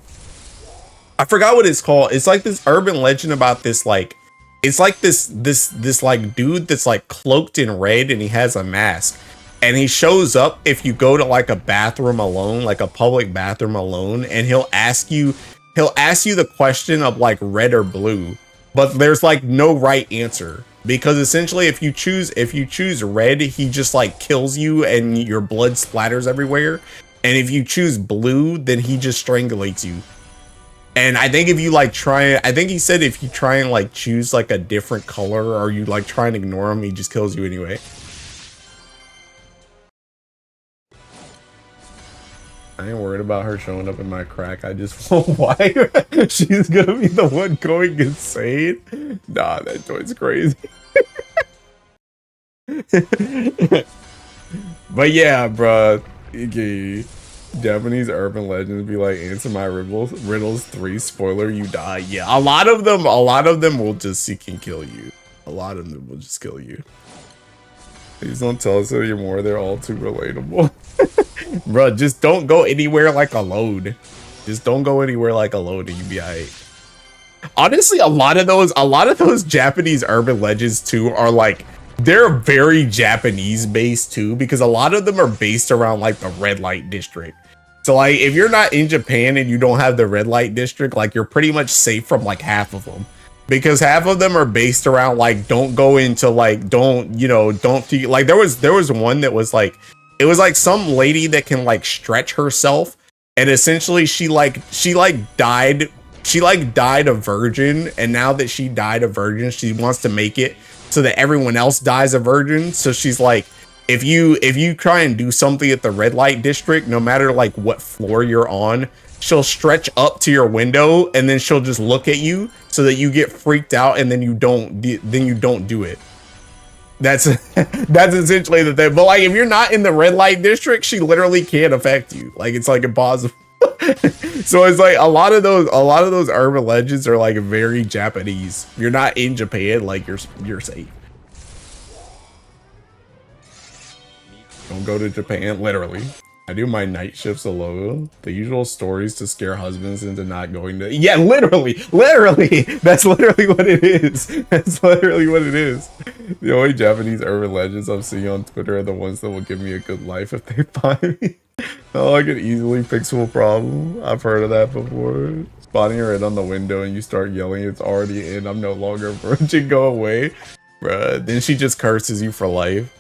I forgot what it's called. It's like this urban legend about this like, it's like this like dude that's like cloaked in red and he has a mask. And he shows up if you go to like a bathroom alone, like a public bathroom alone, and he'll ask you the question of like red or blue, but there's like no right answer. Because essentially if you choose red, he just like kills you and your blood splatters everywhere. And if you choose blue, then he just strangulates you. And I think if you like I think he said if you try and like choose like a different color or you like try and ignore him, he just kills you anyway. I ain't worried about her showing up in my crack. I just want why she's gonna be the one going insane. Nah, that joint's crazy. But yeah, bruh. Okay. Japanese urban legends be like, answer my riddles 3, spoiler, you die. Yeah, a lot of them will just seek and kill you. A lot of them will just kill you. Please don't tell us anymore. They're all too relatable. Bro, just don't go anywhere like a load. Just don't go anywhere like a load and you be alright. Honestly, a lot of those Japanese urban legends too are like, they're very Japanese based too, because a lot of them are based around like the red light district. So like if you're not in Japan and you don't have the red light district, like you're pretty much safe from like half of them. Because half of them are based around like, don't go into like, don't like there was one that was like, it was like some lady that can like stretch herself, and essentially she died a virgin, and now that she died a virgin, she wants to make it so that everyone else dies a virgin. So she's like, if you try and do something at the red light district, no matter like what floor you're on, she'll stretch up to your window and then she'll just look at you so that you get freaked out and then you don't do it. That's essentially the thing. But like if you're not in the red light district, she literally can't affect you. Like it's like impossible. So it's like a lot of those urban legends are like very Japanese. You're not in Japan, like you're safe. Don't go to Japan, literally. I do my night shifts alone. The usual stories to scare husbands into not going to. Yeah, literally. That's literally what it is. That's literally what it is. The only Japanese urban legends I'm seeing on Twitter are the ones that will give me a good life if they find me. Oh, I can easily fixable problem. I've heard of that before. Spotting her in on the window and you start yelling, it's already in, I'm no longer a virgin, go away. Bruh, then she just curses you for life.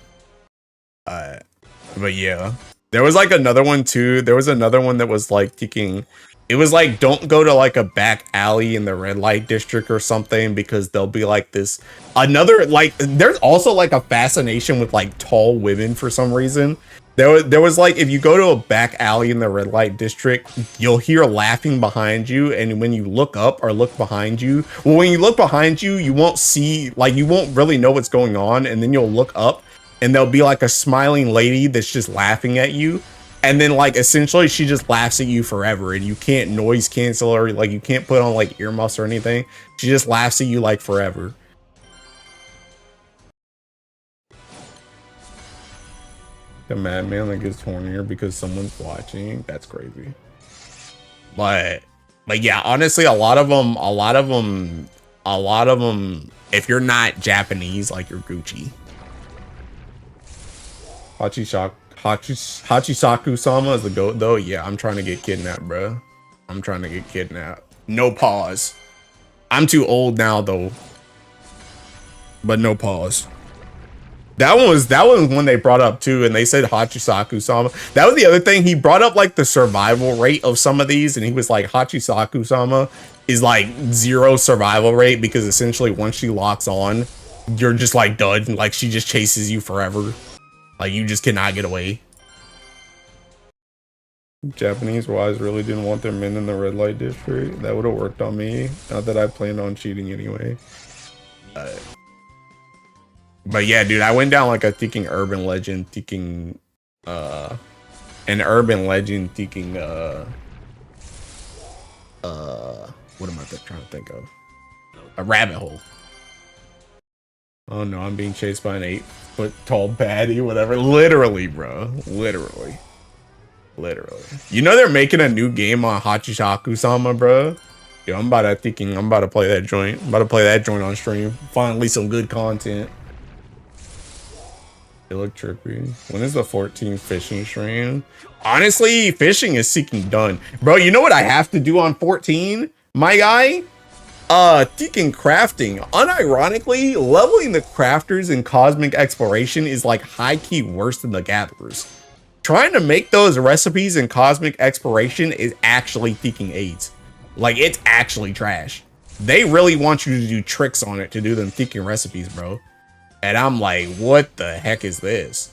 But yeah. There was like another one too. There was another one that was like kicking. It was like, don't go to like a back alley in the red light district or something, because there'll be like this another, like there's also like a fascination with like tall women for some reason. There was like, if you go to a back alley in the red light district, you'll hear laughing behind you. And when you look up or look behind you, well, when you look behind you, you won't see, like, you won't really know what's going on. And then you'll look up and there'll be like a smiling lady that's just laughing at you. And then like, essentially she just laughs at you forever and you can't noise cancel or like, you can't put on like earmuffs or anything. She just laughs at you like forever. The madman that gets hornier because someone's watching. That's crazy. But yeah, honestly, a lot of them, if you're not Japanese, like you're Gucci. Hachisaku-sama is the goat though. Yeah, I'm trying to get kidnapped, bro. I'm trying to get kidnapped. No pause. I'm too old now though. But no pause. That one was when they brought up too, and they said Hachisaku-sama. That was the other thing. He brought up like the survival rate of some of these, and he was like, Hachisaku-sama is like 0 survival rate because essentially once she locks on, you're just like done. Like she just chases you forever. Like you just cannot get away. Japanese wives really didn't want their men in the red light district. That would have worked on me. Not that I planned on cheating anyway. But yeah, dude, I went down like a thinking urban legend, thinking an urban legend, thinking what am I trying to think of? A rabbit hole. Oh no, I'm being chased by an 8-foot tall baddie, whatever. Literally, bro. Literally. You know they're making a new game on Hachishaku-sama, bro. Yo, I'm about to play that joint. I'm about to play that joint on stream. Finally, some good content. They look trippy. When is the 14th fishing stream? Honestly, fishing is seeking done. Bro, you know what I have to do on 14? My guy? Seeking crafting. Unironically, leveling the crafters in cosmic exploration is like high-key worse than the gatherers. Trying to make those recipes in cosmic exploration is actually seeking AIDS. Like, it's actually trash. They really want you to do tricks on it to do them seeking recipes, bro. And I'm like, what the heck is this?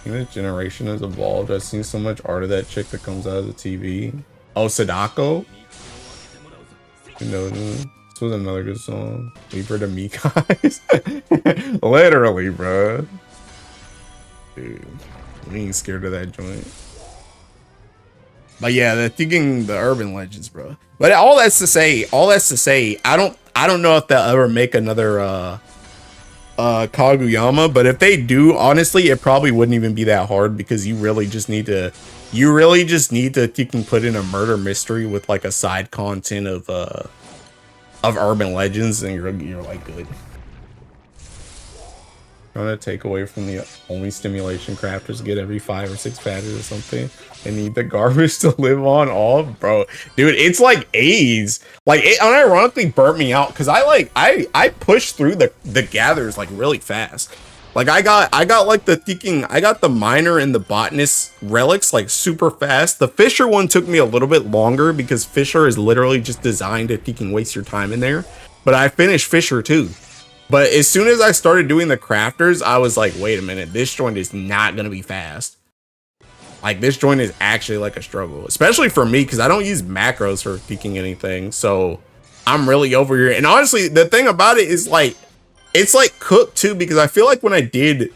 This generation has evolved. I've seen so much art of that chick that comes out of the TV. Oh, Sadako? You know, this was another good song. Leave her to me, guys. Literally, bro. Dude, we ain't scared of that joint. But yeah, they're thinking the urban legends, bro. But all that's to say, I don't know if they'll ever make another Kaguyama, but if they do, honestly, it probably wouldn't even be that hard because you really just need to you can put in a murder mystery with like a side content of urban legends and you're like good. Trying to take away from the only stimulation crafters get every 5 or 6 patches or something and need the garbage to live on all, bro. Dude, it's like AIDS. Like it unironically burnt me out because I pushed through the gathers like really fast. Like I got like I got the miner and the botanist relics like super fast. The fisher one took me a little bit longer because fisher is literally just designed to waste your time in there. But I finished fisher too. But as soon as I started doing the crafters, I was like, wait a minute, this joint is not going to be fast. Like, this joint is actually like a struggle, especially for me, because I don't use macros for peeking anything. So I'm really over here. And honestly, the thing about it is like, it's like cooked too, because I feel like when I did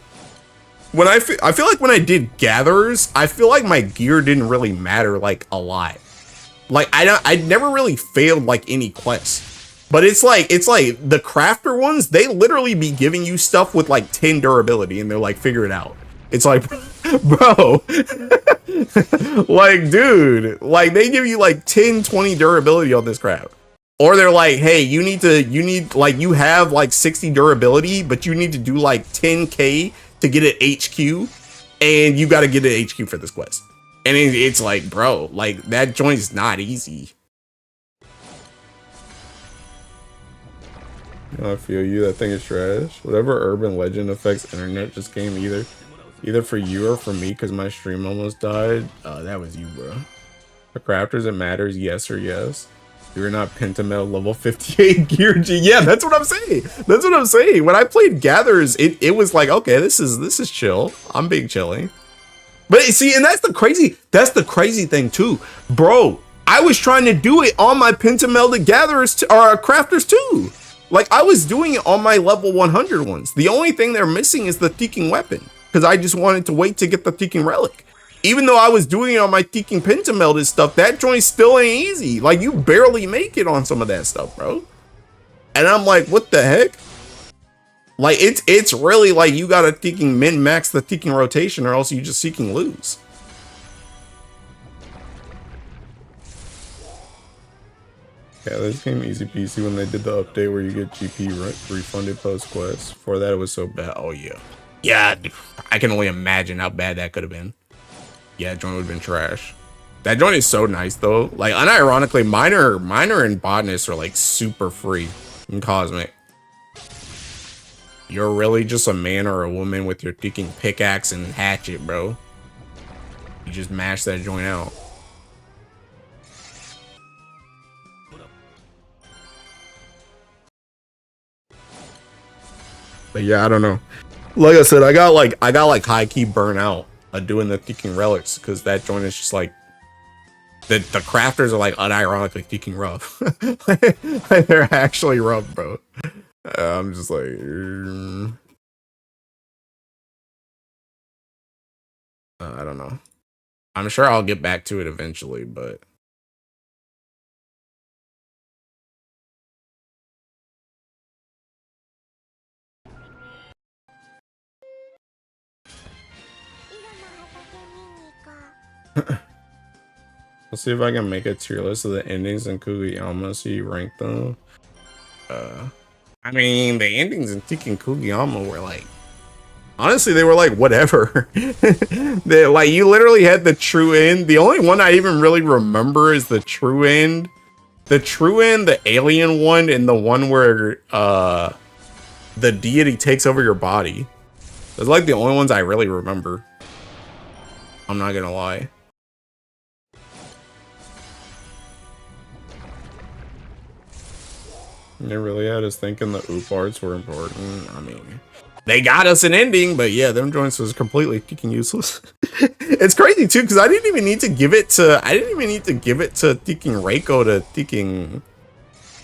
gatherers, I feel like my gear didn't really matter like a lot. Like I never really failed like any quests. But it's like the crafter ones, they literally be giving you stuff with like 10 durability and they're like, figure it out. It's like, bro, like, dude, like they give you like 10, 20 durability on this crap. Or they're like, hey, you have like 60 durability, but you need to do like 10K to get it HQ and you got to get it HQ for this quest. And it's like, bro, like that joint's not easy. I feel you. That thing is trash. Whatever urban legend affects internet just came either for you or for me because my stream almost died. That was you, bro. For crafters, it matters yes or yes. You're not Pentametal level 58 gear G. Yeah, that's what I'm saying. That's what I'm saying. When I played Gatherers, it was like, okay, this is chill. I'm being chilly. But see, and that's the crazy thing too, bro. I was trying to do it on my Pentametal Gatherers or crafters too. Like, I was doing it on my level 100 ones. The only thing they're missing is the Teaking weapon. Because I just wanted to wait to get the Teaking relic. Even though I was doing it on my Teaking Pentamelted stuff, that joint still ain't easy. Like, you barely make it on some of that stuff, bro. And I'm like, what the heck? Like, it's really like you gotta Teaking min-max the Teaking rotation or else you just Seeking lose. Yeah, this came easy peasy when they did the update where you get GP refunded post-quest. Before that, it was so bad. Oh, yeah. Yeah, I can only imagine how bad that could have been. Yeah, that joint would have been trash. That joint is so nice, though. Like, unironically, Miner and Botanist are, like, super free in Cosmic. You're really just a man or a woman with your freaking pickaxe and hatchet, bro. You just mash that joint out. But yeah, I don't know. Like I said, I got like high key burnout doing the Thinking Relics because that joint is just like the crafters are like unironically thinking rough. Like, they're actually rough, bro. I'm just like, I don't know. I'm sure I'll get back to it eventually, but let's see if I can make a tier list of the endings in Kugiyama so you rank them. I mean, the endings in Tiki Kugiyama were like, honestly, they were like whatever. They like, you literally had the true end. The only one I even really remember is the true end. The true end, the alien one, and the one where the deity takes over your body. Those are like the only ones I really remember. I'm not gonna lie. They really had us thinking the OOP arts were important. I mean, they got us an ending, but yeah, them joints was completely fucking useless. It's crazy too, because I didn't even need to give it to thinking Reiko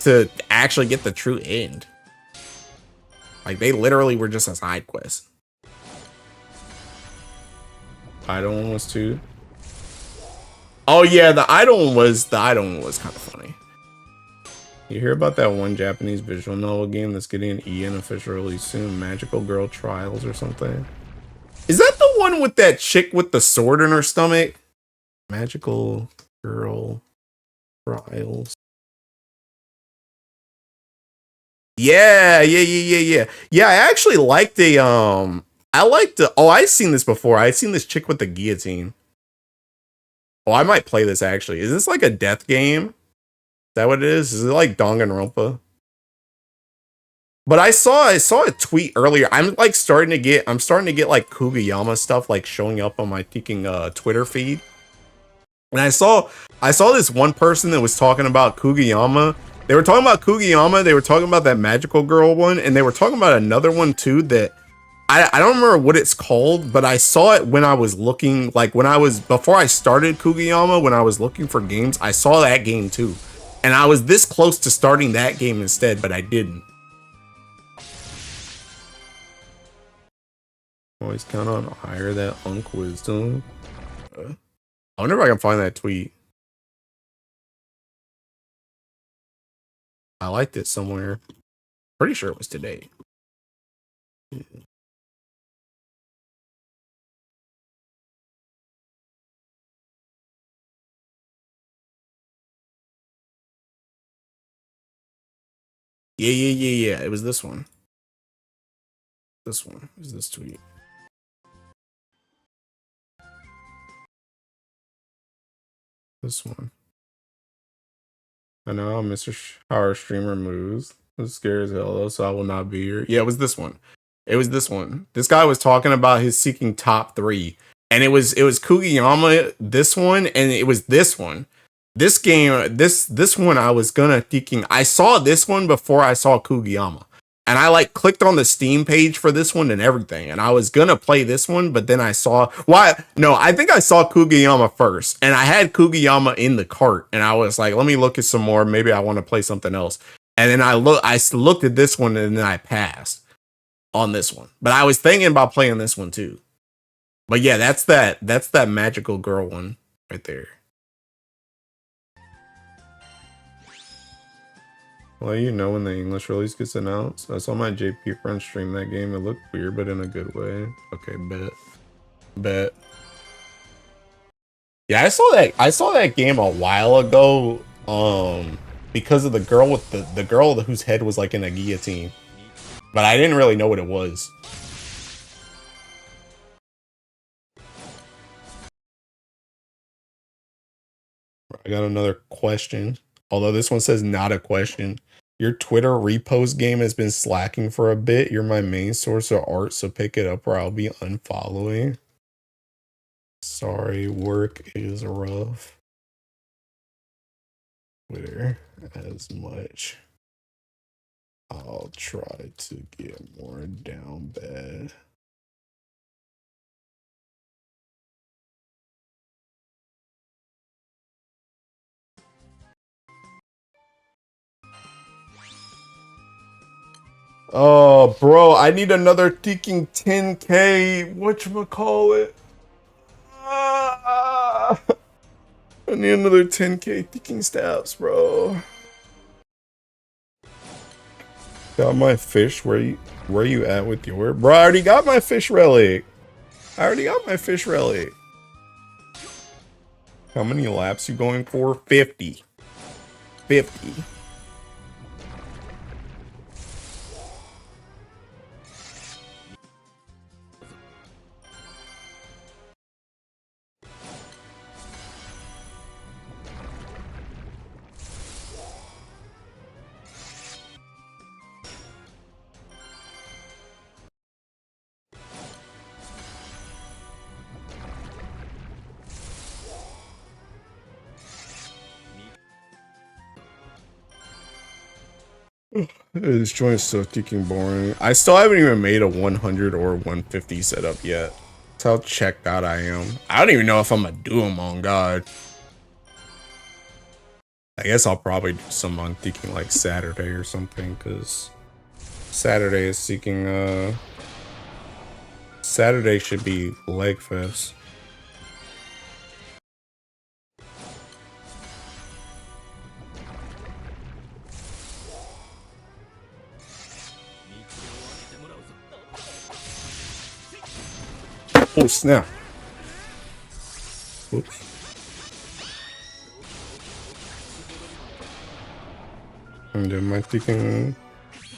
to actually get the true end. Like, they literally were just a side quest. Idol one was too. Oh yeah, the idol one was kind of funny. You hear about that one Japanese visual novel game that's getting an EN official release soon? Magical Girl Trials or something? Is that the one with that chick with the sword in her stomach? Magical Girl Trials. Yeah. Yeah, I actually liked oh, I've seen this before. I've seen this chick with the guillotine. Oh, I might play this actually. Is this like a death game? Is that what it is? Is it like Danganronpa? But I saw a tweet earlier. I'm starting to get like Kugiyama stuff like showing up on my thinking Twitter feed. And I saw this one person that was talking about Kugiyama. They were talking about Kugiyama, they were talking about that magical girl one, and they were talking about another one too that I don't remember what it's called, but I saw it when I was looking, like before I started Kugiyama, when I was looking for games, I saw that game too. And I was this close to starting that game instead, but I didn't. Always count on higher that Unk Wisdom. I wonder if I can find that tweet. I liked it somewhere. Pretty sure it was today. Yeah. It was this one. This one is this tweet. This one. I know how our streamer moves. It's scary as hell though, so I will not be here. Yeah, it was this one. It was this one. This guy was talking about his seeking top 3. And it was Kugiyama, this one, and it was this one. This game, this one I was gonna thinking. I saw this one before I saw Kugiyama. And I like clicked on the Steam page for this one and everything. And I was gonna play this one, but then I saw I think I saw Kugiyama first. And I had Kugiyama in the cart. And I was like, let me look at some more. Maybe I want to play something else. And then I looked at this one and then I passed on this one. But I was thinking about playing this one too. But yeah, that's that magical girl one right there. Well, you know when the English release gets announced. I saw my JP friend stream that game. It looked weird, but in a good way. Okay, bet. Yeah, I saw that game a while ago. Because of the girl with the girl whose head was like in a guillotine, but I didn't really know what it was. I got another question. Although this one says not a question. Your Twitter repost game has been slacking for a bit. You're my main source of art, so pick it up or I'll be unfollowing. Sorry, work is rough. Twitter as much. I'll try to get more down bad. Oh, bro, I need another ticking 10K. Whatchamacallit? Ah, I need another 10K ticking stabs, bro. Got my fish. Where you at with your? Bro, I already got my fish relic. I already got my fish relic. How many laps you going for? 50. 50. This joint's so freaking boring. I still haven't even made a 100 or 150 setup yet. That's how checked out I am. I don't even know if I'm gonna do them on God. I guess I'll probably do some on thinking like Saturday or something, because Saturday is seeking Saturday should be leg fest. Oh snap. Oops. And then my thinking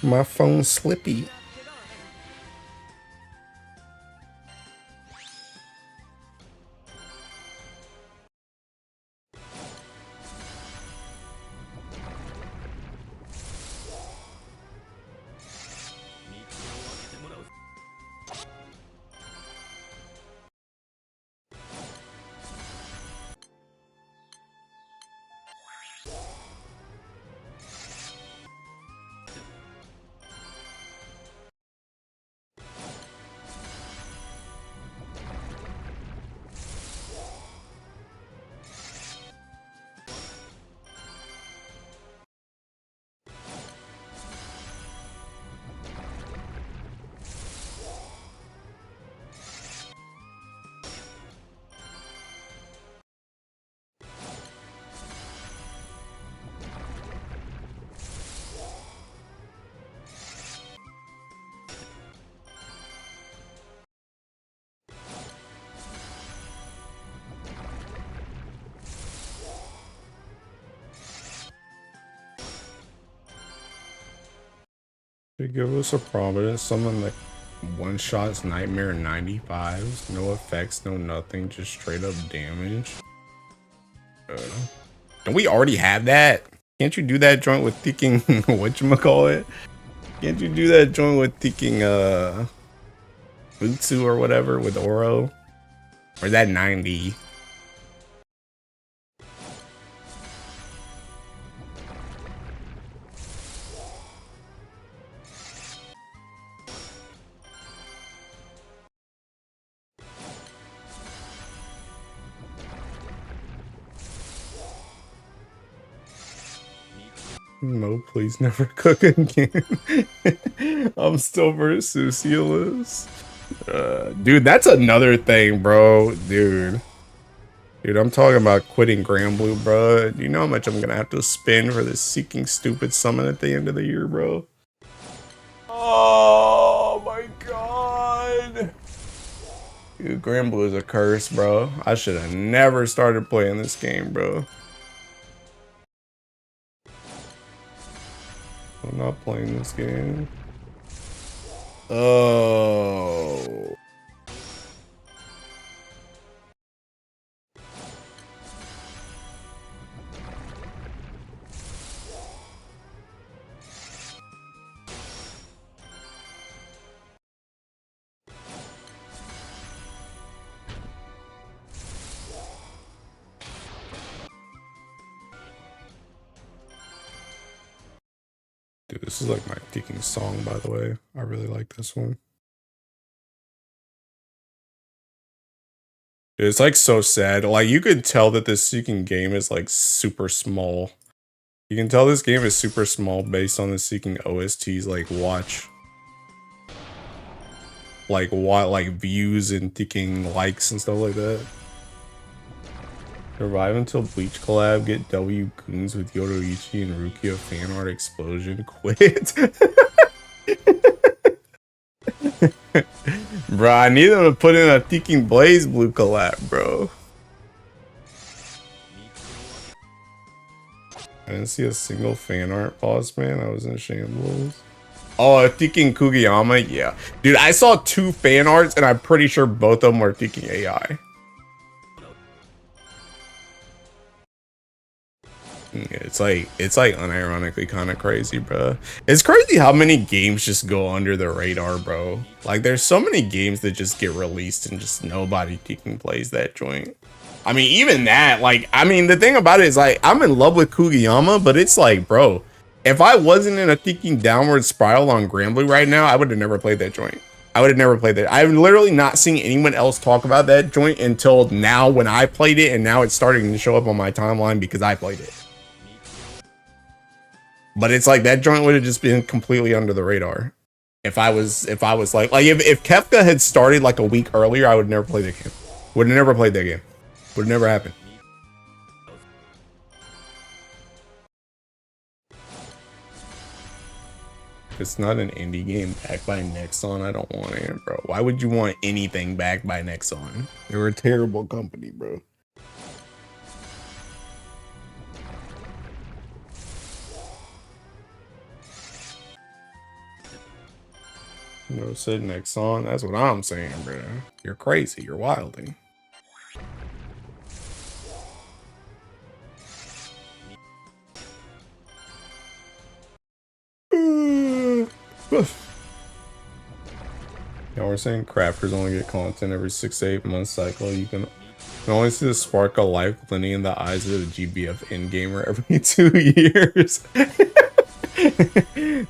my phone slippy. They give us a providence, summon like one shots nightmare 95s, no effects, no nothing, just straight up damage. Don't we already have that? Can't you do that joint with thinking whatchamacallit? Can't you do that joint with thinking Butsu or whatever with Oro? Or is that 90? No, please never cook again. I'm still versus Cialis. Dude, that's another thing, bro. Dude, I'm talking about quitting Granblue, bro. Do you know how much I'm gonna have to spend for this seeking stupid summon at the end of the year, bro? Oh my god. Dude, Granblue is a curse, bro. I should have never started playing this game, bro. I'm not playing this game. Oh. Dude, this is like my Seeking song, by the way. I really like this one. Dude, it's like so sad. Like you could tell that this Seeking game is like super small. You can tell this game is super small based on the Seeking OST's like watch. Like what, like views and Seeking likes and stuff like that. Survive until Bleach collab, get W Goons with Yoruichi and Rukia fan art explosion, quit. Bro, I need them to put in a Seeking Blaze Blue collab, bro. I didn't see a single fan art boss, man. I was in shambles. Oh, Seeking Kugiyama? Yeah. Dude, I saw 2 fan arts and I'm pretty sure both of them were Seeking AI. It's like unironically kind of crazy, bro. It's crazy how many games just go under the radar, bro. Like there's so many games that just get released and just nobody Seeking plays that joint. I mean, even that, like, I mean, the thing about it is like I'm in love with Kugiyama, but it's like, bro, if I wasn't in a Seeking downward spiral on Granblue right now, I would have never played that joint. I would have never played that. I've literally not seen anyone else talk about that joint until now when I played it, and now it's starting to show up on my timeline because I played it. But it's like that joint would have just been completely under the radar. If I was like if Kefka had started like a week earlier, I would never play that game. Would have never played that game. Would have never happened. If it's not an indie game backed by Nexon, I don't want it, bro. Why would you want anything backed by Nexon? They were a terrible company, bro. No said Nexon. That's what I'm saying, bro. You're crazy. You're wilding. Yeah, we're saying crafters only get content every 6 to 8 month cycle. You can only see the spark of life glinting in the eyes of the GBF in-gamer every 2 years.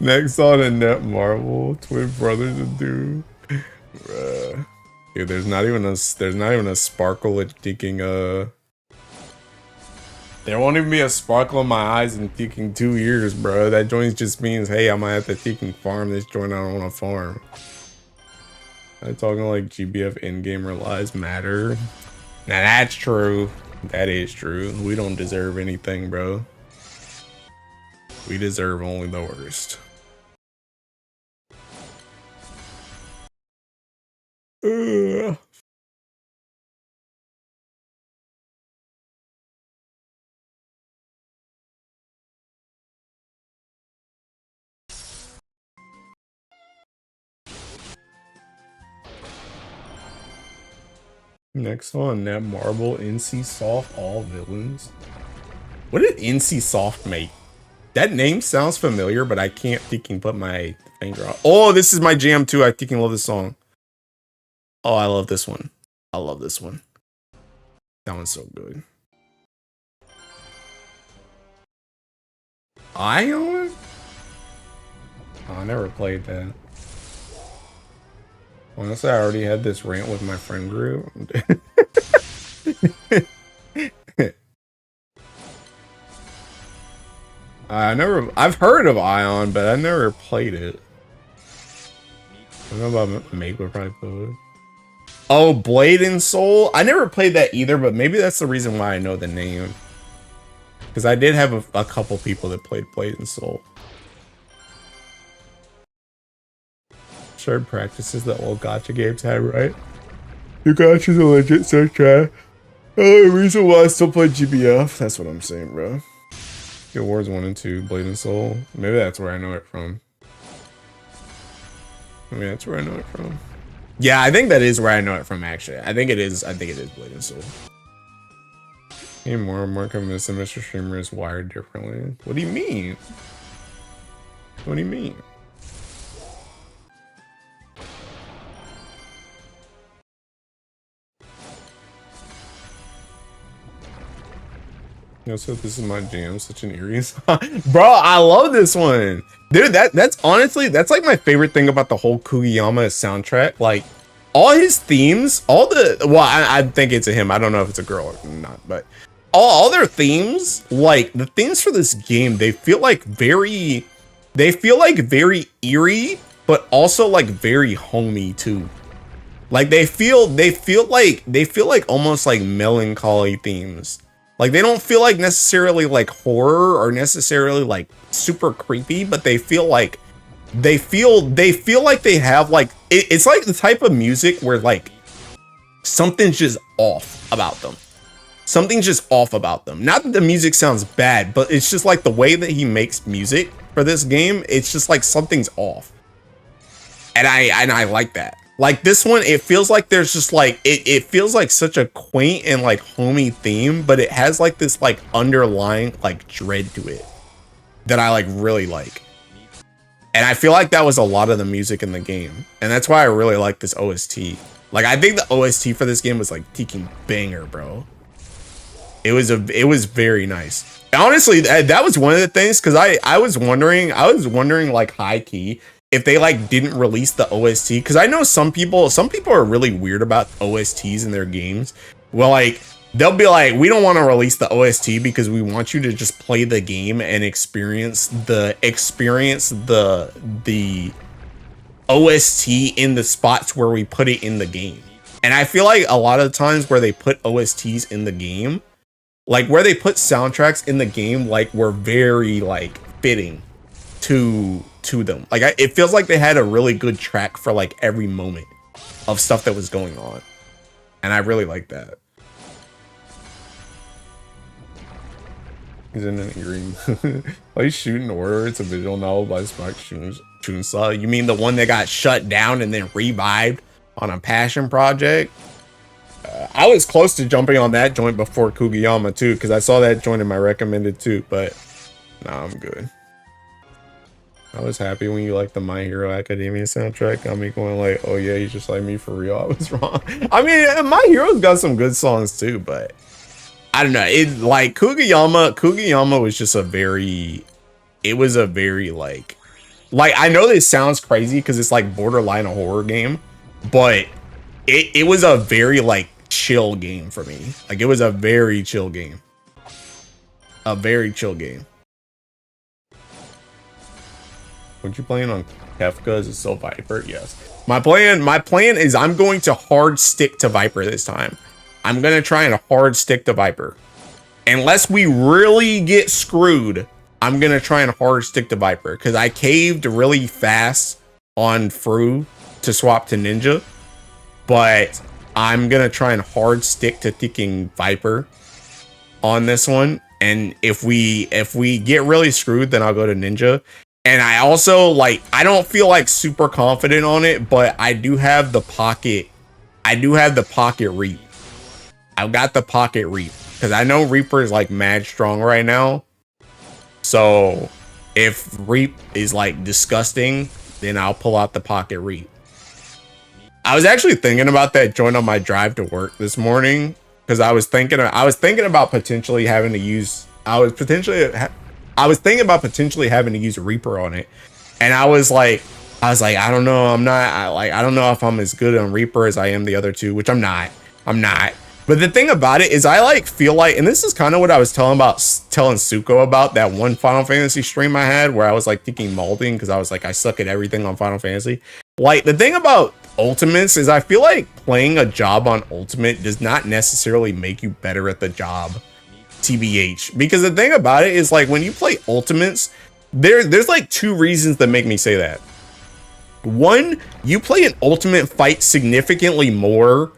Nexon and Netmarble, twin brothers of Doom. Bruh. Dude, there's not even a sparkle at Seeking there won't even be a sparkle in my eyes in Seeking 2 years, bro. That joint just means, hey, I might have to Seeking farm this joint I don't want to farm. I'm talking like GBF in-gamer lives matter. Now that's true. That is true. We don't deserve anything, bro. We deserve only the worst. Next on Netmarble, NC Soft, all villains. What did NC Soft make? That name sounds familiar, but I can't Seeking put my finger on. Oh, this is my jam too. I Seeking love this song. Oh, I love this one. I love this one. That one's so good. Ion? Oh, I never played that. Honestly, I already had this rant with my friend group. I've heard of Ion, but I never played it. I don't know about Make would probably play it. Oh, Blade and Soul? I never played that either, but maybe that's the reason why I know the name. Because I did have a couple people that played Blade and Soul. Shared practices that old gacha games had, right? Your gachas are legit so trash. The reason why I still play GBF. That's what I'm saying, bro. Guild Wars 1 and 2, Blade and Soul. Maybe that's where I know it from. I mean, that's where I know it from. Yeah, I think that is where I know it from, actually. I think it is Blade and Soul. Hey, more convinced that Mr. Streamer is wired differently. What do you mean? What do you mean? Yo, so this is my jam, such an eerie song. Bro, I love this one. Dude, that's honestly, that's like my favorite thing about the whole Kugiyama soundtrack. Like, all his themes, all the, well, I think it's a him. I don't know if it's a girl or not, but all their themes, like the themes for this game, they feel like very eerie, but also like very homey too. Like they feel like almost like melancholy themes. Like they don't feel like necessarily like horror or necessarily like super creepy, but they feel like they have like it's like the type of music where like something's just off about them. Something's just off about them. Not that the music sounds bad, but it's just like the way that he makes music for this game, it's just like something's off. And I like that. Like this one, it feels like there's just like it feels like such a quaint and like homey theme, but it has like this like underlying like dread to it that I like really like. And I feel like that was a lot of the music in the game. And that's why I really like this OST. Like I think the OST for this game was like teaking banger, bro. It was very nice. Honestly, that was one of the things, because I was wondering like high key if they like didn't release the OST, because I know some people are really weird about OSTs in their games. Well, like they'll be like, we don't want to release the OST because we want you to just play the game and experience the OST in the spots where we put it in the game. And I feel like a lot of the times where they put OSTs in the game, like where they put soundtracks in the game, like were very like fitting to them. Like it feels like they had a really good track for like every moment of stuff that was going on, and I really like that. He's in an earring. Like Shooting Order, it's a visual novel by Spike Chunsa. You mean the one that got shut down and then revived on a passion project? I was close to jumping on that joint before Kugiyama too, because I saw that joint in my recommended too, but nah, I'm good. I was happy when you liked the My Hero Academia soundtrack. Got me going like, oh yeah, he's just like me for real. I was wrong. I mean, My Hero's got some good songs too, but I don't know. It like Kugiyama was just a very like I know this sounds crazy because it's like borderline a horror game, but it was a very like chill game for me. Like it was a very chill game. A very chill game. What you playing on Kefka? Is it still Viper? Yes. My plan is I'm going to hard stick to Viper this time. I'm gonna try and hard stick to Viper. Unless we really get screwed, I'm gonna try and hard stick to Viper because I caved really fast on Fru to swap to Ninja, but I'm gonna try and hard stick to thinking Viper on this one. And if we get really screwed, then I'll go to Ninja. And I also like, I don't feel like super confident on it, but I do have the pocket. I do have the pocket Reap. I've got the pocket Reap because I know Reaper is like mad strong right now. So if Reap is like disgusting, then I'll pull out the pocket Reap. I was actually thinking about that joint on my drive to work this morning because I was thinking about potentially having to use. I was thinking about potentially having to use a Reaper on it, and I was like, I don't know. I don't know if I'm as good on Reaper as I am the other two, which I'm not. But the thing about it is I like feel like, and this is kind of what I was telling Suko about that one Final Fantasy stream I had where I was like thinking molding because I was like, I suck at everything on Final Fantasy. Like the thing about Ultimates is I feel like playing a job on Ultimate does not necessarily make you better at the job. TBH, because the thing about it is like when you play Ultimates, there's like two reasons that make me say that. One, you play an Ultimate fight significantly more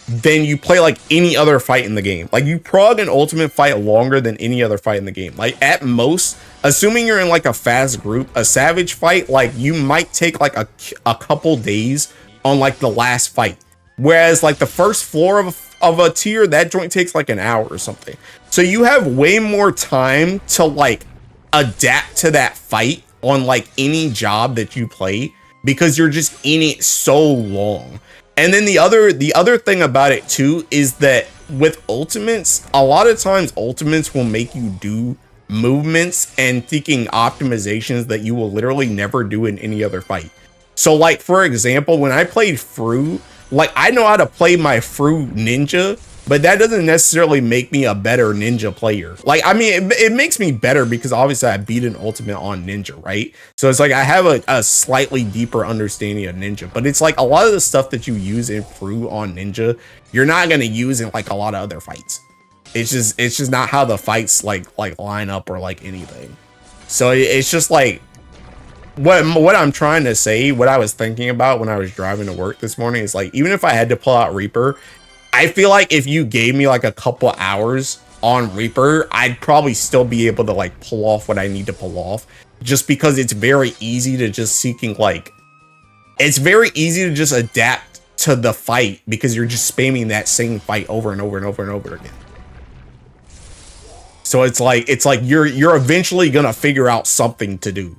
than you play like any other fight in the game. Like you prog an Ultimate fight longer than any other fight in the game. Like at most, assuming you're in like a fast group, a Savage fight, like you might take like a couple days on like the last fight. Whereas like the first floor of a tier, that joint takes like an hour or something. So you have way more time to like adapt to that fight on like any job that you play because you're just in it so long. And then the other thing about it too is that with ultimates, a lot of times ultimates will make you do movements and thinking optimizations that you will literally never do in any other fight. So like, for example, when I played Fru, like I know how to play my Fru ninja, but that doesn't necessarily make me a better ninja player. Like, I mean, it makes me better because obviously I beat an ultimate on ninja, right? So it's like I have a slightly deeper understanding of ninja, but it's like a lot of the stuff that you use in Fru on ninja, you're not gonna use in like a lot of other fights. It's just not how the fights like line up or like anything. So it's just like what I'm trying to say, what I was thinking about when I was driving to work this morning is like, even if I had to pull out Reaper, I feel like if you gave me like a couple hours on Reaper, I'd probably still be able to like pull off what I need to pull off, just because it's very easy to just it's very easy to just adapt to the fight because you're just spamming that same fight over and over and over and over again. So it's like you're eventually gonna figure out something to do,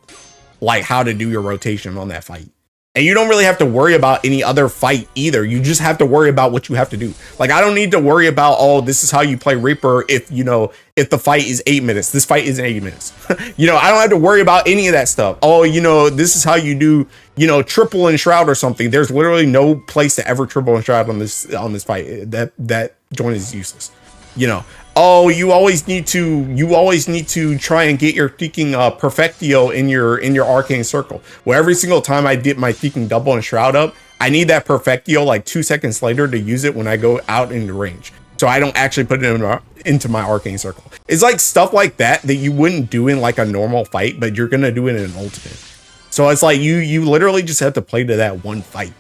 like how to do your rotation on that fight. And you don't really have to worry about any other fight either. You just have to worry about what you have to do. Like, I don't need to worry about, oh, this is how you play Reaper if, you know, if the fight is 8 minutes. This fight isn't 8 minutes. You know, I don't have to worry about any of that stuff. Oh, you know, this is how you do, you know, triple and shroud or something. There's literally no place to ever triple and shroud on this fight. That joint is useless. You know, oh, you always need to try and get your freaking perfectio in your arcane circle. Well, every single time I did my freaking double and shroud up, I need that perfectio like 2 seconds later to use it when I go out into range, so I don't actually put it into my arcane circle. It's like stuff like that you wouldn't do in like a normal fight, but you're gonna do it in an ultimate. So it's like you literally just have to play to that one fight.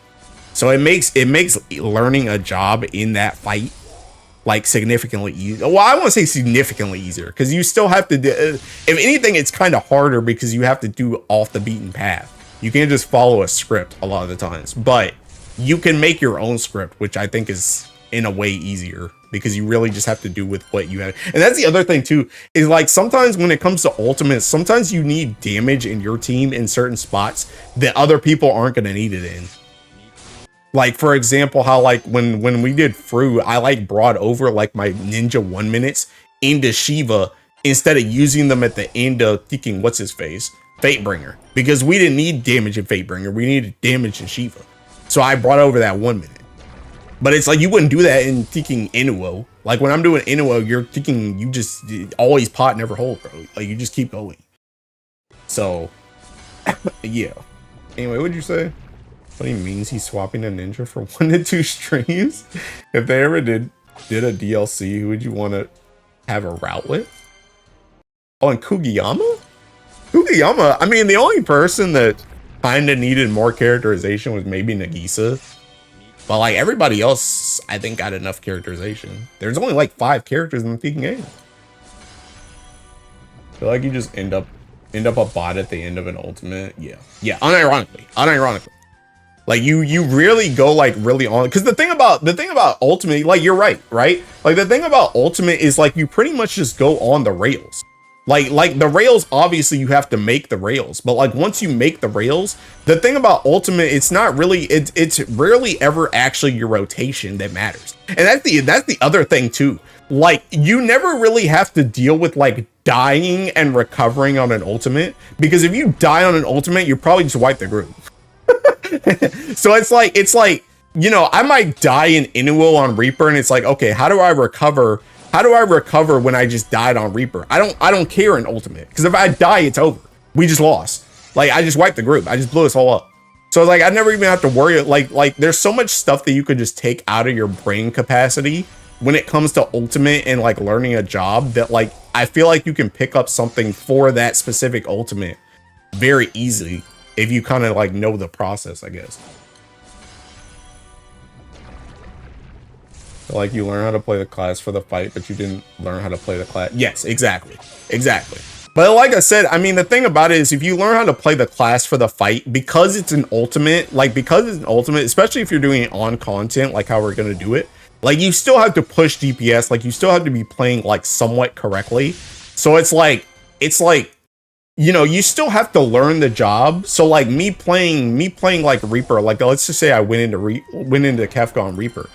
So it makes learning a job in that fight like significantly easier. Well, I won't say significantly easier, because you still have to do, if anything, it's kind of harder because you have to do off the beaten path. You can't just follow a script a lot of the times, but you can make your own script, which I think is in a way easier because you really just have to do with what you have. And that's the other thing too, is like sometimes when it comes to ultimates, sometimes you need damage in your team in certain spots that other people aren't going to need it in. Like, for example, how like when we did Fru, I like brought over like my ninja 1 minutes into Shiva instead of using them at the end of thinking what's his face, Fatebringer, because we didn't need damage in Fatebringer, we needed damage in Shiva. So I brought over that 1 minute. But it's like you wouldn't do that in thinking Inuo. Like when I'm doing Inuo, you're thinking you just always pot never hold, bro. Like you just keep going. So yeah. Anyway, what'd you say? What he means he's swapping a ninja for 1 to 2 streams? If they ever did a DLC, who would you want to have a route with? Oh, and Kugiyama? Kugiyama, I mean, the only person that kind of needed more characterization was maybe Nagisa. But like everybody else, I think got enough characterization. There's only like 5 characters in the freaking game. I feel like you just end up a bot at the end of an ultimate. Yeah, unironically. Like you really go like really on, because the thing about ultimate, like you're right? Like the thing about ultimate is like you pretty much just go on the rails. Like the rails, obviously you have to make the rails, but like once you make the rails, the thing about ultimate, it's not really, it's rarely ever actually your rotation that matters. And that's the other thing too. Like you never really have to deal with like dying and recovering on an ultimate, because if you die on an ultimate, you probably just wipe the group. So it's like, you know, I might die in Inuo on Reaper, and it's like, okay, how do I recover? How do I recover when I just died on Reaper? I don't care in ultimate, because if I die, it's over. We just lost. Like I just wiped the group. I just blew us all up. So like I never even have to worry. Like there's so much stuff that you could just take out of your brain capacity when it comes to ultimate and like learning a job, that like I feel like you can pick up something for that specific ultimate very easily if you kind of like know the process, I guess. Like you learn how to play the class for the fight, but you didn't learn how to play the class. Yes, exactly. But like I said, I mean, the thing about it is if you learn how to play the class for the fight, because it's an ultimate, especially if you're doing it on content, like how we're going to do it, like you still have to push DPS, like you still have to be playing like somewhat correctly. So it's like, you know, you still have to learn the job. So like me playing like Reaper, like let's just say I went into Kefka on Reaper.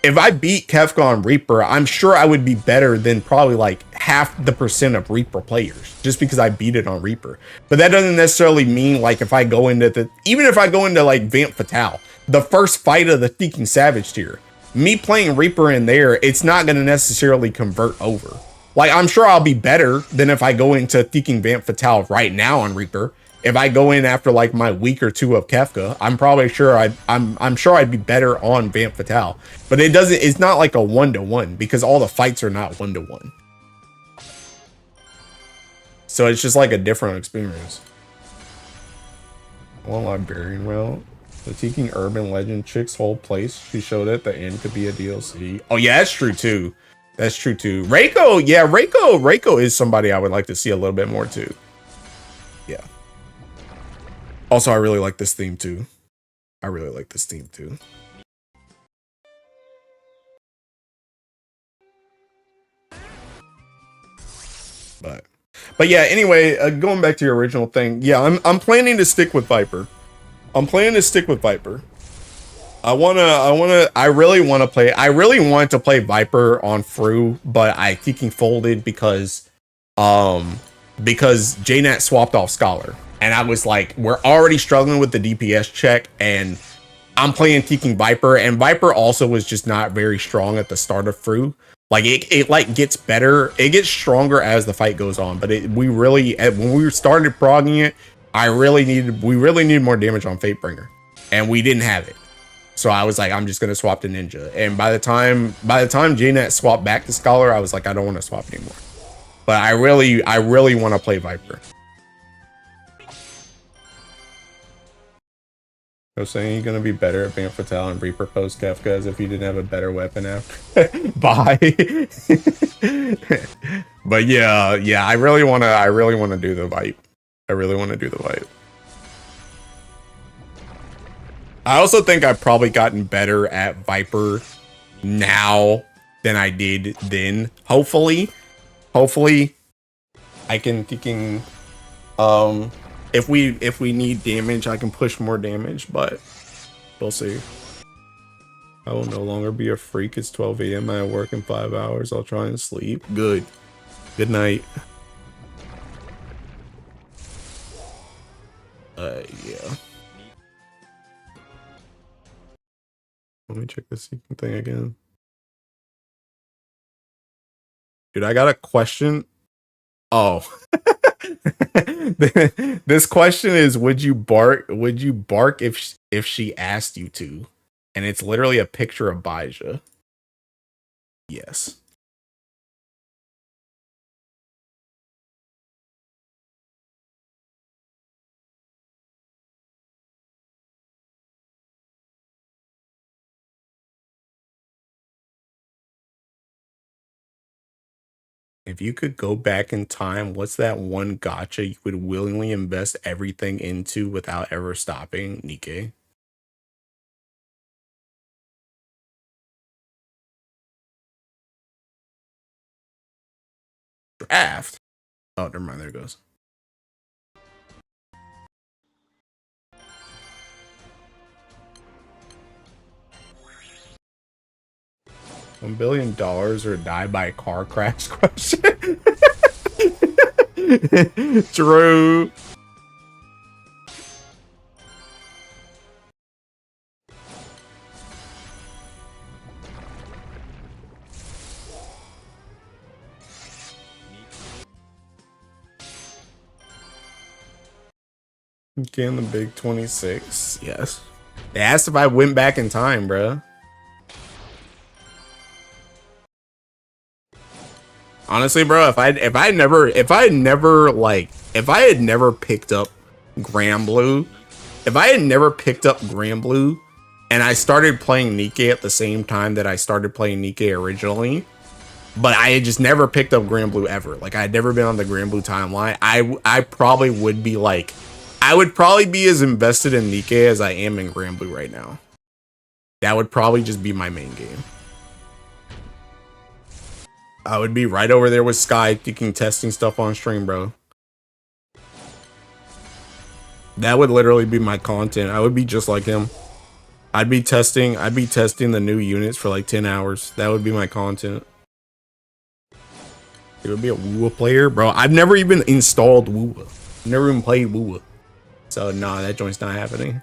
if I beat Kefka on Reaper, I'm sure I would be better than probably like half the percent of Reaper players just because I beat it on Reaper. But that doesn't necessarily mean like if I go into even if I go into like Vamp Fatale, the first fight of the Seeking Savage tier, me playing Reaper in there, it's not going to necessarily convert over. Like, I'm sure I'll be better than if I go into Seeking Vamp Fatale right now on Reaper. If I go in after like my week or two of Kefka, I'm probably sure I'm sure I'd be better on Vamp Fatale. But it's not like a 1-to-1 because all the fights are not 1-to-1. So it's just like a different experience. One librarian route. The Seeking Urban Legend chick's whole place. She showed at the end could be a DLC. Oh yeah, that's true too. That's true too. Reiko, yeah, Reiko is somebody I would like to see a little bit more too. Yeah. Also, I really like this theme too. I really like this theme too. But yeah, anyway, going back to your original thing. Yeah, I'm planning to stick with Viper. I'm planning to stick with Viper. I really wanted to play Viper on Fru, but I Seeking folded because JNat swapped off Scholar. And I was like, we're already struggling with the DPS check, and I'm playing Seeking Viper, and Viper also was just not very strong at the start of Fru. Like it like gets better, it gets stronger as the fight goes on. But when we started progging it, we really needed more damage on Fatebringer, and we didn't have it. So I was like, I'm just gonna swap to Ninja. And by the time JNet swapped back to Scholar, I was like, I don't want to swap anymore. But I really want to play Viper. I was saying you're gonna be better at Vamp Fatale and Reaper post Kefka as if you didn't have a better weapon after. Bye. But yeah, I really wanna do the Vipe. I really want to do the Vipe. I also think I've probably gotten better at Viper now than I did then. Hopefully I can if we need damage, I can push more damage, but we'll see. I will no longer be a freak. It's 12 a.m. I work in 5 hours. I'll try and sleep. Good night. Yeah. Let me check the Seeking thing again. Dude, I got a question. Oh. This question is, would you bark if she asked you to? And it's literally a picture of Baija. Yes. If you could go back in time, what's that one gacha you would willingly invest everything into without ever stopping, Nikkei? Draft. Oh, never mind. There it goes. $1 billion or die by a car crash question. True. Can the big 26? Yes. They asked if I went back in time, bro. Honestly, bro, if I had never picked up Granblue, and I started playing Nikkei at the same time that I started playing Nikkei originally, but I had just never picked up Granblue ever. Like, I had never been on the Granblue timeline. I probably would be like, I would probably be as invested in Nikkei as I am in Granblue right now. That would probably just be my main game. I would be right over there with Sky testing stuff on stream, bro. That would literally be my content. I would be just like him. I'd be testing the new units for like 10 hours. That would be my content. It would be a Wua player, bro. I've never even installed Wua. Never even played Wua. So nah, that joint's not happening.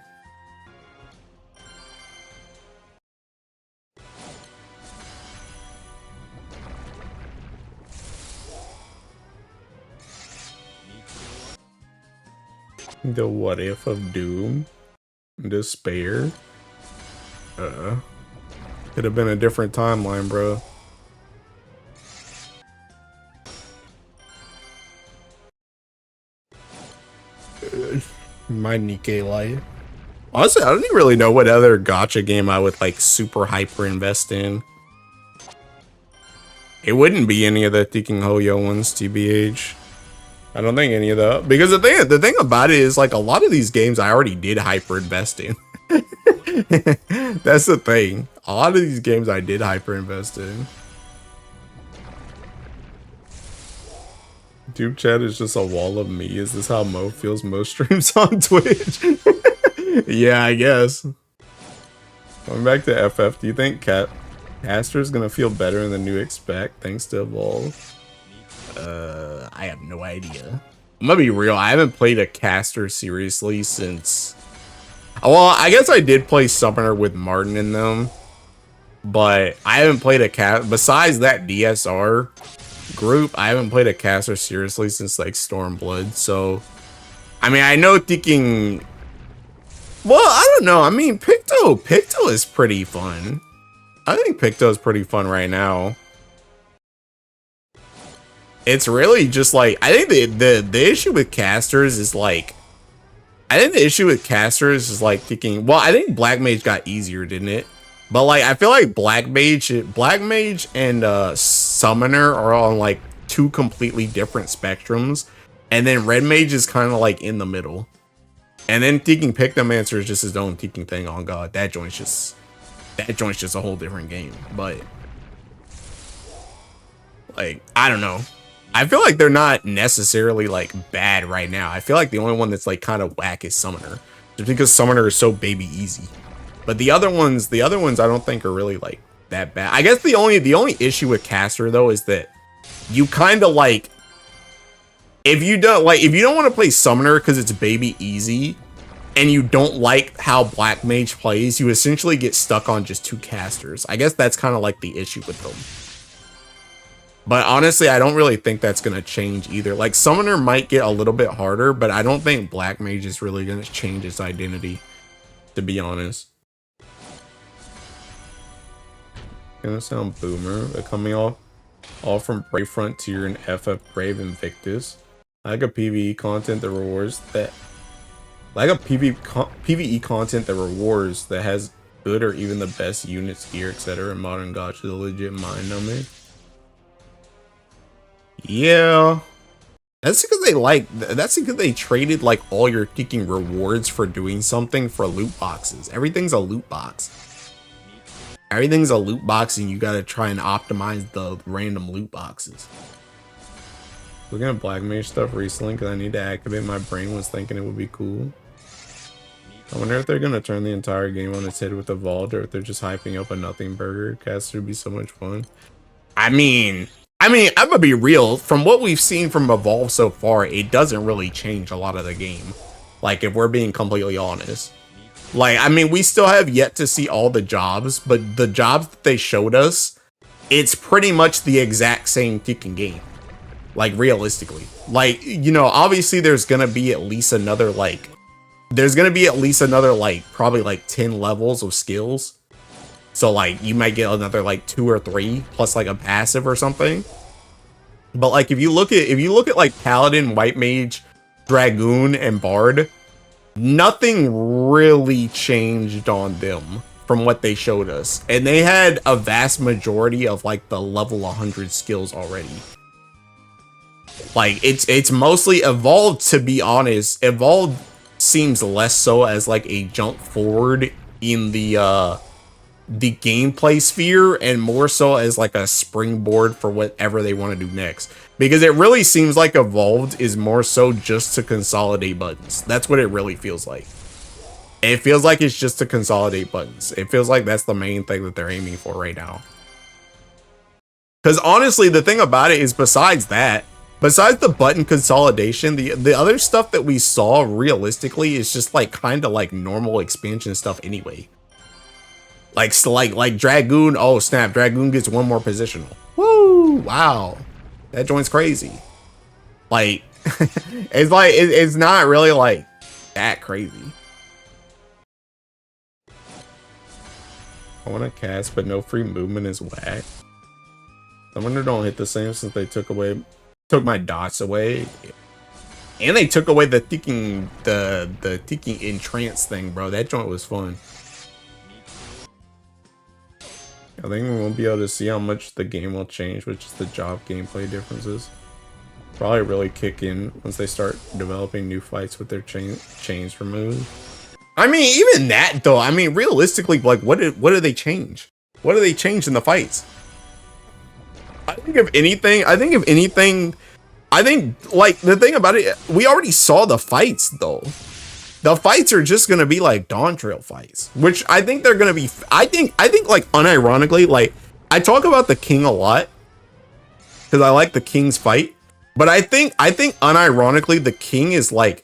The what if of Doom? Despair? Could have been a different timeline, bro. My Nikkei life. Honestly, I don't even really know what other gacha game I would like super hyper invest in. It wouldn't be any of the Thinking Hoyo ones, TBH. I don't think any of the, because the thing about it is like a lot of these games I already did hyper invest in. That's the thing. A lot of these games I did hyper invest in. YouTube chat is just a wall of me. Is this how Mo feels most streams on Twitch? Yeah, I guess. Going back to FF, do you think Caster's gonna feel better in the new expect thanks to Evolve? I have no idea. I'm gonna be real, I haven't played a caster seriously since... Well, I guess I did play Summoner with Martin in them, but I haven't played a cast... Besides that DSR group, I haven't played a caster seriously since like Stormblood, so... I mean, I know thinking... Well, I don't know, I mean, Picto is pretty fun. I think Picto is pretty fun right now. It's really just like, I think the issue with casters is like, thinking, well, I think Black Mage got easier, didn't it? But like, I feel like Black Mage and Summoner are on like two completely different spectrums. And then Red Mage is kind of like in the middle. And then thinking Pictomancer is just his own thinking thing. On God, that joint's just a whole different game. But like, I don't know. I feel like they're not necessarily like bad right now. I feel like the only one that's like kind of whack is Summoner, just because Summoner is so baby easy. But the other ones I don't think are really like that bad. I guess the only issue with Caster though is that you kind of like, if you don't want to play Summoner because it's baby easy, and you don't like how Black Mage plays, you essentially get stuck on just two casters. I guess that's kind of like the issue with them. But honestly, I don't really think that's going to change either. Like, Summoner might get a little bit harder, but I don't think Black Mage is really going to change its identity, to be honest. Gonna sound boomer, but coming all from Brave Frontier and FF Brave Invictus. I like a PvE content that rewards that. Like a PvE content that rewards that has good or even the best units, gear, etc. in modern gacha, the legit mind numbing. Yeah, that's because they traded like all your kicking rewards for doing something for loot boxes. Everything's a loot box. Everything's a loot box, and you gotta try and optimize the random loot boxes. Looking at Black Mage stuff recently because I need to activate my brain, was thinking it would be cool. I wonder if they're gonna turn the entire game on its head with Evolved, or if they're just hyping up a nothing burger. Caster would be so much fun. I mean, I'm gonna be real. From what we've seen from Evolve so far, it doesn't really change a lot of the game. Like, if we're being completely honest. Like, I mean, we still have yet to see all the jobs, but the jobs that they showed us, it's pretty much the exact same kicking game. Like, realistically. Like, you know, obviously there's gonna be at least another, like, probably like 10 levels of skills. So like you might get another like 2 or 3 plus like a passive or something. But like if you look at like Paladin, White Mage, Dragoon, and Bard, nothing really changed on them from what they showed us. And they had a vast majority of like the level 100 skills already. Like it's mostly Evolved, to be honest. Evolved seems less so as like a jump forward in the gameplay sphere, and more so as like a springboard for whatever they want to do next. Because it really seems like Evolved is more so just to consolidate buttons. That's what it really feels like. It feels like it's just to consolidate buttons. It feels like that's the main thing that they're aiming for right now. Because honestly, the thing about it is besides the button consolidation, the other stuff that we saw realistically is just like kind of like normal expansion stuff anyway. Like Dragoon, oh snap, Dragoon gets one more positional. Woo! Wow. That joint's crazy. Like, it's not really like that crazy. I want to cast, but no free movement is whack. I wonder don't hit the same since they took my dots away. And they took away the thinking entrance thing, bro. That joint was fun. I think we won't be able to see how much the game will change, which is the job gameplay differences. Probably really kick in once they start developing new fights with their chains removed. I mean, even that though. I mean, realistically, like, what do they change? What do they change in the fights? I think if anything, like the thing about it, we already saw the fights though. The fights are just gonna be like Dawn Trail fights, which I think they're gonna be. I think like unironically, like I talk about the King a lot because I like the King's fight, but I think unironically the King is like.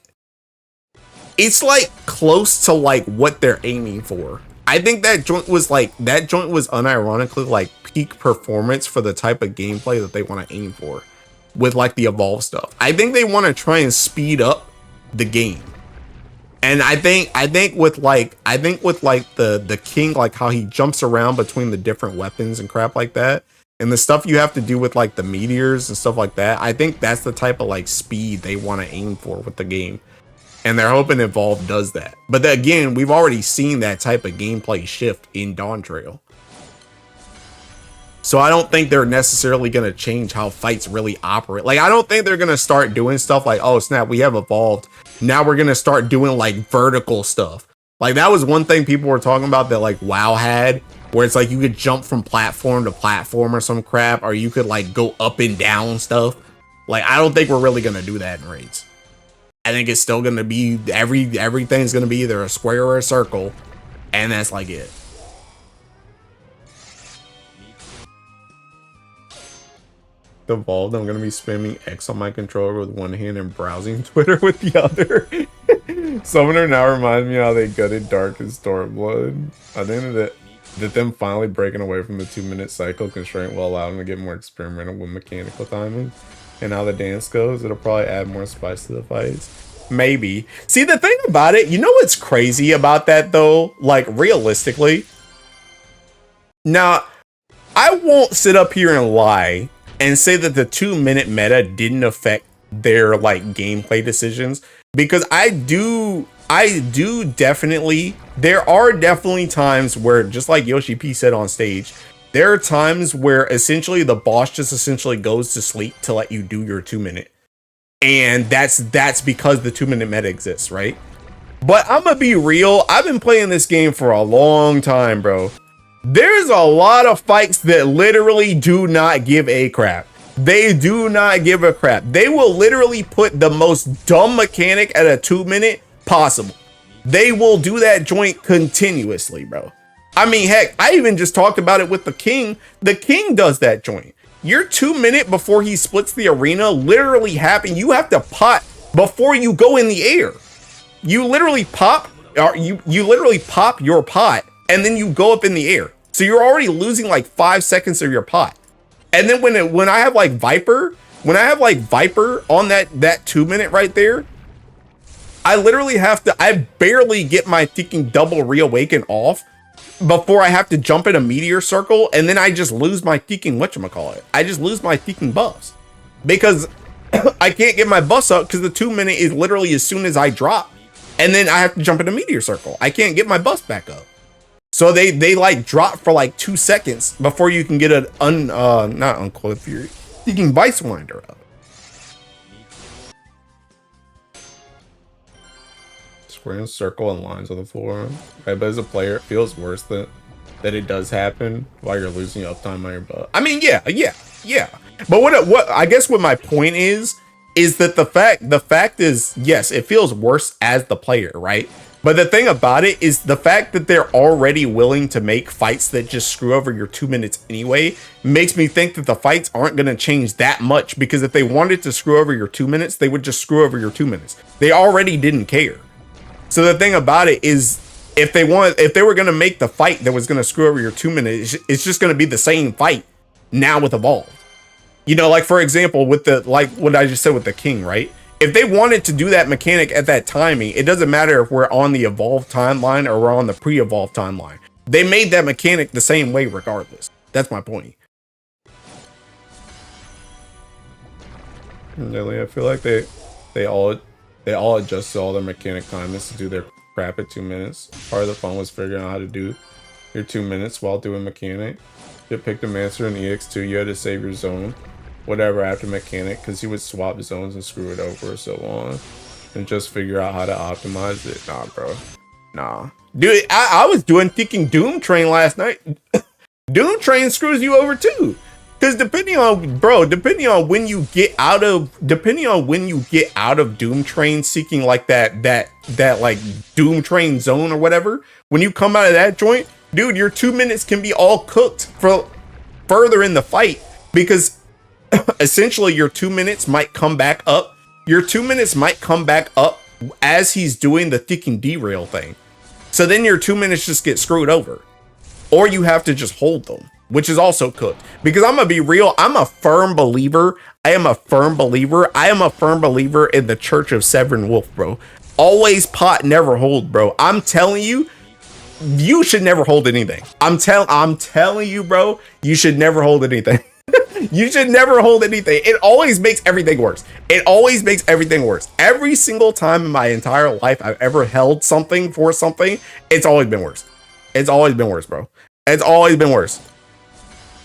It's like close to like what they're aiming for. I think that joint was unironically like peak performance for the type of gameplay that they want to aim for with like the evolve stuff. I think they want to try and speed up the game. And I think with the King, like how he jumps around between the different weapons and crap like that, and the stuff you have to do with like the meteors and stuff like that, I think that's the type of like speed they want to aim for with the game. And they're hoping Evolve does that. But then again, we've already seen that type of gameplay shift in Dawn Trail. So I don't think they're necessarily going to change how fights really operate. Like, I don't think they're going to start doing stuff like, oh snap, we have Evolved. Now we're going to start doing like vertical stuff. Like that was one thing people were talking about that like WoW had, where it's like you could jump from platform to platform or some crap, or you could like go up and down stuff. Like, I don't think we're really going to do that in raids. I think it's still going to be, everything's going to be either a square or a circle, and that's like it. Evolved, I'm going to be spamming X on my controller with one hand and browsing Twitter with the other. Summoner now reminds me how they gutted Dark and Stormblood. I think that them finally breaking away from the 2-minute cycle constraint will allow them to get more experimental with mechanical timing. And how the dance goes, it'll probably add more spice to the fights. Maybe. See, the thing about it, you know what's crazy about that though? Like, realistically. Now, I won't sit up here and lie and say that the 2-minute meta didn't affect their, like, gameplay decisions. Because I do definitely, there are definitely times where, just like Yoshi P said on stage, there are times where essentially the boss just essentially goes to sleep to let you do your 2-minute. And that's because the 2-minute meta exists, right? But I'm gonna be real, I've been playing this game for a long time, bro. There's a lot of fights that literally do not give a crap. They do not give a crap. They will literally put the most dumb mechanic at a 2-minute possible. They will do that joint continuously, bro. I mean, heck, I even just talked about it with the King. The King does that joint. Your 2-minute before he splits the arena literally happen. You have to pot before you go in the air. You literally pop, or you literally pop your pot, and then you go up in the air. So you're already losing like 5 seconds of your pot. And then when I have like Viper on that 2-minute right there, I literally have to, I barely get my freaking double reawaken off before I have to jump in a meteor circle, and then I just lose my freaking whatchamacallit. I just lose my freaking buffs. Because I can't get my buffs up because the 2-minute is literally as soon as I drop. And then I have to jump in a meteor circle. I can't get my buffs back up. So they like drop for like 2 seconds before you can get an not Uncoiled Fury. You can Vice Winder up. Square and circle and lines on the floor. Right, but as a player, it feels worse that it does happen while you're losing uptime on your butt. I mean, yeah. But what I guess what my point is that the fact is, yes, it feels worse as the player, right? But the thing about it is the fact that they're already willing to make fights that just screw over your 2 minutes anyway makes me think that the fights aren't going to change that much, because if they wanted to screw over your 2 minutes, they would just screw over your 2 minutes. They already didn't care. So the thing about it is if they were going to make the fight that was going to screw over your 2 minutes, it's just going to be the same fight now with Evolve. You know, like for example, with the, like what I just said with the King, right? If they wanted to do that mechanic at that timing, it doesn't matter if we're on the evolved timeline or we're on the pre-evolved timeline. They made that mechanic the same way regardless. That's my point. Really, I feel like they all adjusted all their mechanic timings to do their crap at 2 minutes. Part of the fun was figuring out how to do your 2 minutes while doing mechanic. You picked a master in EX2, you had to save your zone. Whatever after mechanic, because he would swap zones and screw it over so on, and just figure out how to optimize it. Nah, bro. Nah. Dude, I was doing thinking Doom Train last night. Doom Train screws you over too. Because depending on when you get out of Doom Train seeking like that like Doom Train zone or whatever, when you come out of that joint, dude, your 2 minutes can be all cooked for further in the fight, because essentially your 2 minutes might come back up. Your 2 minutes might come back up as he's doing the thinking derail thing. So then your 2 minutes just get screwed over. Or you have to just hold them, which is also cooked. Because I'm gonna be real, I'm a firm believer. I am a firm believer in the Church of Severin Wolf, bro. Always pot, never hold, bro. I'm telling you, you should never hold anything. I'm telling you, bro, you should never hold anything. You should never hold anything. It always makes everything worse. It always makes everything worse. Every single time in my entire life I've ever held something for something, it's always been worse. It's always been worse, bro. It's always been worse.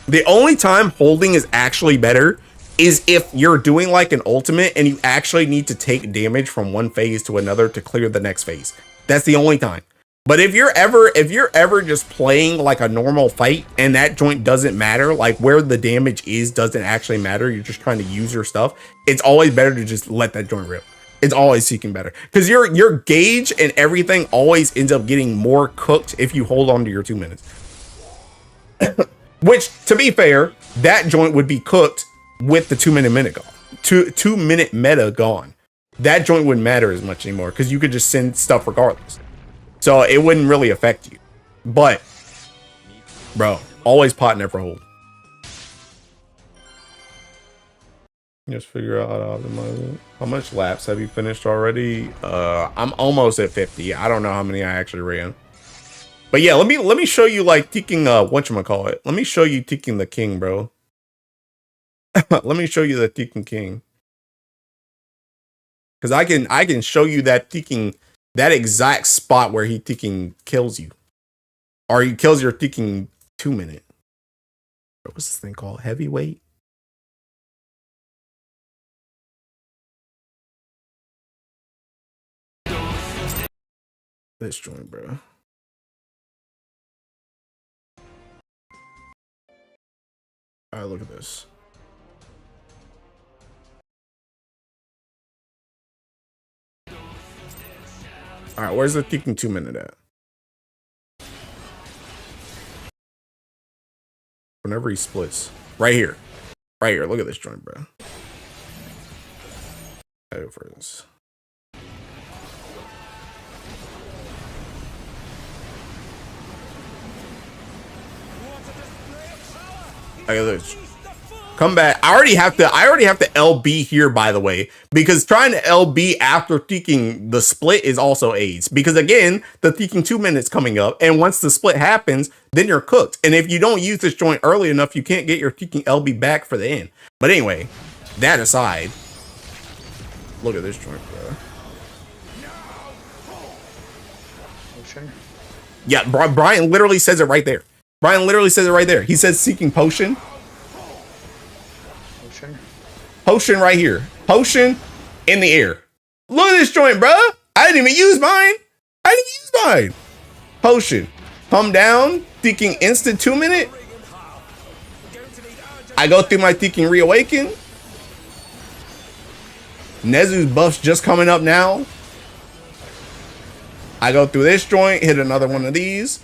The only time holding is actually better is if you're doing like an ultimate and you actually need to take damage from one phase to another to clear the next phase. That's the only time. But if you're ever just playing like a normal fight and that joint doesn't matter, like where the damage is doesn't actually matter, you're just trying to use your stuff, it's always better to just let that joint rip. It's always seeking better, because your gauge and everything always ends up getting more cooked if you hold on to your 2 minutes. Which, to be fair, that joint would be cooked with the 2 minute gone. 2 minute meta gone. That joint wouldn't matter as much anymore, because you could just send stuff regardless. So it wouldn't really affect you. But, bro, always pot, never hold. Just figure out how to optimize it. How much laps have you finished already? I'm almost at 50. I don't know how many I actually ran. But yeah, let me show you like taking whatchamacallit. Let me show you taking the King, bro. Let me show you the Tekken King. Because I can show you that Tekken, that exact spot where he Tekken kills you. Or he kills your Tekken 2 minute. What's this thing called? Heavyweight? This joint, bro. All right, look at this. All right, where's the Tekken 2 minute at? Whenever he splits. Right here. Right here. Look at this joint, bro. Go for this. Look at this. Come back. I already have to LB here, by the way, because trying to LB after Tekken the split is also AIDS. Because again, the Tekken 2 minutes coming up, and once the split happens, then you're cooked. And if you don't use this joint early enough, you can't get your Tekken LB back for the end. But anyway, that aside, look at this joint, bro. Potion? Yeah, Brian literally says it right there. Brian literally says it right there. He says seeking potion. Potion right here. Potion in the air. Look at this joint, bro. I didn't even use mine. Potion. Come down. Thinking instant 2 minute. I go through my Tekken reawaken. Nezu's buff's just coming up now. I go through this joint, hit another one of these.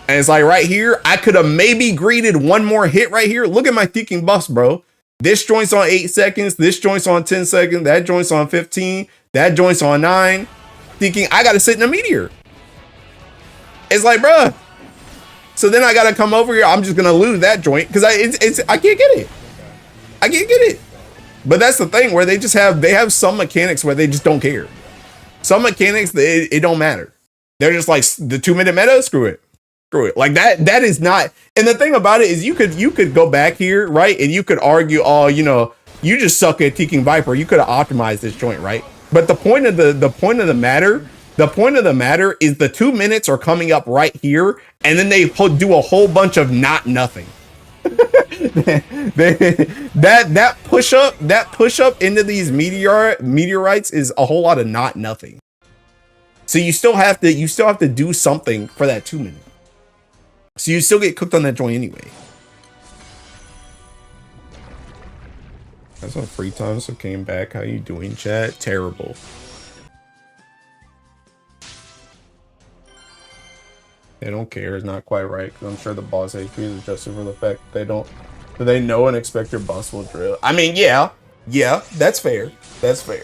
And it's like right here, I could have maybe greeted one more hit right here. Look at my thinking buffs, bro. This joint's on 8 seconds. This joint's on 10 seconds. That joint's on 15. That joint's on 9. Thinking I got to sit in a meteor. It's like, bruh. So then I got to come over here. I'm just going to lose that joint because I can't get it. I can't get it. But that's the thing where they have some mechanics where they just don't care. Some mechanics, it don't matter. They're just like the 2-minute meta, screw it. Screw it. Like that is not. And the thing about it is you could go back here, right? And you could argue, oh, you know, you just suck at Teking Viper. You could have optimized this joint, right? But the point of the matter is the 2 minutes are coming up right here, and then they do a whole bunch of nothing. that push up into these meteorites is a whole lot of nothing. So you still have to do something for that 2 minutes. So you still get cooked on that joint anyway. That's on free time, so came back. How you doing, chat? Terrible. They don't care. It's not quite right because I'm sure the boss HP is adjusted for the fact that they know and expect your boss will drill. I mean, yeah, that's fair. That's fair.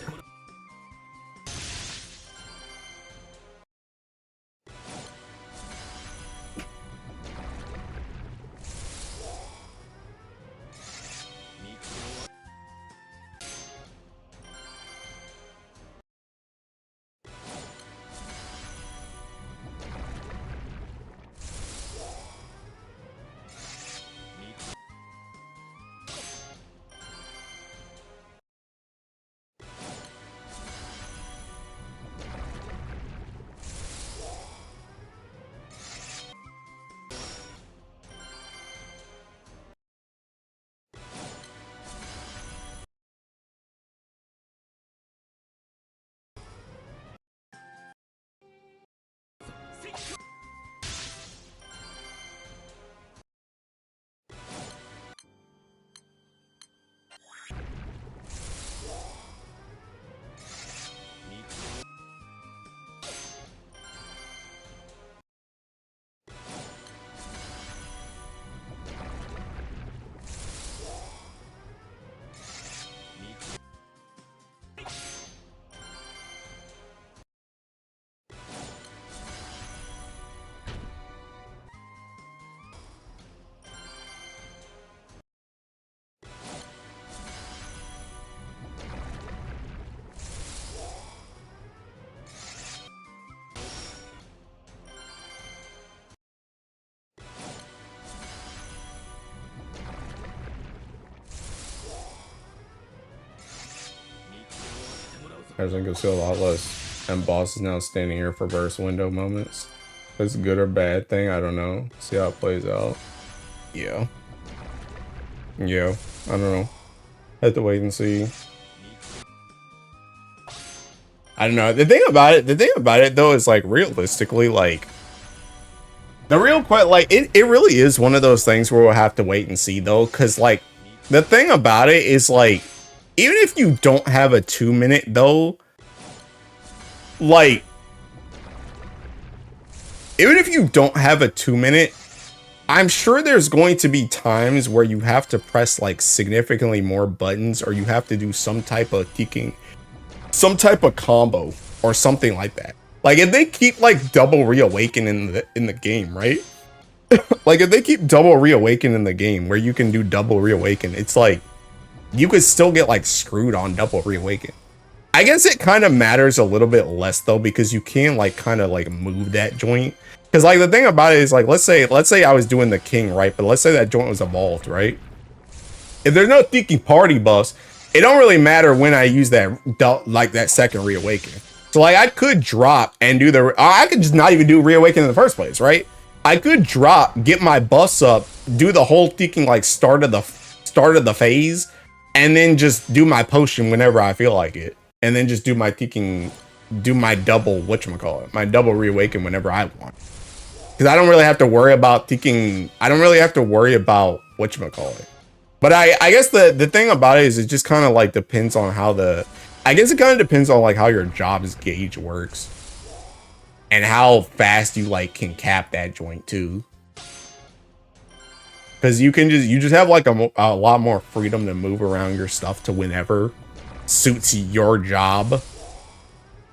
Everything goes to a lot less. And boss is now standing here for burst window moments. If it's a good or bad thing, I don't know. See how it plays out. Yeah. Yeah, I don't know. Have to wait and see. I don't know. The thing about it though is like realistically, like the real like it really is one of those things where we'll have to wait and see though, because like the thing about it is like even if you don't have a 2 minute though, like even if you don't have a 2 minute, I'm sure there's going to be times where you have to press like significantly more buttons, or you have to do some type of combo or something like that. Like if they keep like double reawaken in the game, right? Like if they keep double reawaken in the game where you can do double reawaken, it's like you could still get like screwed on double reawaken. I guess it kind of matters a little bit less though, because you can like kind of like move that joint. Because like the thing about it is like let's say I was doing the king, right? But let's say that joint was evolved, right? If there's no thinking party buffs, it don't really matter when I use that like that second reawaken. So like I could drop and do I could just not even do reawaken in the first place, right? I could drop, get my buffs up, do the whole thinking like start of the phase, and then just do my potion whenever I feel like it, and then just do my thinking, do my double my double reawaken whenever I want. Because I don't really have to worry about thinking. I don't really have to worry about whatchamacallit. But I guess the thing about it is it just kind of like depends on how I guess it kind of depends on like how your job's gauge works. And how fast you like can cap that joint too. Because you just have like a lot more freedom to move around your stuff to whenever suits your job.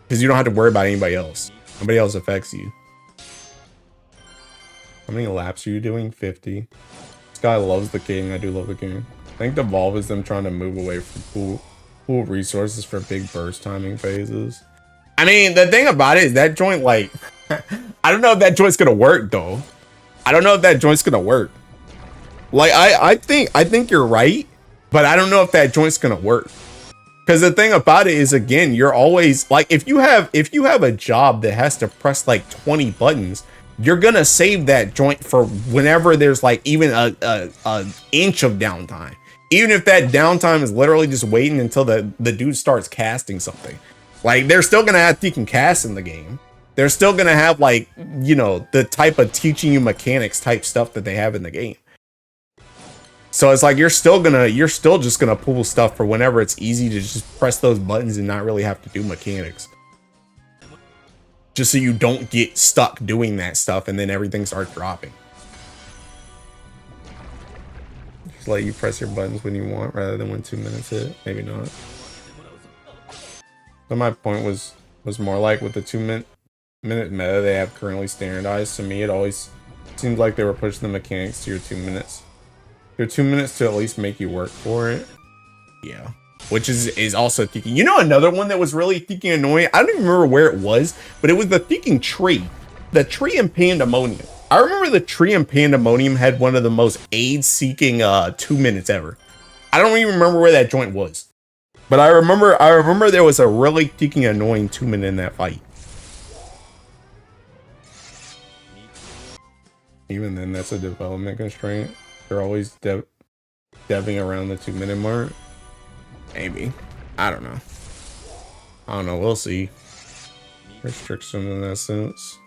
Because you don't have to worry about anybody else. Nobody else affects you. How many laps are you doing? 50. This guy loves the king. I do love the king. I think the evolve is them trying to move away from pool resources for big burst timing phases. I mean, the thing about it is that joint, like, I don't know if that joint's gonna work though. I don't know if that joint's gonna work. Like, I think you're right, but I don't know if that joint's gonna work. Because the thing about it is, again, you're always like, if you have a job that has to press like 20 buttons, you're gonna save that joint for whenever there's like even a inch of downtime. Even if that downtime is literally just waiting until the dude starts casting something. Like, they're still gonna have Deacon cast in the game. They're still gonna have, like, you know, the type of teaching you mechanics type stuff that they have in the game. So it's like you're still just gonna pull stuff for whenever it's easy to just press those buttons and not really have to do mechanics. Just so you don't get stuck doing that stuff and then everything starts dropping. Just let you press your buttons when you want rather than when 2 minutes hit. Maybe not. So my point was more like with the 2 minute meta they have currently standardized. To me, it always seemed like they were pushing the mechanics to your 2 minutes. Your 2 minutes to at least make you work for it. Yeah. Which is also thinking. You know another one that was really thinking annoying? I don't even remember where it was, but it was the thinking tree. The tree in Pandemonium. I remember the tree in Pandemonium had one of the most aid-seeking 2 minutes ever. I don't even remember where that joint was. But I remember there was a really thinking annoying 2 minute in that fight. Even then, that's a development constraint. They're always deving around the 2 minute mark. Maybe. I don't know. We'll see. Restriction in that sense.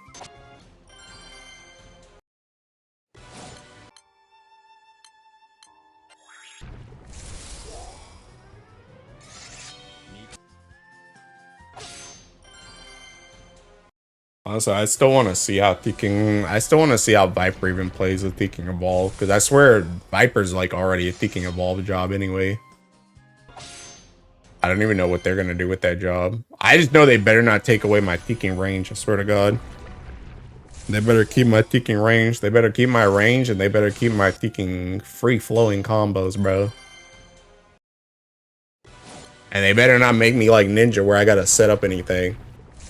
Honestly, I still want to see how Viper even plays with Thinking Evolve, because I swear Viper's like already a Thinking Evolve job anyway. I don't even know what they're gonna do with that job. I just know they better not take away my Thinking range, I swear to God. They better keep my Thinking range, they better keep my range, and they better keep my Thinking free-flowing combos, bro. And they better not make me like Ninja where I gotta set up anything.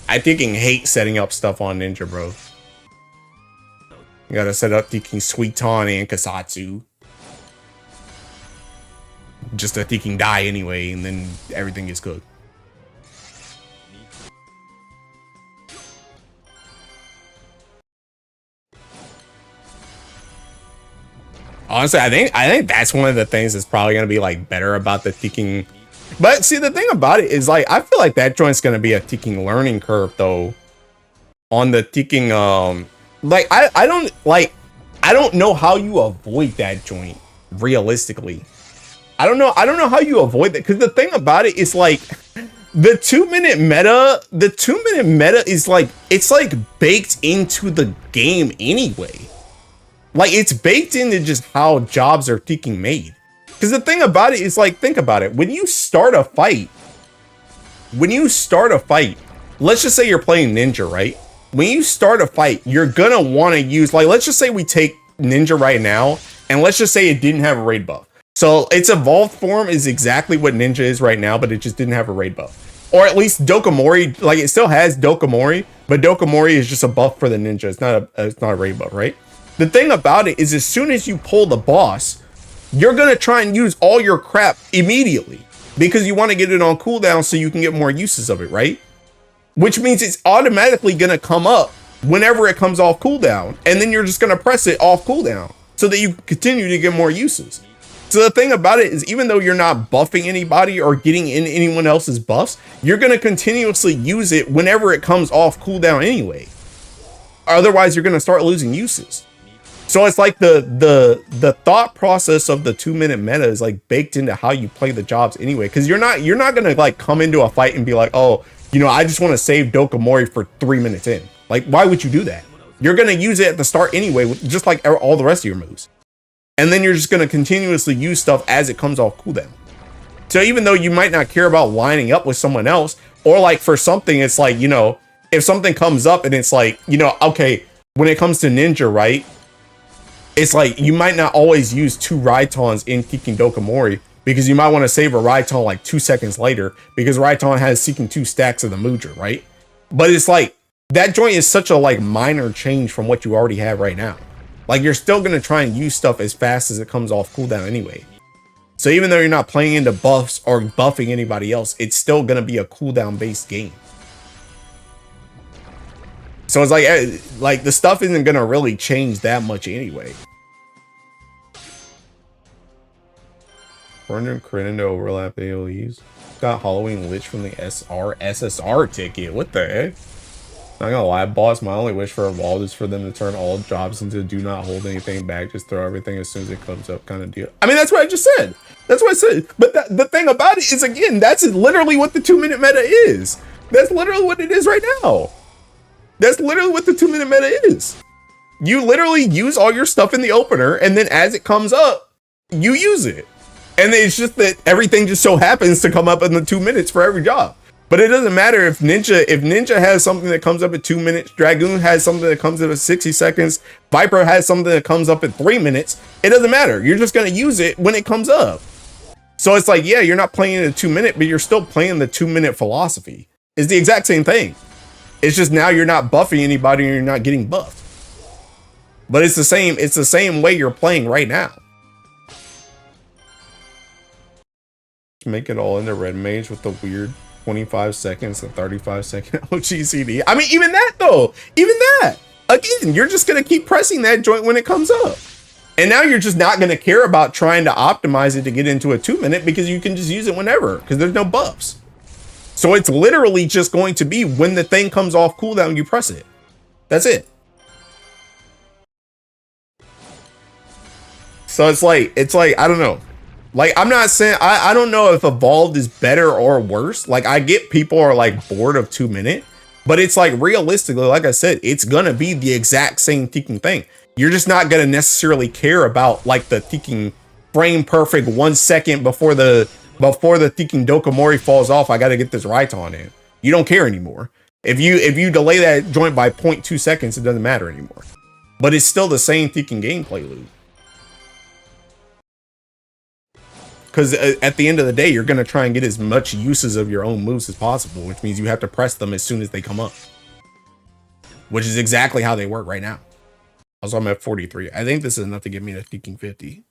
I thinking hate setting up stuff on Ninja, bro. You gotta set up thinking Suiton and Kasatsu. Just to thinking die anyway, and then everything is good. Honestly, I think that's one of the things that's probably gonna be like better about the thinking. But see, the thing about it is, like, I feel like that joint's gonna be a ticking learning curve though. On the ticking, like I don't know how you avoid that joint realistically. I don't know how you avoid that, because the thing about it is, like, the 2 minute meta is like, it's like baked into the game anyway. Like, it's baked into just how jobs are ticking made. Because the thing about it is, like, think about it. When you start a fight, let's just say you're playing Ninja, right? When you start a fight, you're gonna want to use, like, let's just say we take Ninja right now, and let's just say it didn't have a raid buff. So its evolved form is exactly what Ninja is right now, but it just didn't have a raid buff. Or at least Dokomori, like, it still has Dokomori, but Dokomori is just a buff for the Ninja. It's not a raid buff, right? The thing about it is, as soon as you pull the boss, you're going to try and use all your crap immediately because you want to get it on cooldown so you can get more uses of it, right? Which means it's automatically going to come up whenever it comes off cooldown. And then you're just going to press it off cooldown so that you continue to get more uses. So the thing about it is, even though you're not buffing anybody or getting in anyone else's buffs, you're going to continuously use it whenever it comes off cooldown anyway. Otherwise, you're going to start losing uses. So it's like the thought process of the 2-minute meta is like baked into how you play the jobs anyway. Because you're not gonna like come into a fight and be like, oh, you know, I just want to save Dokomori for 3 minutes in. Like, why would you do that? You're gonna use it at the start anyway, just like all the rest of your moves. And then you're just gonna continuously use stuff as it comes off cooldown. So even though you might not care about lining up with someone else, or like for something, it's like, you know, if something comes up and it's like, you know, okay, when it comes to Ninja, right? It's like you might not always use 2 Raitons in Seeking Dokomori because you might want to save a Raiton like 2 seconds later because Raiton has Seeking 2 stacks of the Mudra, right? But it's like that joint is such a like minor change from what you already have right now. Like you're still going to try and use stuff as fast as it comes off cooldown anyway. So even though you're not playing into buffs or buffing anybody else, it's still going to be a cooldown based game. So it's like the stuff isn't going to really change that much anyway. Random crit into overlap AoEs. Got Halloween Lich from the SSR ticket. What the heck? Not gonna lie, boss, my only wish for Evolved is for them to turn all jobs into do not hold anything back, just throw everything as soon as it comes up kind of deal. I mean, that's what I just said. That's what I said. But the thing about it is, again, that's literally what the 2-minute meta is. That's literally what it is right now. That's literally what the 2-minute meta is. You literally use all your stuff in the opener, and then as it comes up, you use it. And it's just that everything just so happens to come up in the 2 minutes for every job. But it doesn't matter if Ninja has something that comes up at 2 minutes, Dragoon has something that comes up at 60 seconds, Viper has something that comes up at 3 minutes. It doesn't matter. You're just going to use it when it comes up. So it's like, yeah, you're not playing in a 2 minute, but you're still playing the 2 minute philosophy. It's the exact same thing. It's just now you're not buffing anybody and you're not getting buffed. But it's the same way you're playing right now. Make it all into red mage with the weird 25 seconds and 35 second OGCD. I mean, even that though, again, you're just going to keep pressing that joint when it comes up. And now you're just not going to care about trying to optimize it to get into a 2 minute because you can just use it whenever because there's no buffs. So it's literally just going to be when the thing comes off cooldown, you press it. That's it. So it's like, I don't know. Like, I'm not saying, I don't know if Evolved is better or worse. Like, I get people are like bored of 2 minute, but it's like realistically, like I said, it's gonna be the exact same Teking thing. You're just not gonna necessarily care about like the Teking frame perfect 1 second before the Teking Dokomori falls off. I gotta get this Raiton in. You don't care anymore. If you delay that joint by 0.2 seconds, it doesn't matter anymore. But it's still the same Teking gameplay loop. Because at the end of the day, you're going to try and get as much uses of your own moves as possible, which means you have to press them as soon as they come up. Which is exactly how they work right now. Also, I'm at 43. I think this is enough to get me to Teking 50.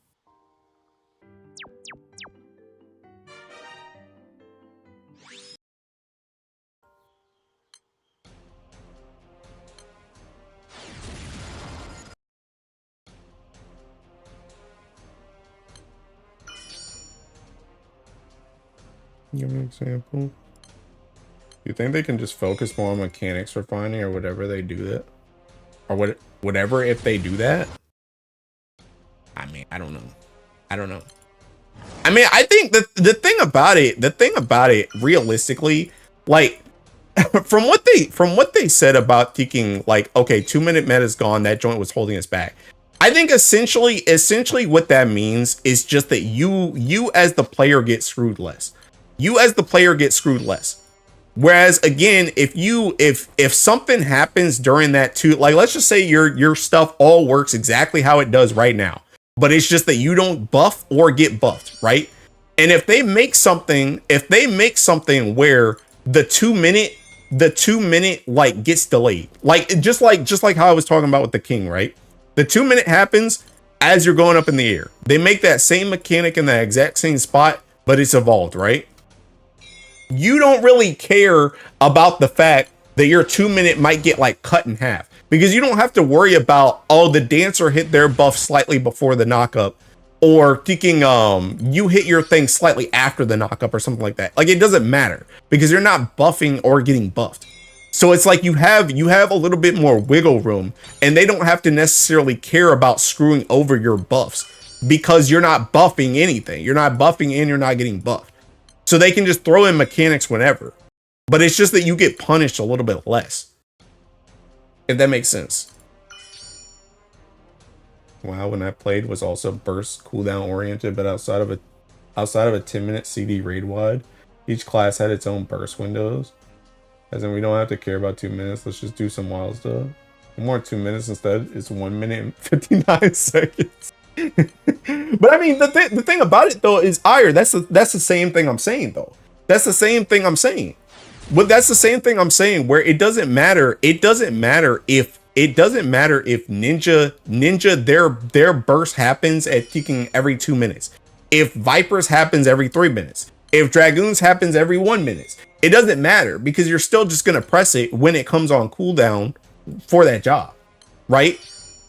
Give me an example. You think they can just focus more on mechanics refining or whatever they do that? Or whatever if they do that? I mean, I don't know. I mean, I think the thing about it, realistically, like from what they said about Teking, like, okay, 2 minute meta's gone, that joint was holding us back. I think essentially what that means is just that you as the player get screwed less. Whereas again, if something happens during that too, like let's just say your stuff all works exactly how it does right now, but it's just that you don't buff or get buffed, right? And if they make something where the 2 minute like gets delayed, like just like how I was talking about with the king, right? The 2 minute happens as you're going up in the air. They make that same mechanic in the exact same spot, but it's evolved, right? You don't really care about the fact that your 2 minute might get like cut in half because you don't have to worry about, oh, the dancer hit their buff slightly before the knockup or thinking you hit your thing slightly after the knockup or something like that. Like, it doesn't matter because you're not buffing or getting buffed. So it's like you have a little bit more wiggle room, and they don't have to necessarily care about screwing over your buffs because you're not buffing anything. You're not buffing and you're not getting buffed. So they can just throw in mechanics whenever. But it's just that you get punished a little bit less. If that makes sense. Wow, when I played was also burst cooldown oriented, but outside of a 10-minute CD raid wide, each class had its own burst windows. As in, we don't have to care about 2 minutes. Let's just do some wild stuff. More 2 minutes instead. It's 1 minute and 59 seconds. But I mean, the thing about it though is, that's the same thing I'm saying though. That's the same thing I'm saying. But that's the same thing I'm saying, where it doesn't matter. It doesn't matter if Ninja their burst happens at ticking every 2 minutes. If Vipers happens every 3 minutes. If Dragoons happens every 1 minute. It doesn't matter because you're still just gonna press it when it comes on cooldown for that job, right?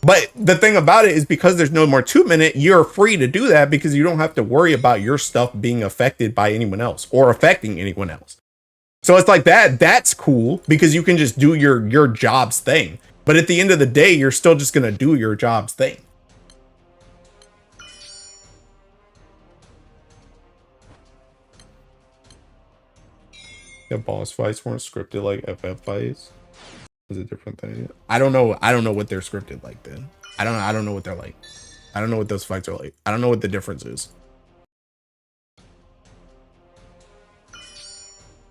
But the thing about it is, because there's no more 2 minute, you're free to do that because you don't have to worry about your stuff being affected by anyone else or affecting anyone else. So it's like that's cool because you can just do your job's thing. But at the end of the day, you're still just gonna do your job's thing. The boss fights weren't scripted like FF fights. It's a different thing. I don't know what they're scripted like then. I don't know what they're like. I don't know what those fights are like. I don't know what the difference is.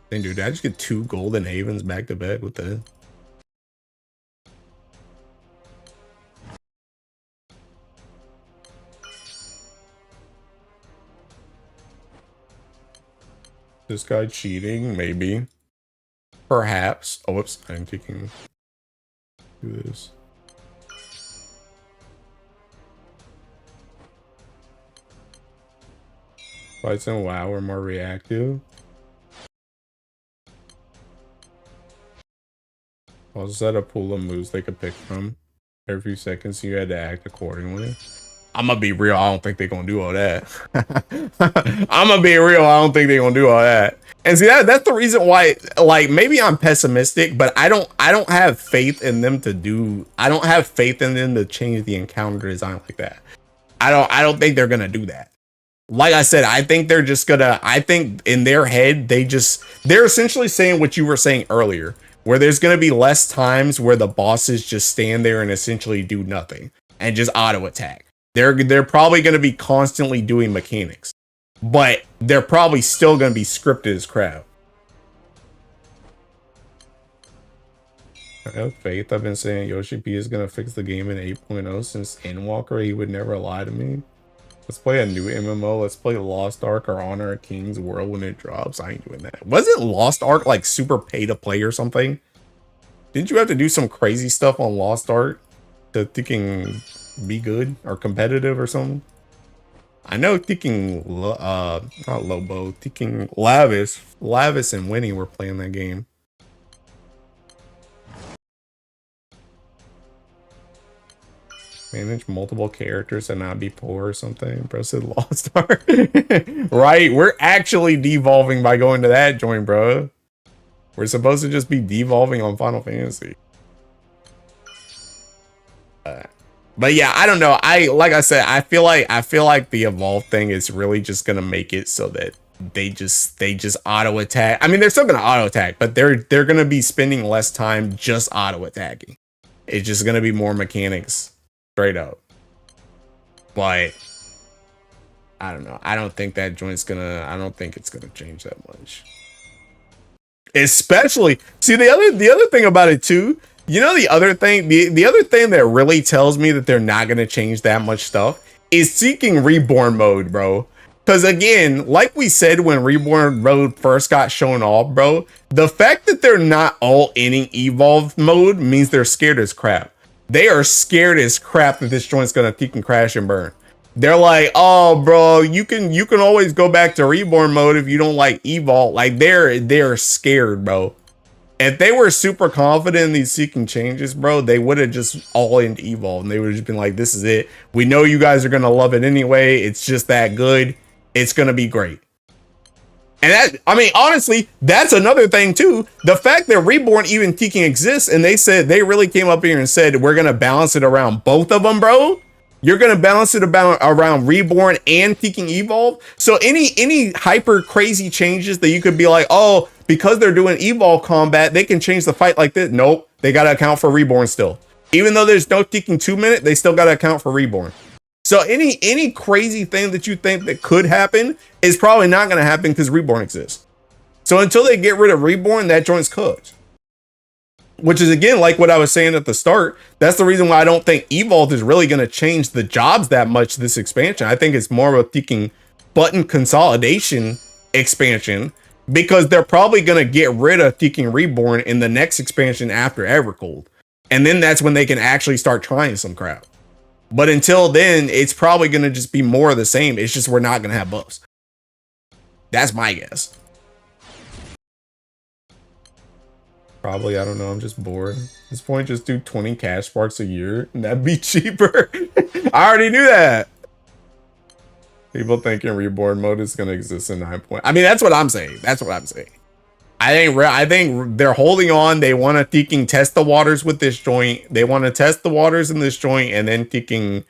Dang, dude, did I just get 2 golden havens back to back with the... This guy cheating? Maybe. Perhaps. Oh, whoops. I'm taking... Do this. Fights in WoW are more reactive. Also set a pool of moves they could pick from. Every few seconds, you had to act accordingly. I'm gonna be real. I don't think they're gonna do all that. I'm gonna be real. I don't think they're gonna do all that. And see, that's the reason why, like, maybe I'm pessimistic, but I don't have faith in them to do. I don't have faith in them to change the encounter design like that. I don't think they're gonna do that. Like I said, I think they're just gonna. I think in their head, they're essentially saying what you were saying earlier, where there's gonna be less times where the bosses just stand there and essentially do nothing and just auto attack. They're probably going to be constantly doing mechanics, but they're probably still going to be scripted as crap. I have faith. I've been saying Yoshi P is going to fix the game in 8.0 since Endwalker. He would never lie to me. Let's play a new MMO. Let's play Lost Ark or Honor of Kings World when it drops. I ain't doing that. Wasn't Lost Ark like super pay to play or something? Didn't you have to do some crazy stuff on Lost Ark to thinking be good or competitive or something? I know thinking not Lobo, thinking Lavis and Winnie were playing that game. Manage multiple characters and not be poor or something. Bro said Lost Ark. Right, we're actually devolving by going to that joint, bro. We're supposed to just be devolving on Final Fantasy. But yeah, I don't know. Like I said, I feel like the evolve thing is really just gonna make it so that they just auto attack. I mean, they're still gonna auto attack, but they're gonna be spending less time just auto attacking. It's just gonna be more mechanics, straight up. But I don't know. I don't think that joint's gonna. I don't think it's gonna change that much. Especially, see the other thing about it too. You know, the other thing that really tells me that they're not going to change that much stuff is Seeking Reborn mode, bro. Because again, like we said when Reborn mode first got shown off, bro, the fact that they're not all inning Evolve mode means they're scared as crap. They are scared as crap that this joint's going to peak and crash and burn. They're like, oh, bro, you can always go back to Reborn mode if you don't like Evolve. Like, they're scared, bro. If they were super confident in these Seeking changes, bro, they would have just all in Evolve and they would have just been like, this is it. We know you guys are going to love it anyway. It's just that good. It's going to be great. And that, I mean, honestly, that's another thing too. The fact that Reborn even Teking exists, and they said they really came up here and said we're gonna balance it around both of them, bro. You're gonna balance it about around Reborn and Teking Evolve. So any hyper crazy changes that you could be like, oh, because they're doing Evolve combat, they can change the fight like this. Nope, they gotta account for Reborn still. Even though there's no Teking 2-minute, they still gotta account for Reborn. So any crazy thing that you think that could happen is probably not going to happen because Reborn exists. So until they get rid of Reborn, that joint's cooked. Which is, again, like what I was saying at the start. That's the reason why I don't think Evolved is really going to change the jobs that much this expansion. I think it's more of a thinking button consolidation expansion, because they're probably going to get rid of Thinking Reborn in the next expansion after Evercold. And then that's when they can actually start trying some crap. But until then, it's probably going to just be more of the same. It's just we're not going to have buffs. That's my guess. Probably, I don't know. I'm just bored. At this point, just do 20 cash sparks a year, and that'd be cheaper. I already knew that. People thinking Reborn mode is going to exist in 9 point. I mean, that's what I'm saying. That's what I'm saying. I think they're holding on. They want to thinking test the waters with this joint. They want to test the waters in this joint, and then thinking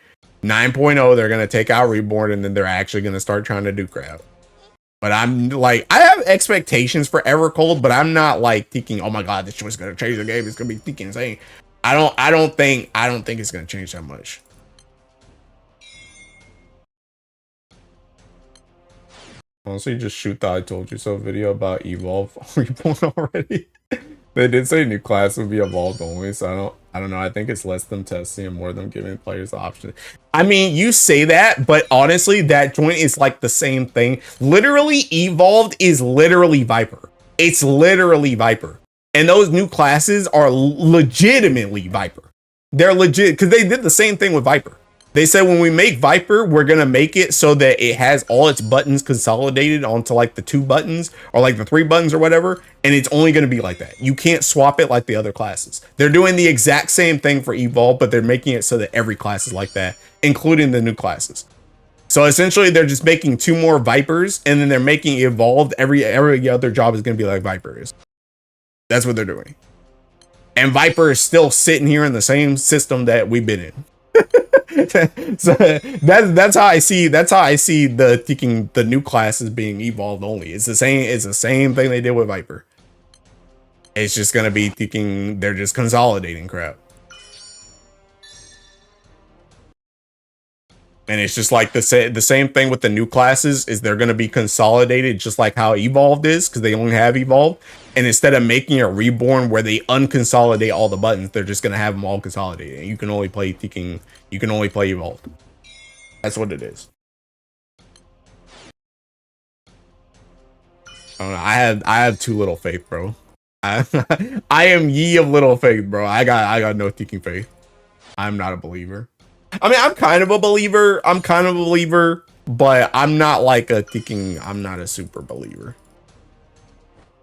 9.0, they're going to take out Reborn, and then they're actually going to start trying to do crap. But I'm like, I have expectations for Evercold, but I'm not like thinking, oh my god, this joint's going to change the game. It's going to be thinking insane. I don't think it's going to change that much. Honestly, just shoot the I told you so video about Evolve Reborn already. They did say new class would be evolved only, so I don't know. I think it's less them testing and more them giving players the option. I mean, you say that, but honestly, that joint is like the same thing. Literally, Evolved is literally Viper. It's literally Viper. And those new classes are legitimately Viper. They're legit, because they did the same thing with Viper. They said when we make Viper, we're going to make it so that it has all its buttons consolidated onto like the 2 buttons or like the 3 buttons or whatever. And it's only going to be like that. You can't swap it like the other classes. They're doing the exact same thing for Evolve, but they're making it so that every class is like that, including the new classes. So essentially, they're just making 2 more Vipers, and then they're making Evolved. Every other job is going to be like Viper is. That's what they're doing. And Viper is still sitting here in the same system that we've been in. So that's how I see the new classes being Evolved only. It's the same thing they did with Viper. It's just gonna be thinking they're just consolidating crap. And it's just like the same thing with the new classes is they're going to be consolidated just like how Evolved is, because they only have Evolved. And instead of making it Reborn where they unconsolidate all the buttons, they're just going to have them all consolidated. And you can only play Evolved. That's what it is. I don't know. I have too little faith, bro. I am ye of little faith, bro. I got no thinking faith. I'm not a believer. I mean, I'm kind of a believer, but I'm not like I'm not a super believer.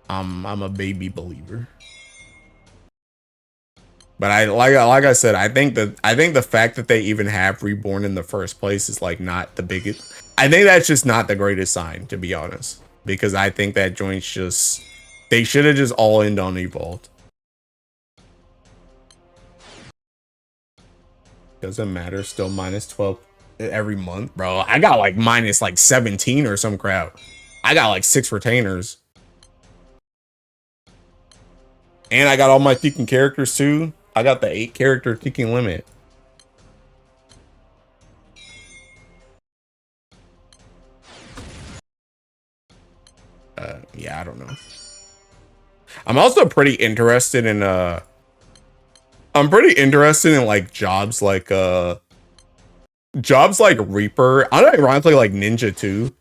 I'm a baby believer. But like I said, I think the fact that they even have Reborn in the first place is like not the biggest. I think that's just not the greatest sign, to be honest, because I think that joint's just, they should have just all ended on Evolved. Doesn't matter, still minus 12 every month, bro. I got like minus like 17 or some crap. I got like 6 retainers. And I got all my Tekken characters too. I got the 8 character Tekken limit. Yeah, I don't know. I'm also pretty interested in like jobs like Reaper. Unironically, like Ninja too.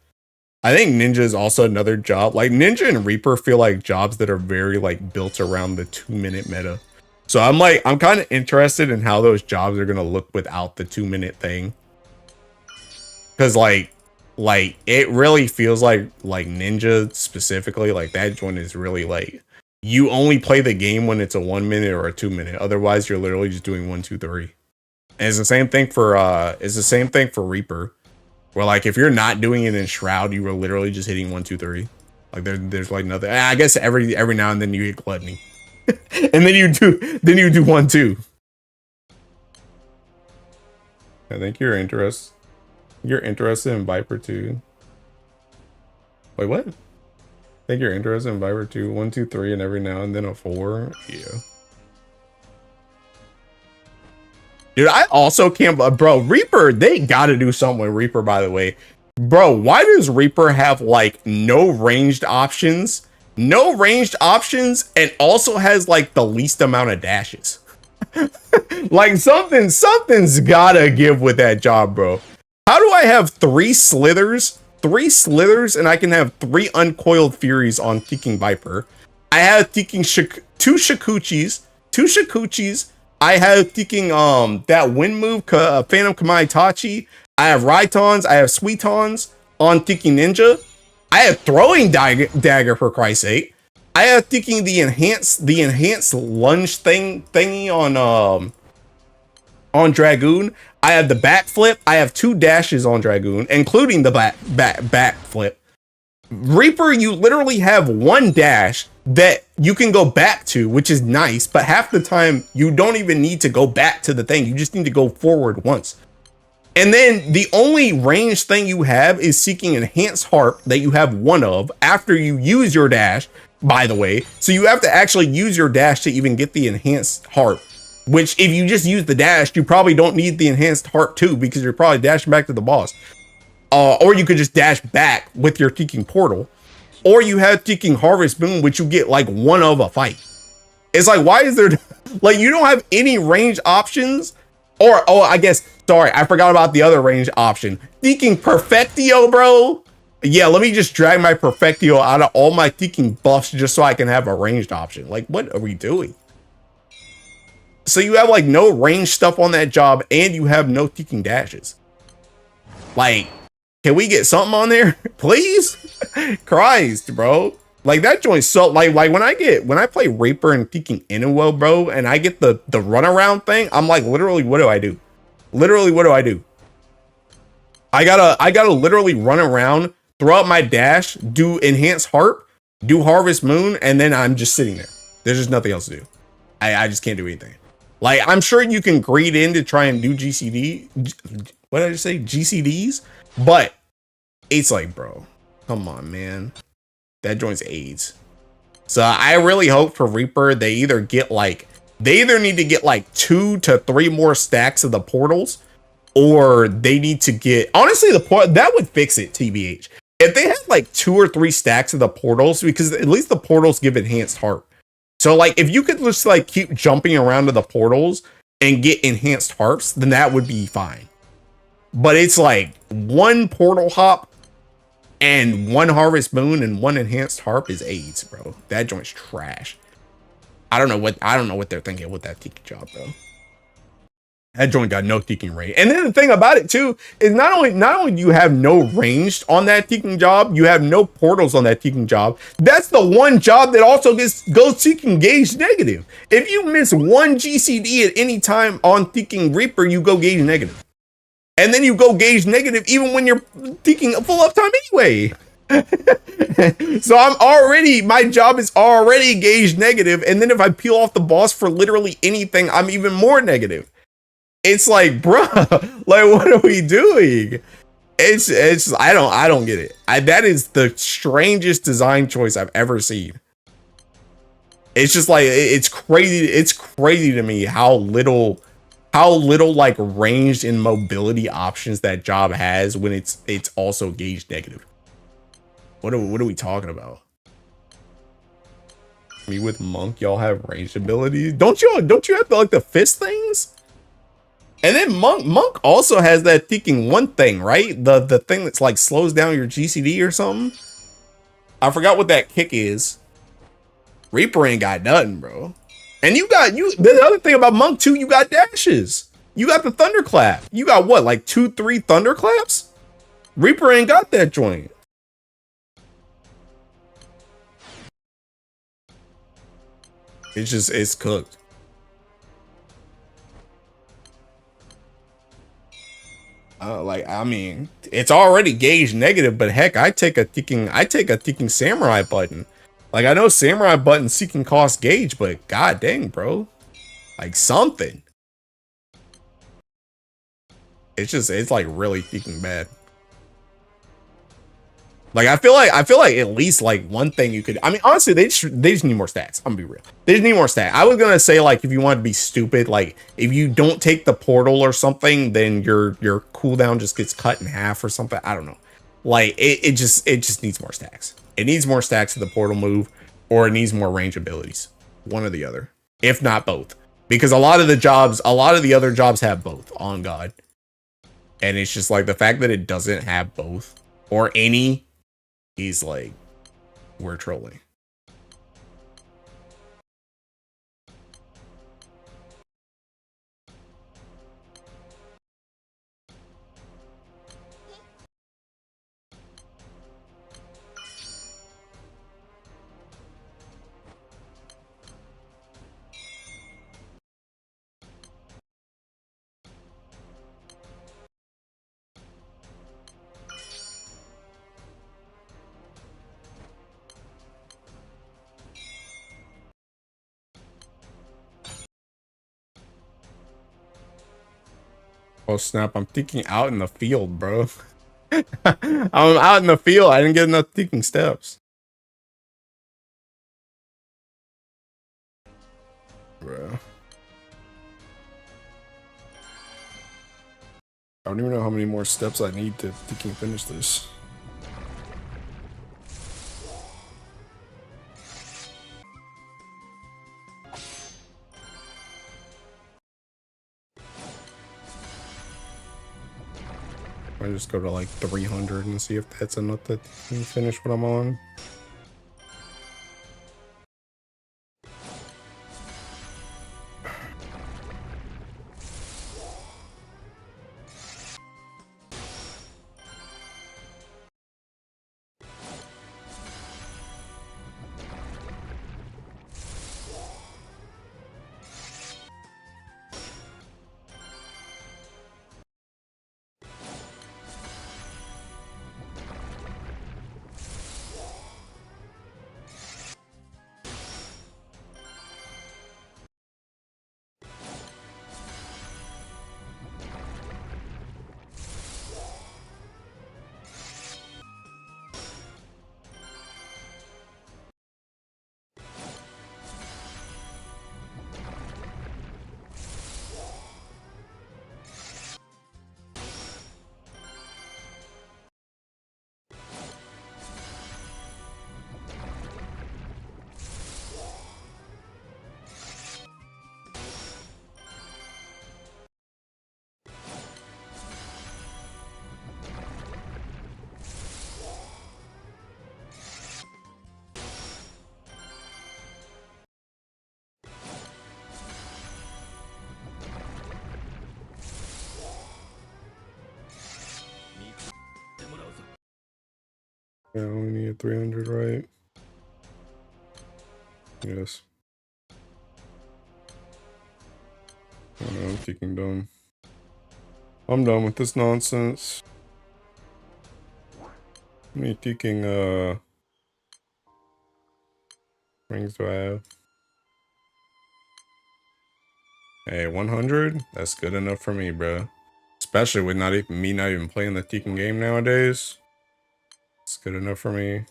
I think Ninja is also another job. Like Ninja and Reaper feel like jobs that are very like built around the 2-minute meta. So I'm kind of interested in how those jobs are gonna look without the 2-minute thing. Cause like it really feels like Ninja specifically, like that joint is really like, you only play the game when it's a 1 minute or a 2 minute. Otherwise, you're literally just doing 1, 2, 3. And it's the same thing for Reaper. Where like if you're not doing it in Shroud, you were literally just hitting 1, 2, 3. Like there's like nothing. I guess every now and then you hit gluttony, and then you do one too. I think you're interested in Viper 2. Wait, what? I think you're interested in Viper 2, 1, 2, 3, and every now and then a 4. Yeah. Dude, I also can't, bro, Reaper, they gotta do something with Reaper, by the way. Bro, why does Reaper have, like, no ranged options? No ranged options, and also has, like, the least amount of dashes. Like, something's gotta give with that job, bro. How do I have 3 slithers, and I can have 3 uncoiled furies on Teeking Viper? I have Teeking 2 Shikuchis, I have Teeking that wind move, Phantom Kamaitachi. I have Raitons, I have Sweetons on Teeking Ninja. I have Throwing Dagger, for Christ's sake. I have Teeking the enhanced lunge thingy on Dragoon. I have the backflip. I have 2 dashes on Dragoon, including the backflip. Reaper, you literally have 1 dash that you can go back to, which is nice, but half the time you don't even need to go back to the thing. You just need to go forward once. And then the only ranged thing you have is Seeking Enhanced Harp that you have 1 of after you use your dash, by the way. So you have to actually use your dash to even get the Enhanced Harp, which if you just use the dash, you probably don't need the Enhanced Harp too, because you're probably dashing back to the boss. Or you could just dash back with your Teeking Portal. Or you have Teeking Harvest Moon, which you get like 1 of a fight. It's like, why is there, like, you don't have any range options? Or, oh, I guess, sorry, I forgot about the other range option. Teeking Perfectio, bro. Yeah, let me just drag my Perfectio out of all my Teeking buffs just so I can have a ranged option. Like, what are we doing? So you have like no range stuff on that job, and you have no Teeking dashes. Like, can we get something on there, please? Christ, bro. Like, that joint's so, like when I play Reaper and Teeking Inuo, bro, and I get the runaround thing, I'm like, literally, what do I do? Literally, what do I do? I gotta literally run around, throw out my dash, do Enhanced Harp, do Harvest Moon, and then I'm just sitting there. There's just nothing else to do. I just can't do anything. Like, I'm sure you can greed in to try and do what did I just say? GCDs? But it's like, bro, come on, man. That joint's AIDS. So I really hope for Reaper, they either need to get like 2 to 3 more stacks of the portals, or they need to get, honestly, that would fix it, TBH. If they had like 2 or 3 stacks of the portals, because at least the portals give Enhanced Harp. So like, if you could just like keep jumping around to the portals and get Enhanced Harps, then that would be fine. But it's like 1 portal hop and 1 Harvest Moon and 1 Enhanced Harp is AIDS, bro. That joint's trash. I don't know what they're thinking with that Teeking job, bro. That joint got no Teeking rate. And then the thing about it too is not only do you have no ranged on that Teeking job, you have no portals on that Teeking job. That's the one job that also goes Teeking gauge negative. If you miss 1 GCD at any time on Teeking Reaper, you go gauge negative. And then you go gauge negative even when you're Teeking a full uptime anyway. So my job is already gauge negative, and then if I peel off the boss for literally anything, I'm even more negative. It's like, bruh, like, what are we doing? It's I don't get it. That is the strangest design choice I've ever seen. It's just like, it's crazy to me how little like ranged and mobility options that job has when it's also gauge negative. What are we talking about? Me with Monk, y'all have ranged abilities. Don't you have the, like, the fist things? And then Monk also has that Teeking 1 thing, right? The thing that's like slows down your GCD or something. I forgot what that kick is. Reaper ain't got nothing, bro. And the other thing about Monk too, you got dashes. You got the Thunderclap. You got what, like 2-3 Thunderclaps? Reaper ain't got that joint. It's cooked. Like, I mean, it's already gauge negative, but heck, I take a ticking samurai button. Like, I know samurai buttons seeking cost gauge, but god dang, bro. Like something. It's like really ticking bad. Like I feel like at least like one thing you could. I mean, honestly, they just need more stats. I'm gonna be real. They just need more stats. I was gonna say like if you want to be stupid, like if you don't take the portal or something, then your cooldown just gets cut in half or something. I don't know. Like it just needs more stacks. It needs more stacks to the portal move, or it needs more range abilities. One or the other, if not both. Because a lot of the other jobs have both. On God, and it's just like the fact that it doesn't have both or any. He's like, we're trolling. Oh snap, I'm thinking out in the field, bro. I'm out in the field. I didn't get enough thinking steps. Bro. I don't even know how many more steps I need to thinking finish this. I just go to like 300 and see if that's enough to finish what I'm on. Yeah, I only need 300, right? Yes. I know, I'm kicking done. I'm done with this nonsense. How many kicking rings do I have? Hey, 100? That's good enough for me, bro. Especially with not even playing the Tekken game nowadays. It's good enough for me.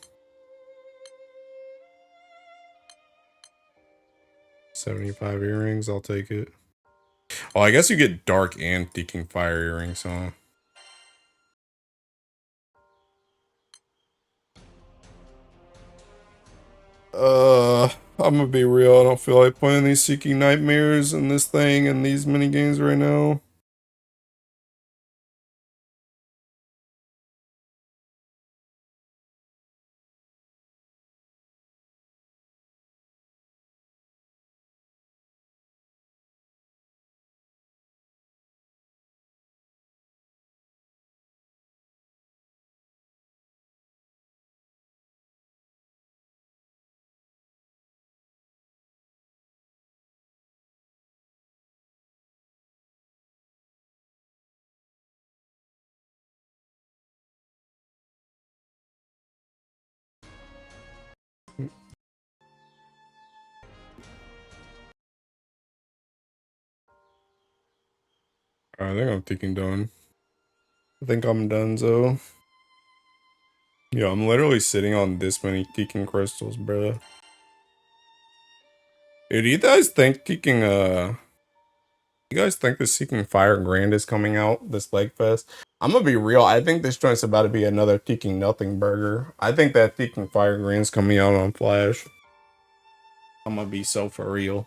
75 earrings, I'll take it. Oh, I guess you get dark and Tekken fire earrings, huh? I'm gonna be real. I don't feel like playing these Seeking Nightmares and this thing and these mini games right now. I think I'm thinking done. I think I'm done, so. Yo, I'm literally sitting on this many Tekken crystals, bro. Dude, do you guys think you guys think the Seeking Fire Grand is coming out this Leg Fest? I'm gonna be real. I think this joint's about to be another Teking Nothing burger. I think that Seeking Fire Grand's coming out on Flash. I'm gonna be so for real.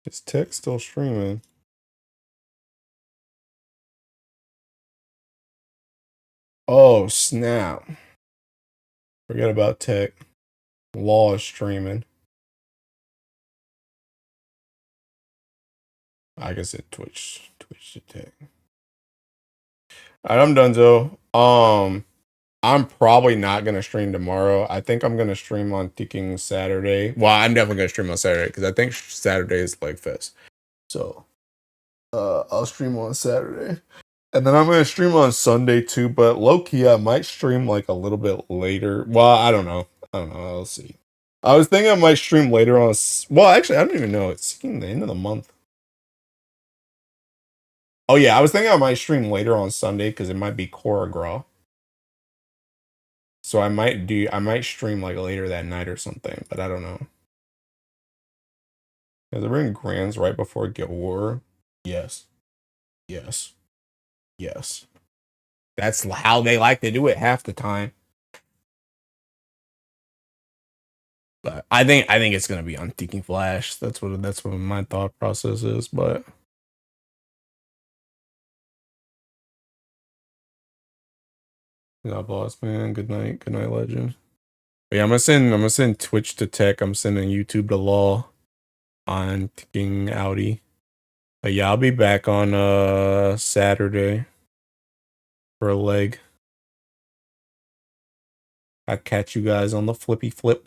Is Tech still streaming? Oh, snap. Forget about Tech. Law is streaming. I guess it Twitch to Tech. Alright, I'm done, Joe. I'm probably not gonna stream tomorrow. I think I'm gonna stream on Tekken Saturday. Well, I'm definitely gonna stream on Saturday because I think Saturday is Leg Fest. So, I'll stream on Saturday, and then I'm gonna stream on Sunday too. But low key, I might stream like a little bit later. Well, I don't know. I'll see. I was thinking I might stream later on. Well, actually, I don't even know. It's the end of the month. Oh yeah, I was thinking I might stream later on Sunday because it might be choreograph. So I might stream like later that night or something, but I don't know. Has it been Grands right before Guild War? Yes. Yes. Yes. That's how they like to do it half the time. But I think it's gonna be on Tekken Flash. That's what my thought process is, but God boss man. Good night, legend. But yeah, I'm gonna send Twitch to Tech. I'm sending YouTube to Law on Tekken Audi. But yeah, I'll be back on Saturday for a leg. I'll catch you guys on the flippy flip.